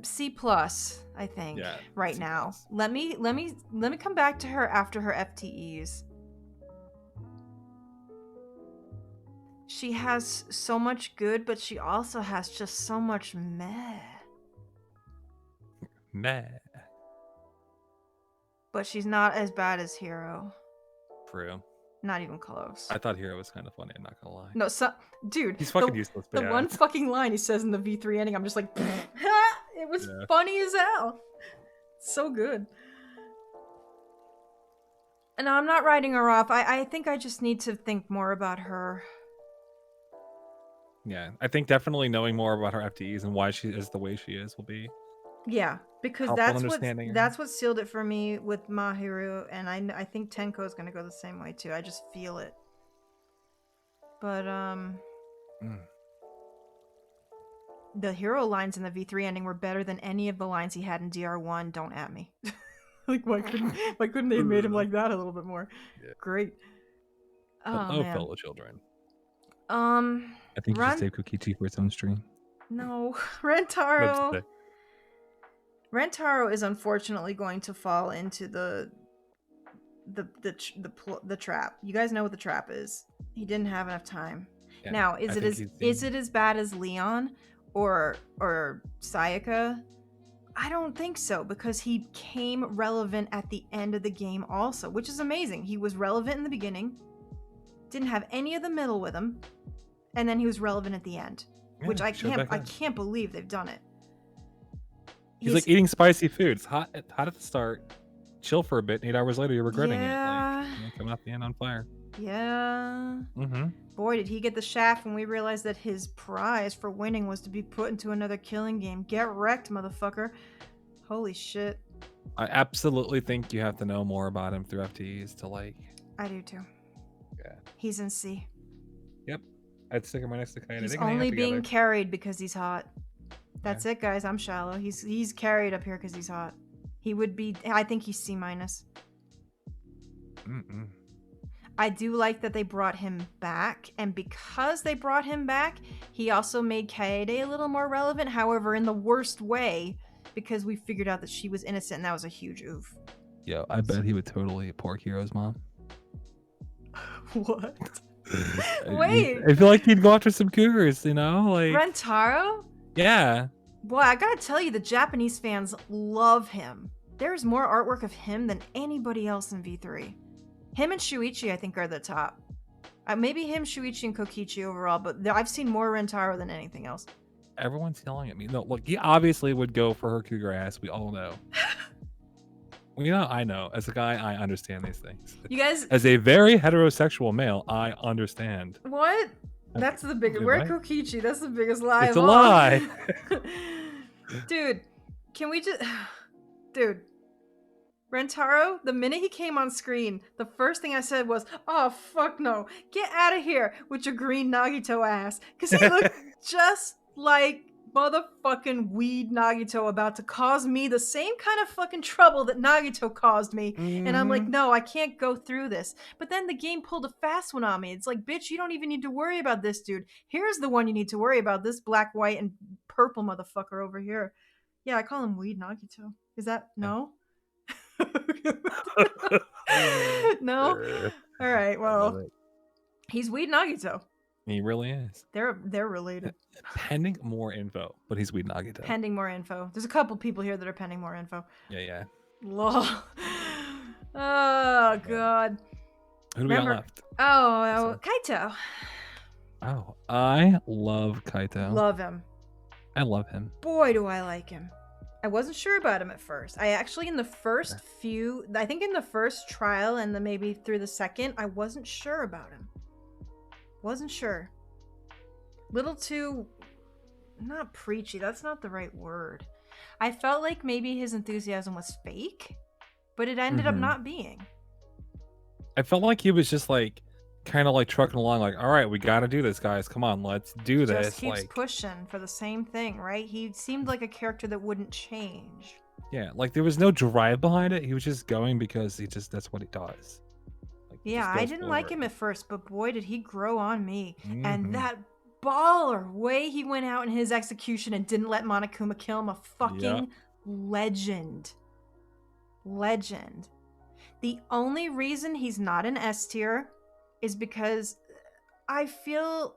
C+, I think. Yeah, right C+. now. Let me come back to her after her FTEs. She has so much good, but she also has just so much meh. Meh. But she's not as bad as Hero. True. Not even close. I thought Hero was kind of funny, I'm not gonna lie. No, dude. He's fucking useless. The yeah. one fucking line he says in the V3 ending, I'm just like, it was funny as hell. So good. And I'm not writing her off. I think I just need to think more about her. Yeah, I think definitely knowing more about her FTEs and why she is the way she is will be. Yeah, because helpful that's what sealed it for me with Mahiru, and I think Tenko is gonna go the same way too. I just feel it. But the hero lines in the V3 ending were better than any of the lines he had in DR1. Don't at me. Like why couldn't they have made him like that a little bit more? Yeah. Great. Oh, fellow children. I think you should save Kokichi for its own stream. No, Rantaro is unfortunately going to fall into the trap. You guys know what the trap is. He didn't have enough time. Yeah, now, is it as bad as Leon or Sayaka? I don't think so, because he came relevant at the end of the game also, which is amazing. He was relevant in the beginning, didn't have any of the middle with him, and then he was relevant at the end, which I can't believe they've done it. He's like eating spicy food. It's hot at the start. Chill for a bit. 8 hours later, you're regretting it. Like, coming out the end on fire. Yeah. Boy, did he get the shaft when we realized that his prize for winning was to be put into another killing game. Get wrecked, motherfucker. Holy shit. I absolutely think you have to know more about him through FTEs to like. I do too. Yeah. He's in C. Yep. I'd stick him right next to Kaito. He's only being carried because he's hot. That's it, guys. I'm shallow. He's carried up here because he's hot. He would be. I think he's C-. I do like that they brought him back, and because they brought him back, he also made Kaede a little more relevant. However, in the worst way, because we figured out that she was innocent, and that was a huge oof. Yo, I bet he would totally pork Hero's mom. What? Wait. I feel like he'd go after some cougars, you know, like Rantaro. Yeah. Boy, I gotta tell you, the Japanese fans love him. There's more artwork of him than anybody else in V3. Him and Shuichi, I think, are the top. Maybe him, Shuichi, and Kokichi overall, but I've seen more Rantaro than anything else. Everyone's yelling at me. No, look, he obviously would go for her cougar ass. We all know. I know. As a guy, I understand these things. You guys... As a very heterosexual male, I understand. What? That's the biggest... We're Kokichi. That's the biggest lie of all. It's a lie. Dude, can we just... Dude. Rantaro, the minute he came on screen, the first thing I said was, oh, fuck no. Get out of here with your green Nagito ass. Because just like motherfucking weed Nagito about to cause me the same kind of fucking trouble that Nagito caused me. And I'm like, no, I can't go through this. But then the game pulled a fast one on me. It's like, bitch, you don't even need to worry about this dude. Here's the one you need to worry about, this black, white, and purple motherfucker over here. Yeah, I call him weed Nagito. Is that no? No? All right, well, he's weed Nagito. He really is. They're related. Pending more info, but he's weed Nagito. Pending more info. There's a couple people here that are pending more info. Yeah. Lol. Oh god. Who do we got left? Oh, Kaito. Oh, I love Kaito. Love him. I love him. Boy, do I like him. I wasn't sure about him at first. I actually, in the first I think in the first trial and then maybe through the second, I wasn't sure about him. Wasn't sure. Little too, not preachy. That's not the right word. I felt like maybe his enthusiasm was fake, but it ended up not being. I felt like he was just like, kind of like trucking along, like, all right, we got to do this, guys. Come on, let's do this. Just keeps like pushing for the same thing, right? He seemed like a character that wouldn't change. Yeah, like there was no drive behind it. He was just going because that's what he does. Like, yeah, I didn't like him at first, but boy, did he grow on me. And that baller way he went out in his execution and didn't let Monokuma kill him, a fucking legend. Legend. The only reason he's not an S tier is because I feel,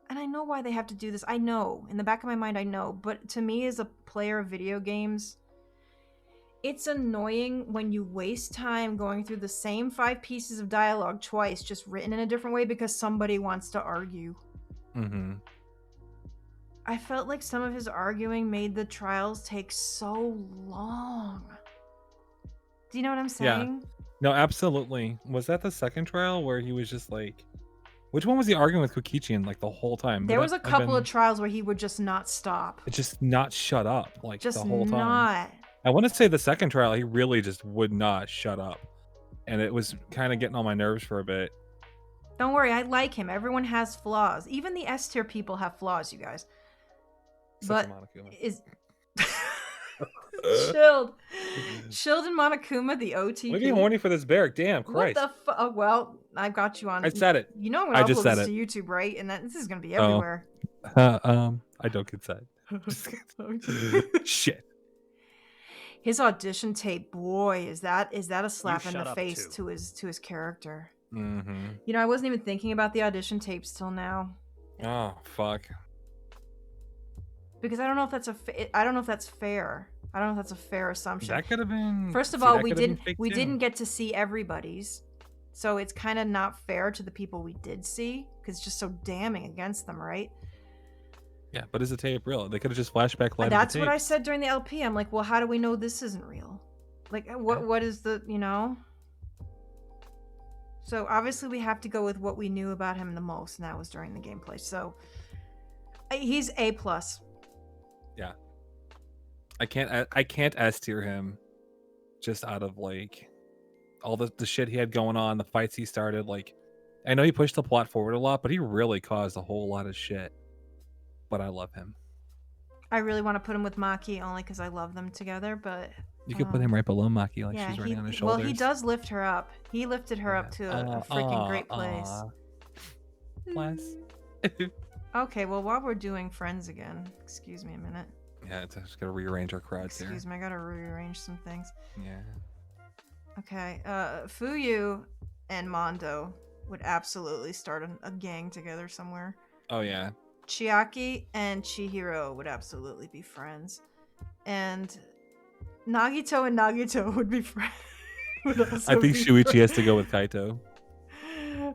and I know why they have to do this. I know, in the back of my mind, I know, but to me as a player of video games, it's annoying when you waste time going through the same 5 pieces of dialogue twice, just written in a different way because somebody wants to argue. I felt like some of his arguing made the trials take so long. Do you know what I'm saying? Yeah. No, absolutely. Was that the second trial where he was just like, which one was he arguing with Kokichi in like the whole time? There was a couple of trials where he would just not stop. It's just not shut up like just the whole time. Not. I want to say the second trial, he really just would not shut up. And it was kind of getting on my nerves for a bit. Don't worry, I like him. Everyone has flaws. Even the S tier people have flaws, you guys. Except but is Chilled and Monokuma, the OTP. Look at horny for this barrack. Damn, Christ. What the oh, well, I've got you on. I said it. You know I'm going to upload this to YouTube, right? And this is going to be everywhere. I don't consent. Shit. His audition tape, boy, is that a slap in the face to his character. You know, I wasn't even thinking about the audition tapes till now. Oh, fuck. Because I don't know if that's I don't know if that's fair. I don't know if that's a fair assumption. That could have been. First of all, we didn't get to see everybody's, so it's kind of not fair to the people we did see because it's just so damning against them, right? Yeah, but is the tape real? They could have just flashback live. That's what I said during the LP. I'm like, well, how do we know this isn't real? Like, what is the, you know? So obviously we have to go with what we knew about him the most, and that was during the gameplay. So he's A+. Yeah. I can't S tier him just out of like all the shit he had going on, the fights he started. Like, I know he pushed the plot forward a lot, but he really caused a whole lot of shit. But I love him. I really want to put him with Maki only because I love them together, but you could put him right below Maki, like she's running on his shoulders. Well, he does lift her up. He lifted her up to a freaking great place. Bless. Okay, well, while we're doing friends again, excuse me a minute. Yeah, it's just gotta rearrange our crowds here. Excuse me, I gotta rearrange some things. Yeah. Okay, Fuyu and Mondo would absolutely start a gang together somewhere. Oh yeah. Chiaki and Chihiro would absolutely be friends, and Nagito and Nagito would be friends. I think Shuichi has to go with Kaito.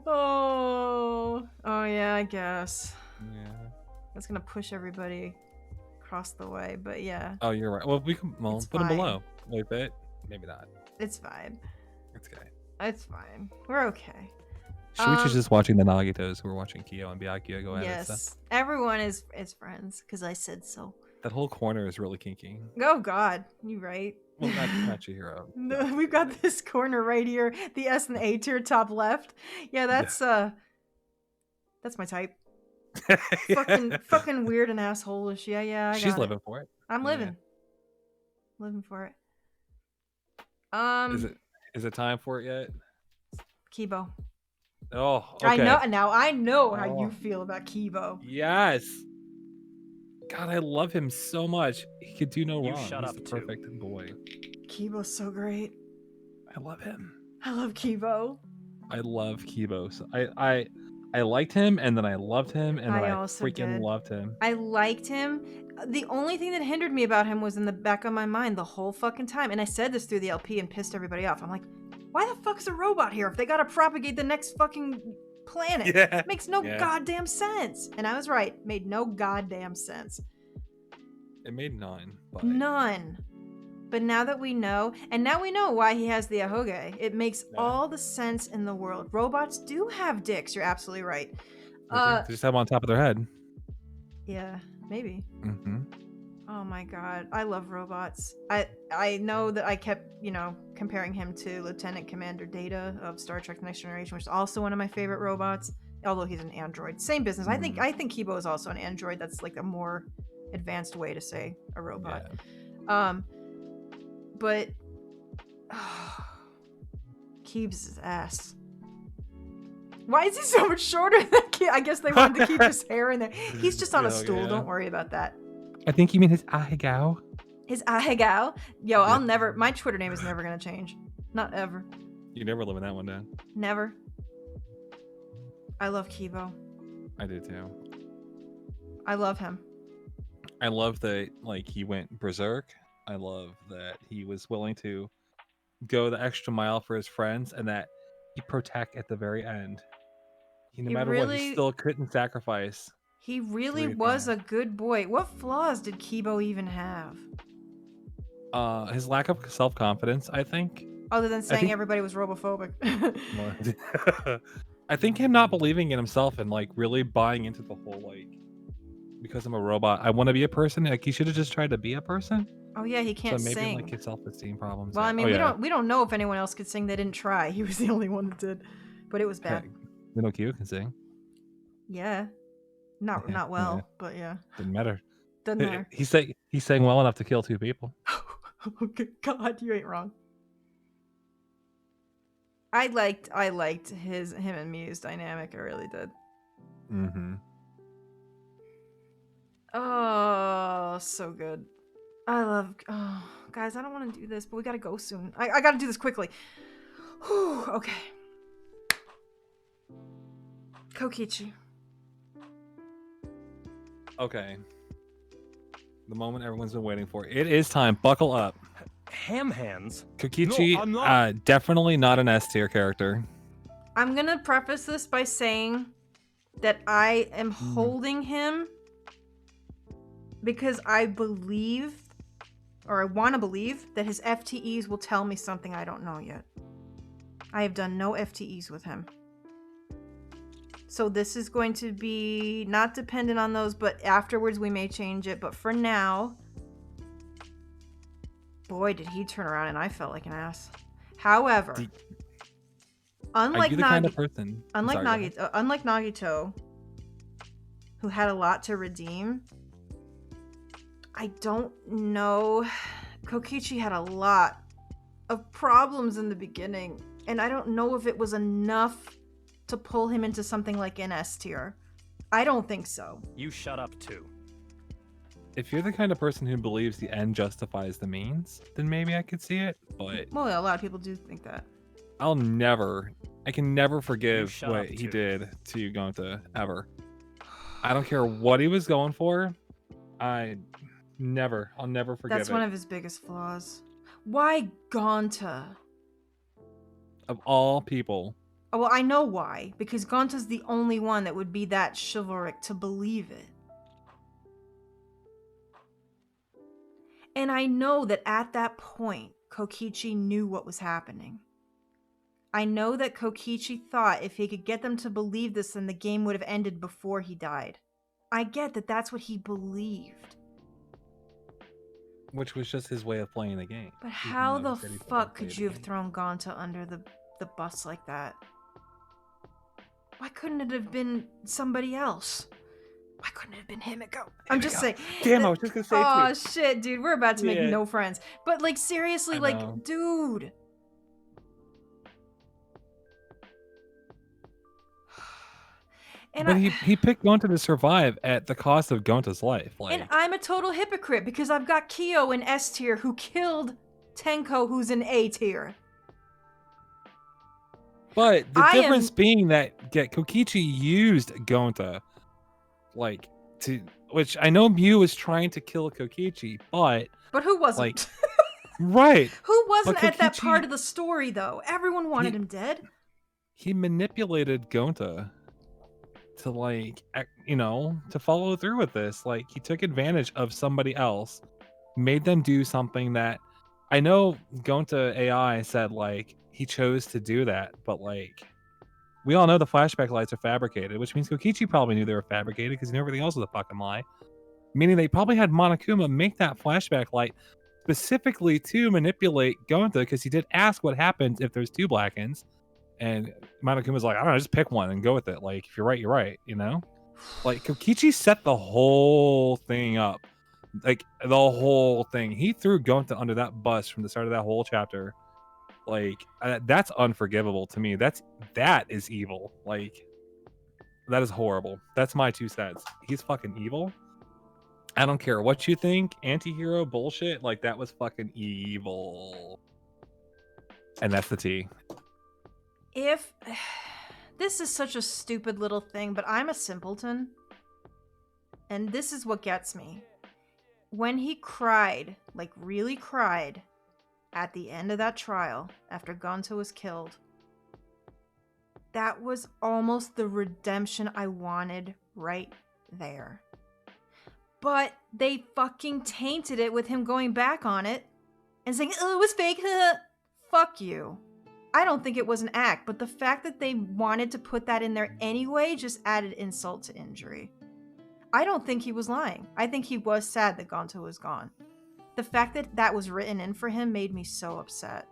Oh yeah, I guess. Yeah. That's gonna push everybody across the way, but yeah. Oh, you're right. Well, we can put him below. Wait, but maybe not. It's fine. It's okay. It's fine. We're okay. Shuichi's just watching the Nagitos who are watching Kiyo and Byakuya go at it. Yes, everyone is friends because I said so. That whole corner is really kinky. Oh God, you right. Well, not Chihiro. No, we've got this corner right here, the S and A tier top left. Yeah, that's my type. fucking weird and asshole-ish. Yeah, I She's got living it. for it. I'm Yeah. living for it. Is it time for it yet? Kibo. Oh, okay. I know how you Oh. feel about Kibo. Yes. God, I love him so much. He could do no You wrong. shut He's up, the too. perfect boy. Kibo's so great. I love him. I love Kibo. I love Kibo. So I liked him, and then I loved him, and then I I also freaking did. loved him. I liked him. The only thing that hindered me about him was in the back of my mind the whole fucking time. And I said this through the LP and pissed everybody off. I'm like, why the fuck's a robot here if they gotta propagate the next fucking planet? Yeah. It makes no goddamn sense. And I was right. Made no goddamn sense. It made none. But... None. But now that we know, and now we know why he has the AHOY, it makes all the sense in the world. Robots do have dicks. You're absolutely right. They just have them on top of their head. Yeah, maybe. Mm-hmm. Oh my god, I love robots. I know that I kept, comparing him to Lieutenant Commander Data of Star Trek: The Next Generation, which is also one of my favorite robots. Although he's an android, same business. I think Kibo is also an android. That's like a more advanced way to say a robot. Yeah. But Keebs his ass. Why is he so much shorter than Keeb? I guess they wanted to keep his hair in there. He's just on a stool. Yeah. Don't worry about that. I think you mean his ahegao. His ahegao? Yo, I'll never. My Twitter name is never gonna change. Not ever. You never living that one down. Never. I love Kibo. I do too. I love him. I love that he went berserk. I love that he was willing to go the extra mile for his friends, and that he protect at the very end. No matter what, he still couldn't sacrifice. He really was a good boy. What flaws did Kibo even have? His lack of self-confidence, I think. Other than saying everybody was robophobic. I think him not believing in himself and really buying into the whole because I'm a robot, I want to be a person. He should have just tried to be a person. Oh yeah, he can't sing. So maybe his self-esteem problems. Well, I mean, we don't know if anyone else could sing. They didn't try. He was the only one that did, but it was bad. We know Kiyo can sing. Yeah, not well, but yeah. Didn't matter. Doesn't matter. He sang well enough to kill 2 people. Oh good God, you ain't wrong. I liked him and Miu's dynamic. I really did. Mm-hmm. Oh, so good. Oh, guys, I don't want to do this, but we gotta go soon. I gotta do this quickly. Whew, okay. Kokichi. Okay. The moment everyone's been waiting for. It is time. Buckle up. Ham hands? Kokichi, no, definitely not an S tier character. I'm gonna preface this by saying that I am holding him because I believe, or I want to believe, that his FTEs will tell me something I don't know yet. I have done no FTEs with him. So this is going to be not dependent on those, but afterwards we may change it. But for now, boy, did he turn around and I felt like an ass. However, unlike Nagito, who had a lot to redeem, I don't know. Kokichi had a lot of problems in the beginning, and I don't know if it was enough to pull him into something like an S tier. I don't think so. You shut up too. If you're the kind of person who believes the end justifies the means, then maybe I could see it, but... Well, a lot of people do think that. I can never forgive what he did to Gonta, ever. I don't care what he was going for. I'll never forgive it. That's one of his biggest flaws. Why Gonta? Of all people. Oh, well, I know why. Because Gonta's the only one that would be that chivalric to believe it. And I know that at that point, Kokichi knew what was happening. I know that Kokichi thought if he could get them to believe this, then the game would have ended before he died. I get that that's what he believed. Which was just his way of playing the game. But how the fuck could you have thrown Gonta under the bus like that? Why couldn't it have been somebody else? Why couldn't it have been Himiko? I'm just saying. Damn, I was just gonna say. Oh shit, dude, we're about to make Yeah. no friends. But like seriously, I like, know. dude. And But he picked Gonta to survive at the cost of Gonta's life. Like, and I'm a total hypocrite because I've got Kiyo in S tier who killed Tenko, who's in A tier. but the difference being that Kokichi used Gonta, like which I know Mew was trying to kill Kokichi, but who wasn't? Like, right. Who wasn't But at that Kokichi- part of the story though? Everyone wanted him dead. He manipulated Gonta to to follow through with this. Like, he took advantage of somebody else, made them do something that I know Gonta AI said like he chose to do that, but like we all know the flashback lights are fabricated, which means Kokichi probably knew they were fabricated because he knew everything else was a fucking lie. Meaning they probably had Monokuma make that flashback light specifically to manipulate Gonta, because he did ask what happens if there's two Blackens. And Monokuma's like, I don't know, just pick one and go with it. Like, if you're right, you're right, you know? Like, Kokichi set the whole thing up. Like, the whole thing. He threw Gonta under that bus from the start of that whole chapter. Like, that's unforgivable to me. That is evil. Like, that is horrible. That's my 2 cents. He's fucking evil. I don't care what you think. Anti-hero bullshit. Like, that was fucking evil. And that's the T. If this is such a stupid little thing, but I'm a simpleton, and this is what gets me. When he cried, like really cried, at the end of that trial after Gonta was killed, that was almost the redemption I wanted right there. But they fucking tainted it with him going back on it and saying, oh, it was fake. Fuck you. I don't think it was an act, but the fact that they wanted to put that in there anyway just added insult to injury. I don't think he was lying. I think he was sad that Gonta was gone. The fact that that was written in for him made me so upset.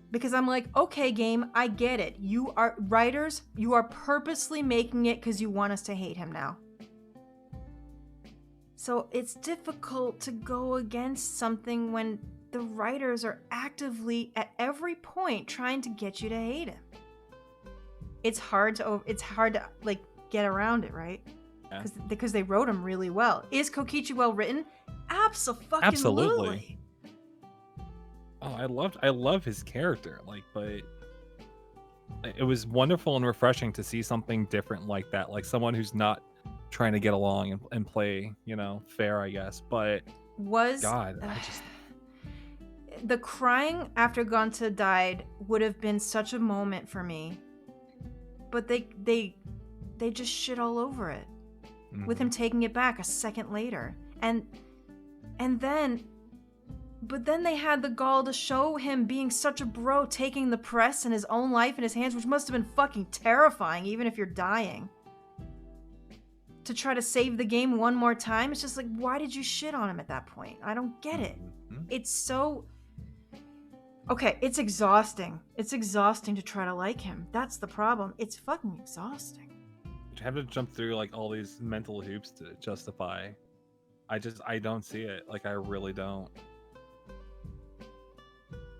Because I'm like, okay, game, I get it. You are writers, you are purposely making it because you want us to hate him now. So it's difficult to go against something when the writers are actively at every point trying to get you to hate him. It's hard to like get around it, right? Yeah. Because they wrote him really well. Is Kokichi well written? Absolutely. Oh, I love his character. Like, but it was wonderful and refreshing to see something different like that. Like someone who's not trying to get along and play, fair, I guess. But God, I just the crying after Gonta died would have been such a moment for me. But they just shit all over it. With him taking it back a second later. But then they had the gall to show him being such a bro, taking the press and his own life in his hands, which must have been fucking terrifying, even if you're dying. To try to save the game one more time, it's just like, why did you shit on him at that point? I don't get it. It's so... Okay, it's exhausting. It's exhausting to try to like him. That's the problem. It's fucking exhausting. You have to jump through like all these mental hoops to justify. I don't see it. Like, I really don't.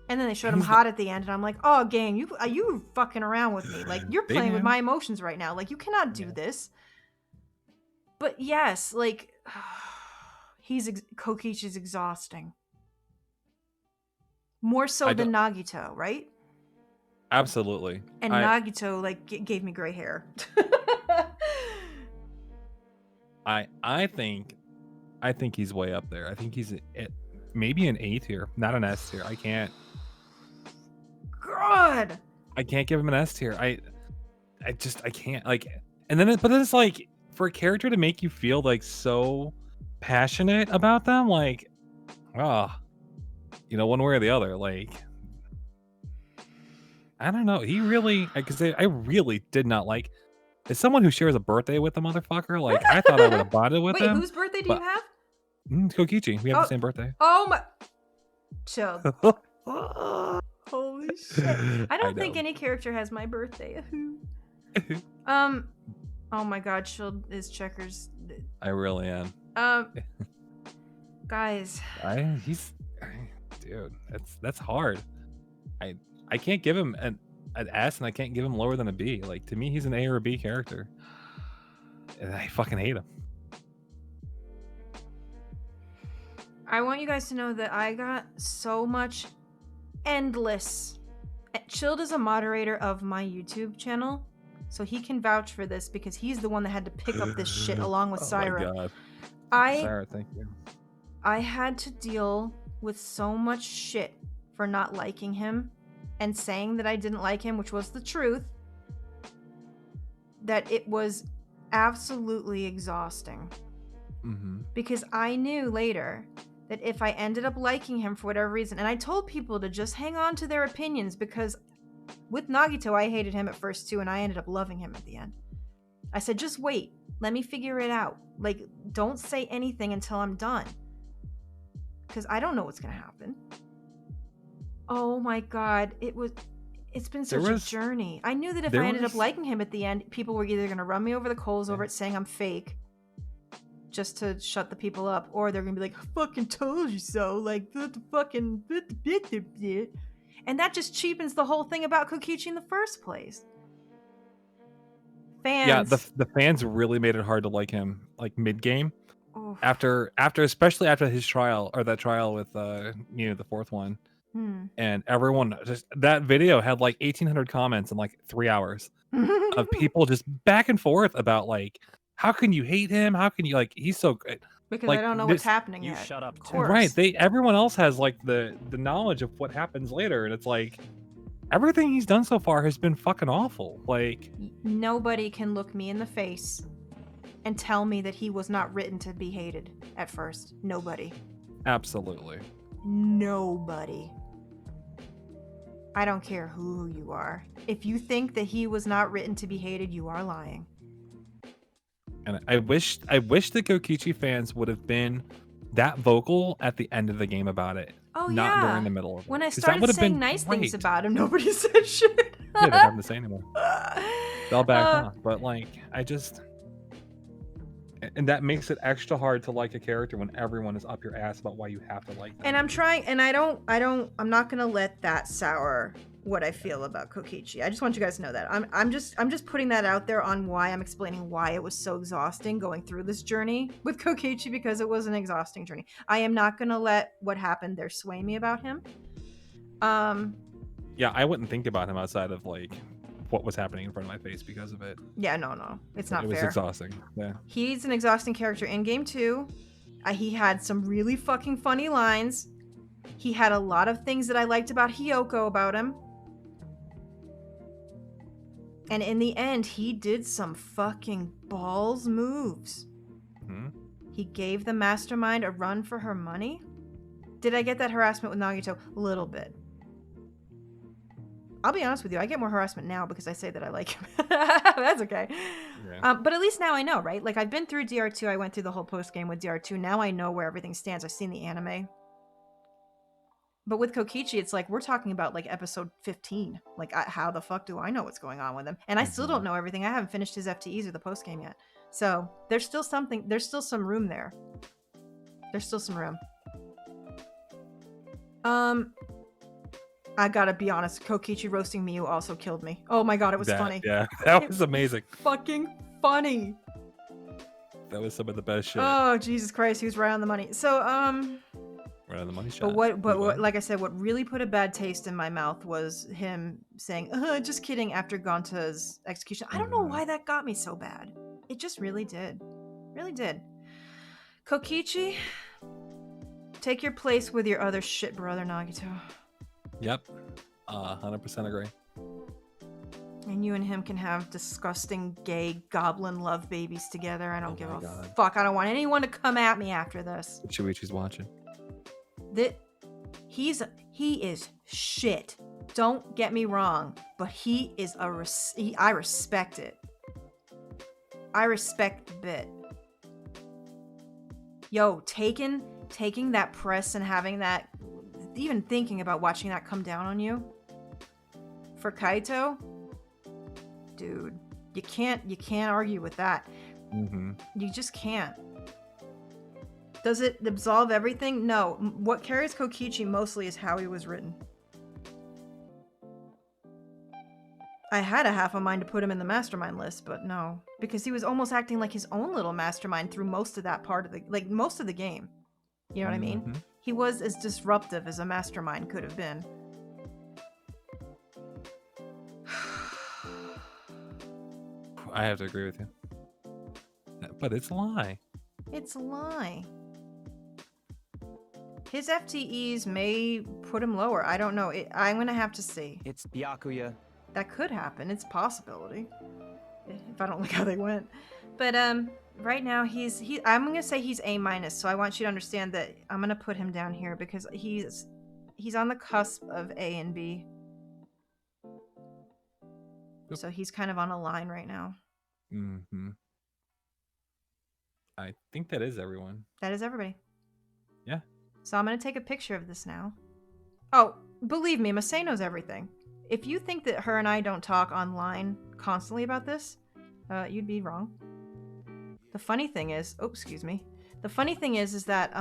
And then they showed him hot at the end, and I'm like, oh, game, you fucking around with me. Like, you're playing with my emotions right now. Like, you cannot do this. But yes, like, Kokichi's exhausting. More so than Nagito, right? Absolutely. And Nagito, like, gave me gray hair. I think he's way up there. I think he's maybe an A tier, not an S tier. I can't. God. I can't give him an S tier. I can't, like. And then it's like, for a character to make you feel like so passionate about them, like, one way or the other. Like, I don't know. He really, because I really did not like. As someone who shares a birthday with the motherfucker, like, I thought I would have bonded with him. Wait, whose birthday do you have? Kokichi. We have the same birthday. Oh my. Chill. Holy shit. I don't think any character has my birthday. Oh my God, Shield is checkers. I really am. Guys. Dude, that's hard. I can't give him an S, and I can't give him lower than a B. Like, to me, he's an A or a B character, and I fucking hate him. I want you guys to know that I got so much endless. Chilled is a moderator of my YouTube channel, so he can vouch for this because he's the one that had to pick up this shit along with Syra. Oh my God. Sarah, thank you. I had to deal with so much shit for not liking him and saying that I didn't like him, which was the truth, that it was absolutely exhausting. Because I knew later that if I ended up liking him for whatever reason, and I told people to just hang on to their opinions, because with Nagito, I hated him at first too, and I ended up loving him at the end. I said, just wait, let me figure it out. Like, don't say anything until I'm done, because I don't know what's gonna happen. Oh my God, it's been such a journey. I knew that if I ended up liking him at the end, people were either gonna run me over the coals over it, saying I'm fake, just to shut the people up, or they're gonna be like, I fucking told you so, like, what the fucking, and that just cheapens the whole thing about Kokichi in the first place. Fans. Yeah, the fans really made it hard to like him, like mid-game. After especially after his trial, or that trial with the fourth one. And everyone, just that video had like 1,800 comments in like 3 hours of people just back and forth about, like, how can you hate him? How can you, like, he's so good? Because like, I don't know what's happening You yet. shut up, Of course. Right. Everyone else has like the knowledge of what happens later, and it's like everything he's done so far has been fucking awful. Like, nobody can look me in the face and tell me that he was not written to be hated at first. Nobody. Absolutely. Nobody. I don't care who you are. If you think that he was not written to be hated, you are lying. And I wish the Kokichi fans would have been that vocal at the end of the game about it. Oh, not during the middle of it. When I started saying nice things about him, nobody said shit. Yeah, they don't have to say anymore. They'll back off. But like, and that makes it extra hard to like a character when everyone is up your ass about why you have to like them. And I'm trying, and I'm not gonna let that sour what I feel about Kokichi. I just want you guys to know that. I'm just putting that out there on why I'm explaining why it was so exhausting going through this journey with Kokichi, because it was an exhausting journey. I am not gonna let what happened there sway me about him. Yeah, I wouldn't think about him outside of like what was happening in front of my face because of it. Yeah, no, it's not fair. It was exhausting. Yeah, he's an exhausting character in game 2. He had some really fucking funny lines. He had a lot of things that I liked about Hiyoko about him. And in the end, he did some fucking balls moves. He gave the mastermind a run for her money. Did I get that harassment with Nagito? A little bit. I'll be honest with you, I get more harassment now because I say that I like him. That's okay. Yeah. But at least now I know, right? Like, I've been through DR2. I went through the whole post-game with DR2. Now I know where everything stands. I've seen the anime. But with Kokichi, it's like, we're talking about, like, episode 15. Like, how the fuck do I know what's going on with him? And I still don't know everything. I haven't finished his FTEs or the post-game yet. So, there's still some room there. There's still some room. I gotta be honest, Kokichi roasting Miyu also killed me. Oh my god, it was funny. Yeah, that was amazing. Fucking funny. That was some of the best shit. Oh, Jesus Christ, he was right on the money. So, right on the money shot. But what, like I said, what really put a bad taste in my mouth was him saying, just kidding, after Gonta's execution. I don't know why that got me so bad. It just really did. Really did. Kokichi, take your place with your other shit brother, Nagito. Yep. 100% agree. And you and him can have disgusting gay goblin love babies together. I don't give a fuck. I don't want anyone to come at me after this. Shuichi's watching. He is shit. Don't get me wrong, but he is I respect it. I respect the bit. Yo, taking that press and having that, even thinking about watching that come down on you for Kaito, dude, You can't argue with that. Mm-hmm. You just can't. Does it absolve everything? No. What carries Kokichi mostly is how he was written. I had a half a mind to put him in the mastermind list, but no. Because he was almost acting like his own little mastermind through most of that part of the, like, most of the game. You know what I mean? He was as disruptive as a mastermind could have been. I have to agree with you. But it's a lie. It's a lie. His FTEs may put him lower. I don't know. I'm going to have to see. It's Byakuya. That could happen. It's a possibility. If I don't like how they went. But right now I'm going to say he's A-, so I want you to understand that I'm going to put him down here because he's on the cusp of A and B. Yep. So he's kind of on a line right now. Mm-hmm. I think that is everyone. That is everybody. Yeah. So I'm going to take a picture of this now. Oh, believe me, Masai knows everything. If you think that her and I don't talk online constantly about this, you'd be wrong. The funny thing is, the funny thing is that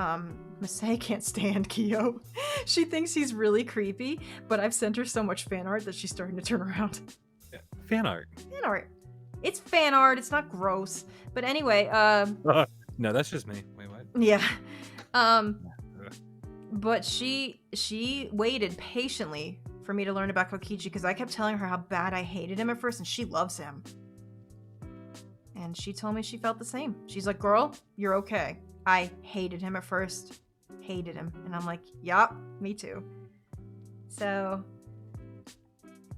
Masai can't stand Kiyo. She thinks he's really creepy, but I've sent her so much fan art that she's starting to turn around. Yeah. Fan art. Fan art. It's fan art. It's not gross. But anyway, no, that's just me. Wait, what? yeah. But she waited patiently for me to learn about Kokichi because I kept telling her how bad I hated him at first, and she loves him. And she told me she felt the same. She's like, girl, you're okay. I hated him at first. Hated him. And I'm like, yup, me too. So,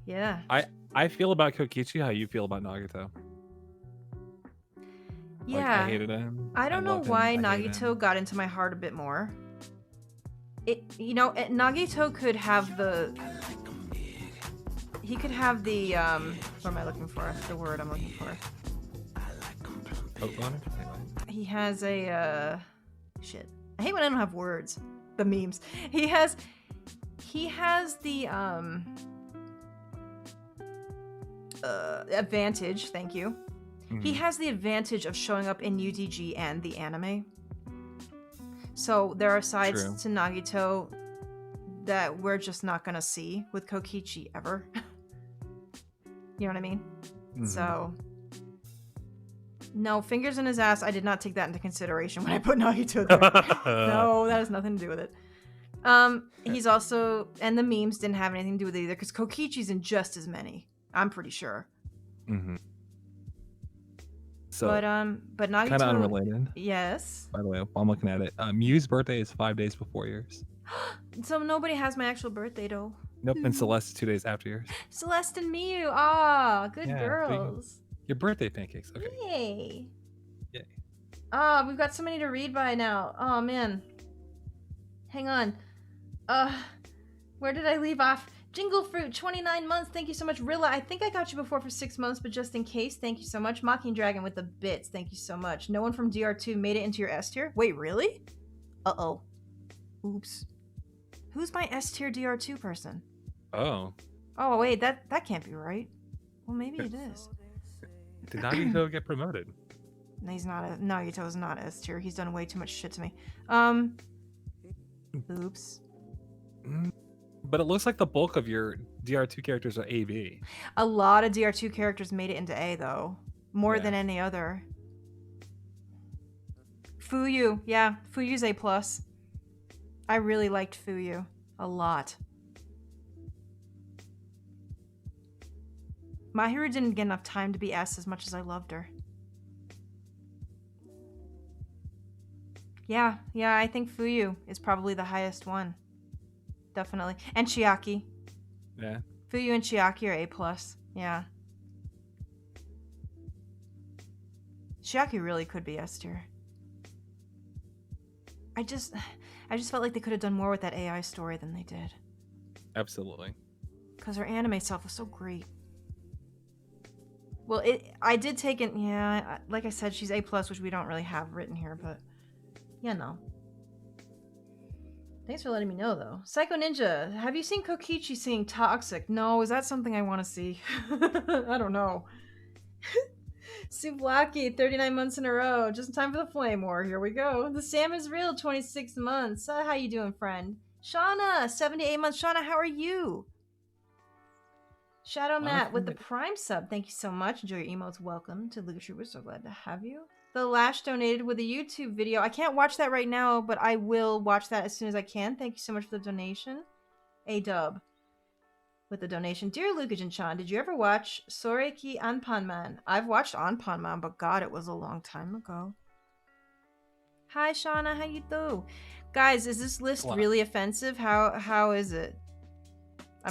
yeah. I feel about Kokichi how you feel about Nagito. Yeah. Like, I hated him. I don't know loved him. why I hated Nagito him. got into my heart a bit more. Nagito could have the... He could have the, what am I looking for? The word I'm looking for. Oh, go on. He has a, shit. I hate when I don't have words. The memes. He has the, advantage, thank you. Mm-hmm. He has the advantage of showing up in UDG and the anime. So there are sides True. to Nagito that we're just not gonna see with Kokichi ever. You know what I mean? Mm-hmm. So, no, fingers in his ass, I did not take that into consideration when I put Nagito there. No, that has nothing to do with it. He's also, and the memes didn't have anything to do with it either, because Kokichi's in just as many. I'm pretty sure. Mm-hmm. So, but Nagito... kind of unrelated. Yes? By the way, while I'm looking at it, Miu's birthday is 5 days before yours. So nobody has my actual birthday, though. Nope, and Celeste is 2 days after yours. Celeste and Miu. Ah, good Yeah, girls. Your birthday pancakes. Okay. Yay. Yay. Ah, we've got so many to read by now. Oh, man. Hang on. Where did I leave off? Jingle Fruit, 29 months. Thank you so much. Rilla, I think I got you before for 6 months, but just in case, thank you so much. Mocking Dragon with the bits. Thank you so much. No one from DR2 made it into your S tier? Wait, really? Uh-oh. Oops. Who's my S tier DR2 person? Oh. Oh, wait, that can't be right. Well, maybe it is. Did Nagito get promoted? No, he's not. Nagito is not S tier. He's done way too much shit to me. Oops. But it looks like the bulk of your DR2 characters are AB. A lot of DR2 characters made it into A, though. More than any other. Fuyu. Yeah, Fuyu's A+. I really liked Fuyu. A lot. Mahiru didn't get enough time to be S as much as I loved her. Yeah, I think Fuyu is probably the highest one. Definitely. And Chiaki. Yeah. Fuyu and Chiaki are A+. Yeah. Chiaki really could be S tier. I just felt like they could have done more with that AI story than they did. Absolutely. Because her anime self was so great. Well, I did take it, yeah, like I said, she's A+, which we don't really have written here, but, yeah, no. Thanks for letting me know, though. Psycho Ninja, have you seen Kokichi singing Toxic? No, is that something I want to see? I don't know. Souvlaki, 39 months in a row. Just in time for the flame war. Here we go. The Sam is real, 26 months. How you doing, friend? Shauna, 78 months. Shauna, how are you? Shadow Matt with the Prime sub. Thank you so much. Enjoy your emotes. Welcome to Luga Trooper. So glad to have you. The Lash donated with a YouTube video. I can't watch that right now, but I will watch that as soon as I can. Thank you so much for the donation. A-dub with the donation. Dear Lucas and Chan, did you ever watch Soreki Anpanman? I've watched Anpanman, but God, it was a long time ago. Hi, Shauna. How you do? Guys, is this list really offensive? How is it?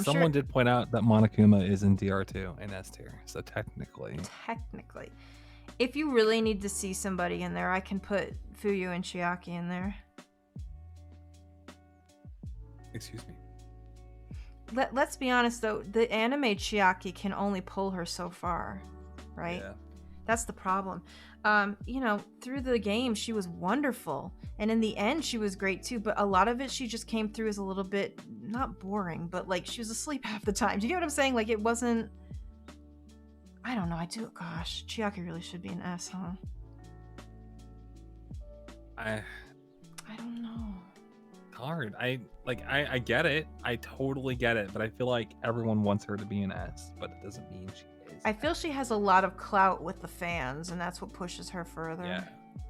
Someone did point out that Monokuma is in DR2 and S tier, so technically. Technically. If you really need to see somebody in there, I can put Fuyu and Chiaki in there. Excuse me. Let's be honest, though. The anime Chiaki can only pull her so far, right? Yeah. That's the problem. You know, through the game, she was wonderful. And in the end, she was great, too. But a lot of it, she just came through as a little bit, not boring, but, like, she was asleep half the time. Do you get what I'm saying? Like, it wasn't... I don't know. Gosh, Chiaki really should be an S, huh? I don't know. Hard. I get it. I totally get it. But I feel like everyone wants her to be an S, but it doesn't mean she is. I feel she has a lot of clout with the fans, and that's what pushes her further. Yeah.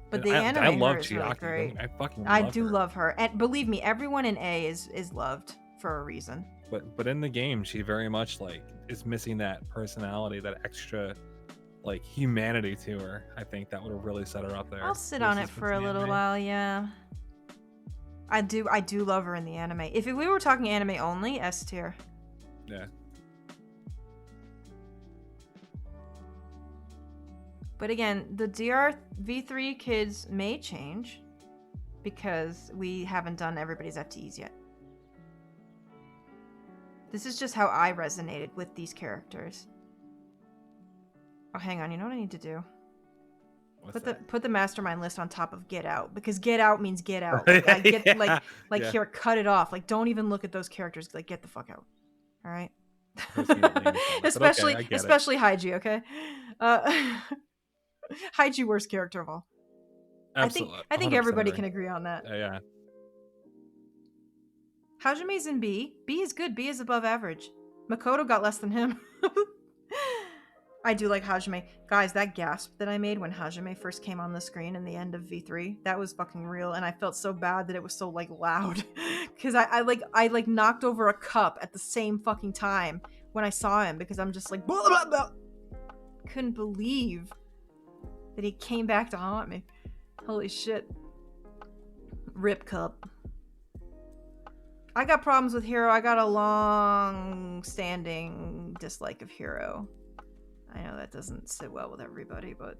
But the anime I love her is Chiaki. really great. I fucking love I do her. love her. And believe me, everyone in A is loved for a reason. But in the game, she very much like is missing that personality, that extra like humanity to her. I think that would have really set her up there. I'll sit on it for a little while, yeah. I do love her in the anime. If we were talking anime only, S tier. Yeah. But again, the DRV3 kids may change because we haven't done everybody's FTEs yet. This is just how I resonated with these characters. Oh, hang on. You know what I need to do? Put the mastermind list on top of Get Out, because Get Out means get out. Like, I get yeah. Here, cut it off. Like, don't even look at those characters. Like, get the fuck out. All right. especially Haiji. Okay. Haiji, worst character of all. Absolutely. I think everybody can agree on that. Yeah. Hajime's in B. B is good. B is above average. Makoto got less than him. I do like Hajime. Guys, that gasp that I made when Hajime first came on the screen in the end of V3, that was fucking real, and I felt so bad that it was so, like, loud. Because I knocked over a cup at the same fucking time when I saw him, because I'm just like, blah, blah, blah. Couldn't believe that he came back to haunt me. Holy shit. Rip cup. I got problems with Hero. I got a long-standing dislike of Hero. I know that doesn't sit well with everybody, but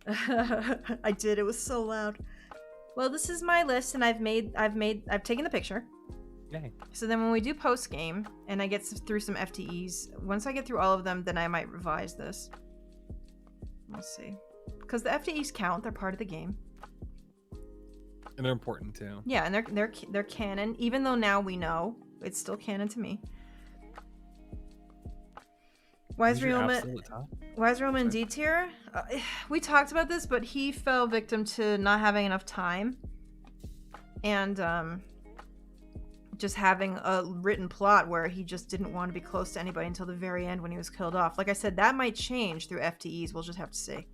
I did. It was so loud. Well, this is my list, and I've taken the picture. Yay. So then when we do post game, and I get through some FTEs, once I get through all of them, then I might revise this. We'll see, because the FTEs count. They're part of the game. And they're important too. Yeah, and they're canon. Even though now we know, it's still canon to me. Why is Ryoma in D tier? We talked about this, but he fell victim to not having enough time, and just having a written plot where he just didn't want to be close to anybody until the very end when he was killed off. Like I said, that might change through FTEs. We'll just have to see.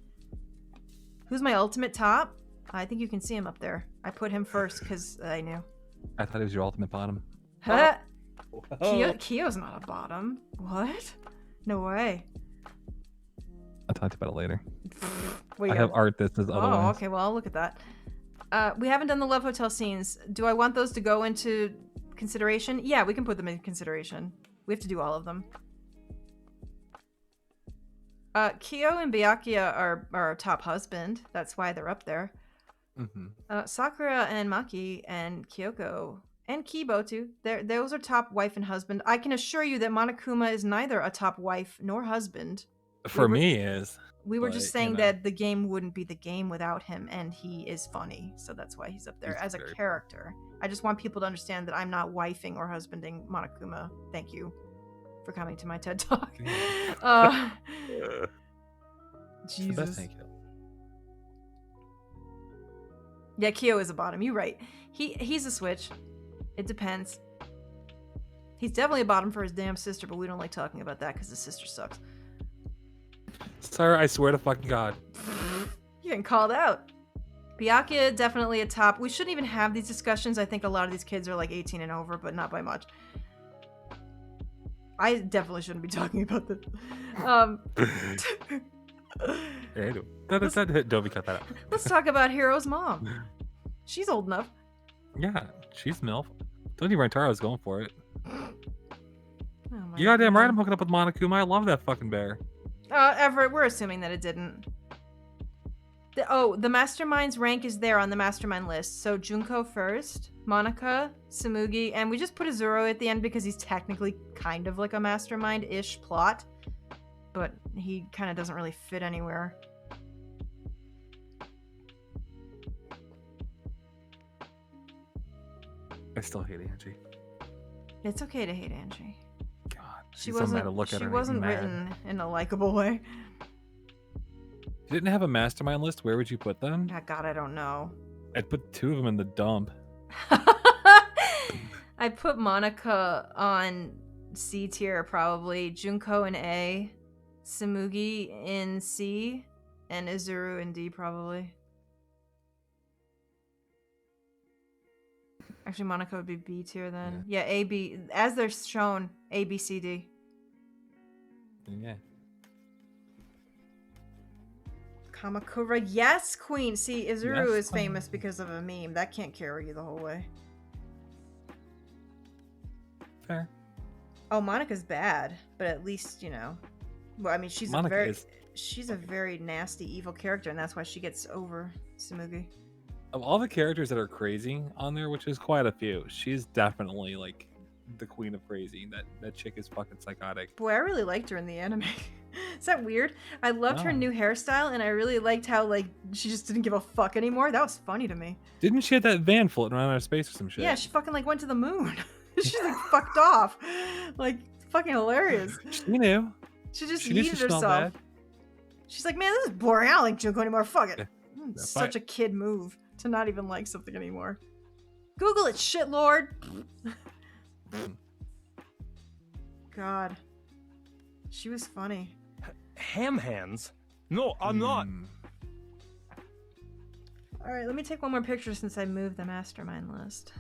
Who's my ultimate top? I think you can see him up there. I put him first because I knew. I thought he was your ultimate bottom. Huh? Kiyo's not a bottom. What? No way. I'll talk to you about it later. Wait, I have art that says otherwise. Oh, okay. Well, I'll look at that. We haven't done the Love Hotel scenes. Do I want those to go into consideration? Yeah, we can put them in consideration. We have to do all of them. Kiyo and Byakuya are our top husband. That's why they're up there. Mm-hmm. Sakura and Maki and Kyoko and Keebo too. Those are top wife and husband. I can assure you that Monokuma is neither a top wife nor husband. For me, is. We were just saying that the game wouldn't be the game without him, and he is funny, so that's why he's up there as a character. I just want people to understand that I'm not wifing or husbanding Monokuma. Thank you. for coming to my TED Talk. It's the best Jesus. thank you. Yeah, Kiyo is a bottom. You're right. He's a switch. It depends. He's definitely a bottom for his damn sister, but we don't like talking about that because his sister sucks. Sir, I swear to fucking God. You're getting called out. Byakuya, definitely a top. We shouldn't even have these discussions. I think a lot of these kids are like 18 and over, but not by much. I definitely shouldn't be talking about this. Hey, don't be cut that out. Let's talk about Hiro's mom. She's old enough. Yeah, she's MILF. Don't even Rantaro was going for it. Oh my You goddamn God. right I'm hooking up with Monokuma. I love that fucking bear. Everett, we're assuming that it didn't. The mastermind's rank is there on the mastermind list. So Junko first, Monaca, Tsumugi, and we just put Izuru at the end because he's technically kind of like a mastermind-ish plot. But he kind of doesn't really fit anywhere. I still hate Angie. It's okay to hate Angie. God, She she's so mad to wasn't. look at She her. wasn't mad. written in a likable way. If you didn't have a mastermind list, where would you put them? Oh, God, I don't know. I'd put 2 of them in the dump. I put Monaca on C tier probably, Junko in A, Tsumugi in C, and Izuru in D probably. Actually, Monaca would be B tier then. Yeah, A, B, as they're shown, A, B, C, D. Yeah. Kamakura, yes, queen. See, Izuru Yes, is famous because of a meme. That can't carry you the whole way. Fair. Oh, Monica's bad, but at least, you know. Well, I mean, she's Monica is. she's a very nasty, evil character, and that's why she gets over Tsumugi. Of all the characters that are crazy on there, which is quite a few, she's definitely like the queen of crazy. That chick is fucking psychotic. Boy, I really liked her in the anime. Is that weird? I loved her No. new hairstyle, and I really liked how, like, she just didn't give a fuck anymore. That was funny to me. Didn't she have that van floating around out of space or some shit? Yeah, she fucking, like, went to the moon. She's, like, fucked off. Like, fucking hilarious. She knew. She just She knew she yeeted smelled herself. bad. She's like, man, this is boring. I don't like Junko anymore. Fuck it. Yeah. Such a kid move to not even like something anymore. Google it, shitlord. God. She was funny. Ham hands? No, I'm not. Alright, let me take one more picture since I moved the mastermind list.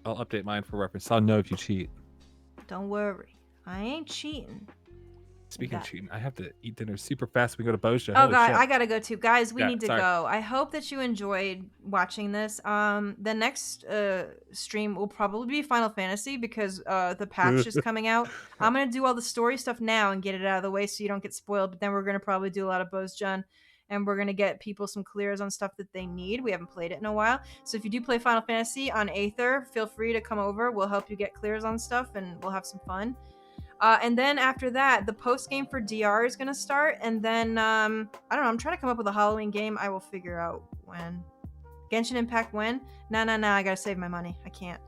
I'll update mine for reference. I'll know if you cheat. Don't worry. I ain't cheating. Speaking of Got- cheating, I have to eat dinner super fast. We go to Bo's. Oh god, I gotta go too. Guys, we Yeah, need to sorry. go. I hope that you enjoyed watching this. The next stream will probably be Final Fantasy because the patch is coming out. I'm gonna do all the story stuff now and get it out of the way so you don't get spoiled. But then we're gonna probably do a lot of Bozjun, and we're gonna get people some clears on stuff that they need. We haven't played it in a while, so if you do play Final Fantasy on Aether, feel free to come over. We'll help you get clears on stuff, and we'll have some fun. And then after that, the post game for DR is gonna start, and then I don't know. I'm trying to come up with a Halloween game. I will figure out when. Genshin Impact when? Nah. I gotta save my money. I can't.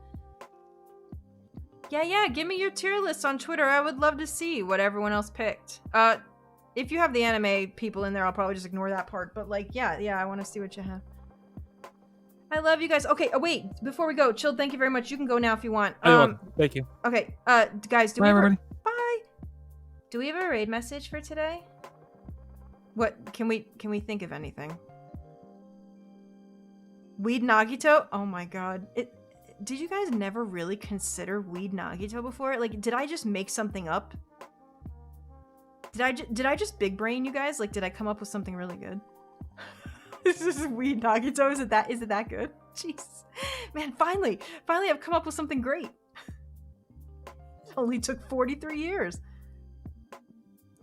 Yeah. Give me your tier list on Twitter. I would love to see what everyone else picked. If you have the anime people in there, I'll probably just ignore that part. But like, yeah, I want to see what you have. I love you guys. Okay, wait. Before we go, Chill, thank you very much. You can go now if you want. Thank you. Okay, guys, Bye, everybody. Bye. Do we have a raid message for today? What can we think of anything? Weed Nagito? Oh my god. Did you guys never really consider Weed Nagito before? Like, did I just make something up? Did I just big brain you guys? Like, did I come up with something really good? This is Weed Nagito. Is it that good? Jeez. Man, finally I've come up with something great. It only took 43 years.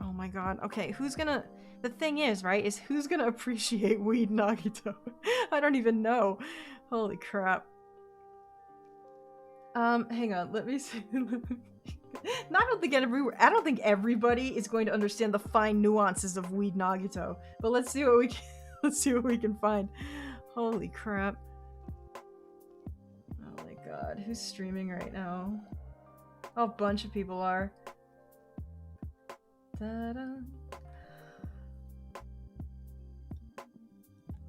Oh my god. Okay, the thing is, right, is who's gonna appreciate Weed Nagito? I don't even know. Holy crap. Hang on, let me see. I don't think everybody is going to understand the fine nuances of Weed Nagito. But let's see what we can find. Holy crap. Oh my god, who's streaming right now? A bunch of people are. Ta-da.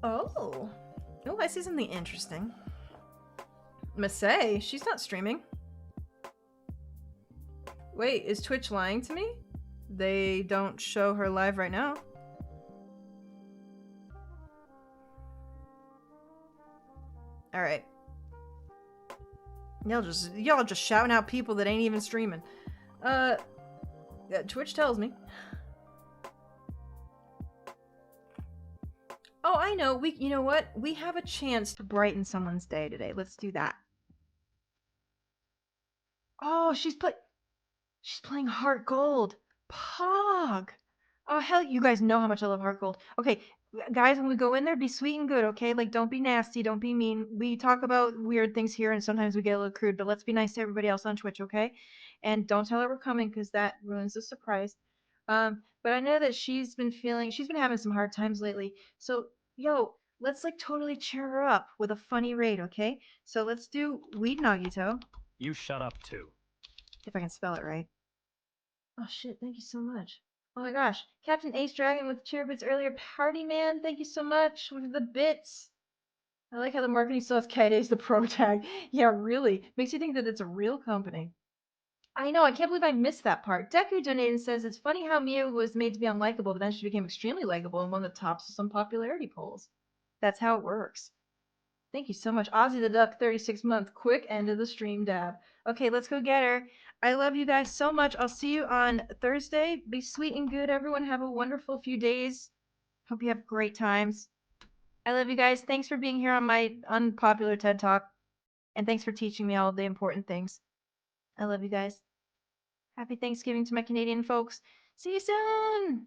Oh. Oh, I see something interesting. Masay, she's not streaming. Wait, is Twitch lying to me? They don't show her live right now. Alright. Y'all just shouting out people that ain't even streaming. Twitch tells me. Oh, I know. You know what? We have a chance to brighten someone's day today. Let's do that. Oh, she's playing Heart Gold. Pog. Oh, hell, you guys know how much I love Heart Gold. Okay, guys, when we go in there, be sweet and good, okay? Like, don't be nasty, don't be mean. We talk about weird things here, and sometimes we get a little crude, but let's be nice to everybody else on Twitch, okay? And don't tell her we're coming, because that ruins the surprise. But I know that she's been having some hard times lately. So, yo, let's, like, totally cheer her up with a funny raid, okay? So let's do Weed Nagito. You shut up too. If I can spell it right. Oh shit, thank you so much. Oh my gosh. Captain Ace Dragon with Cheerbits earlier. Party Man, thank you so much with the bits. I like how the marketing still has Kaide's the pro tag. Yeah, really. Makes you think that it's a real company. I know, I can't believe I missed that part. Deku donated and says, it's funny how Mia was made to be unlikable, but then she became extremely likable and won the tops of some popularity polls. That's how it works. Thank you so much. Ozzy the Duck, 36-month. Quick end of the stream dab. Okay, let's go get her. I love you guys so much. I'll see you on Thursday. Be sweet and good, everyone. Have a wonderful few days. Hope you have great times. I love you guys. Thanks for being here on my unpopular TED Talk. And thanks for teaching me all of the important things. I love you guys. Happy Thanksgiving to my Canadian folks. See you soon!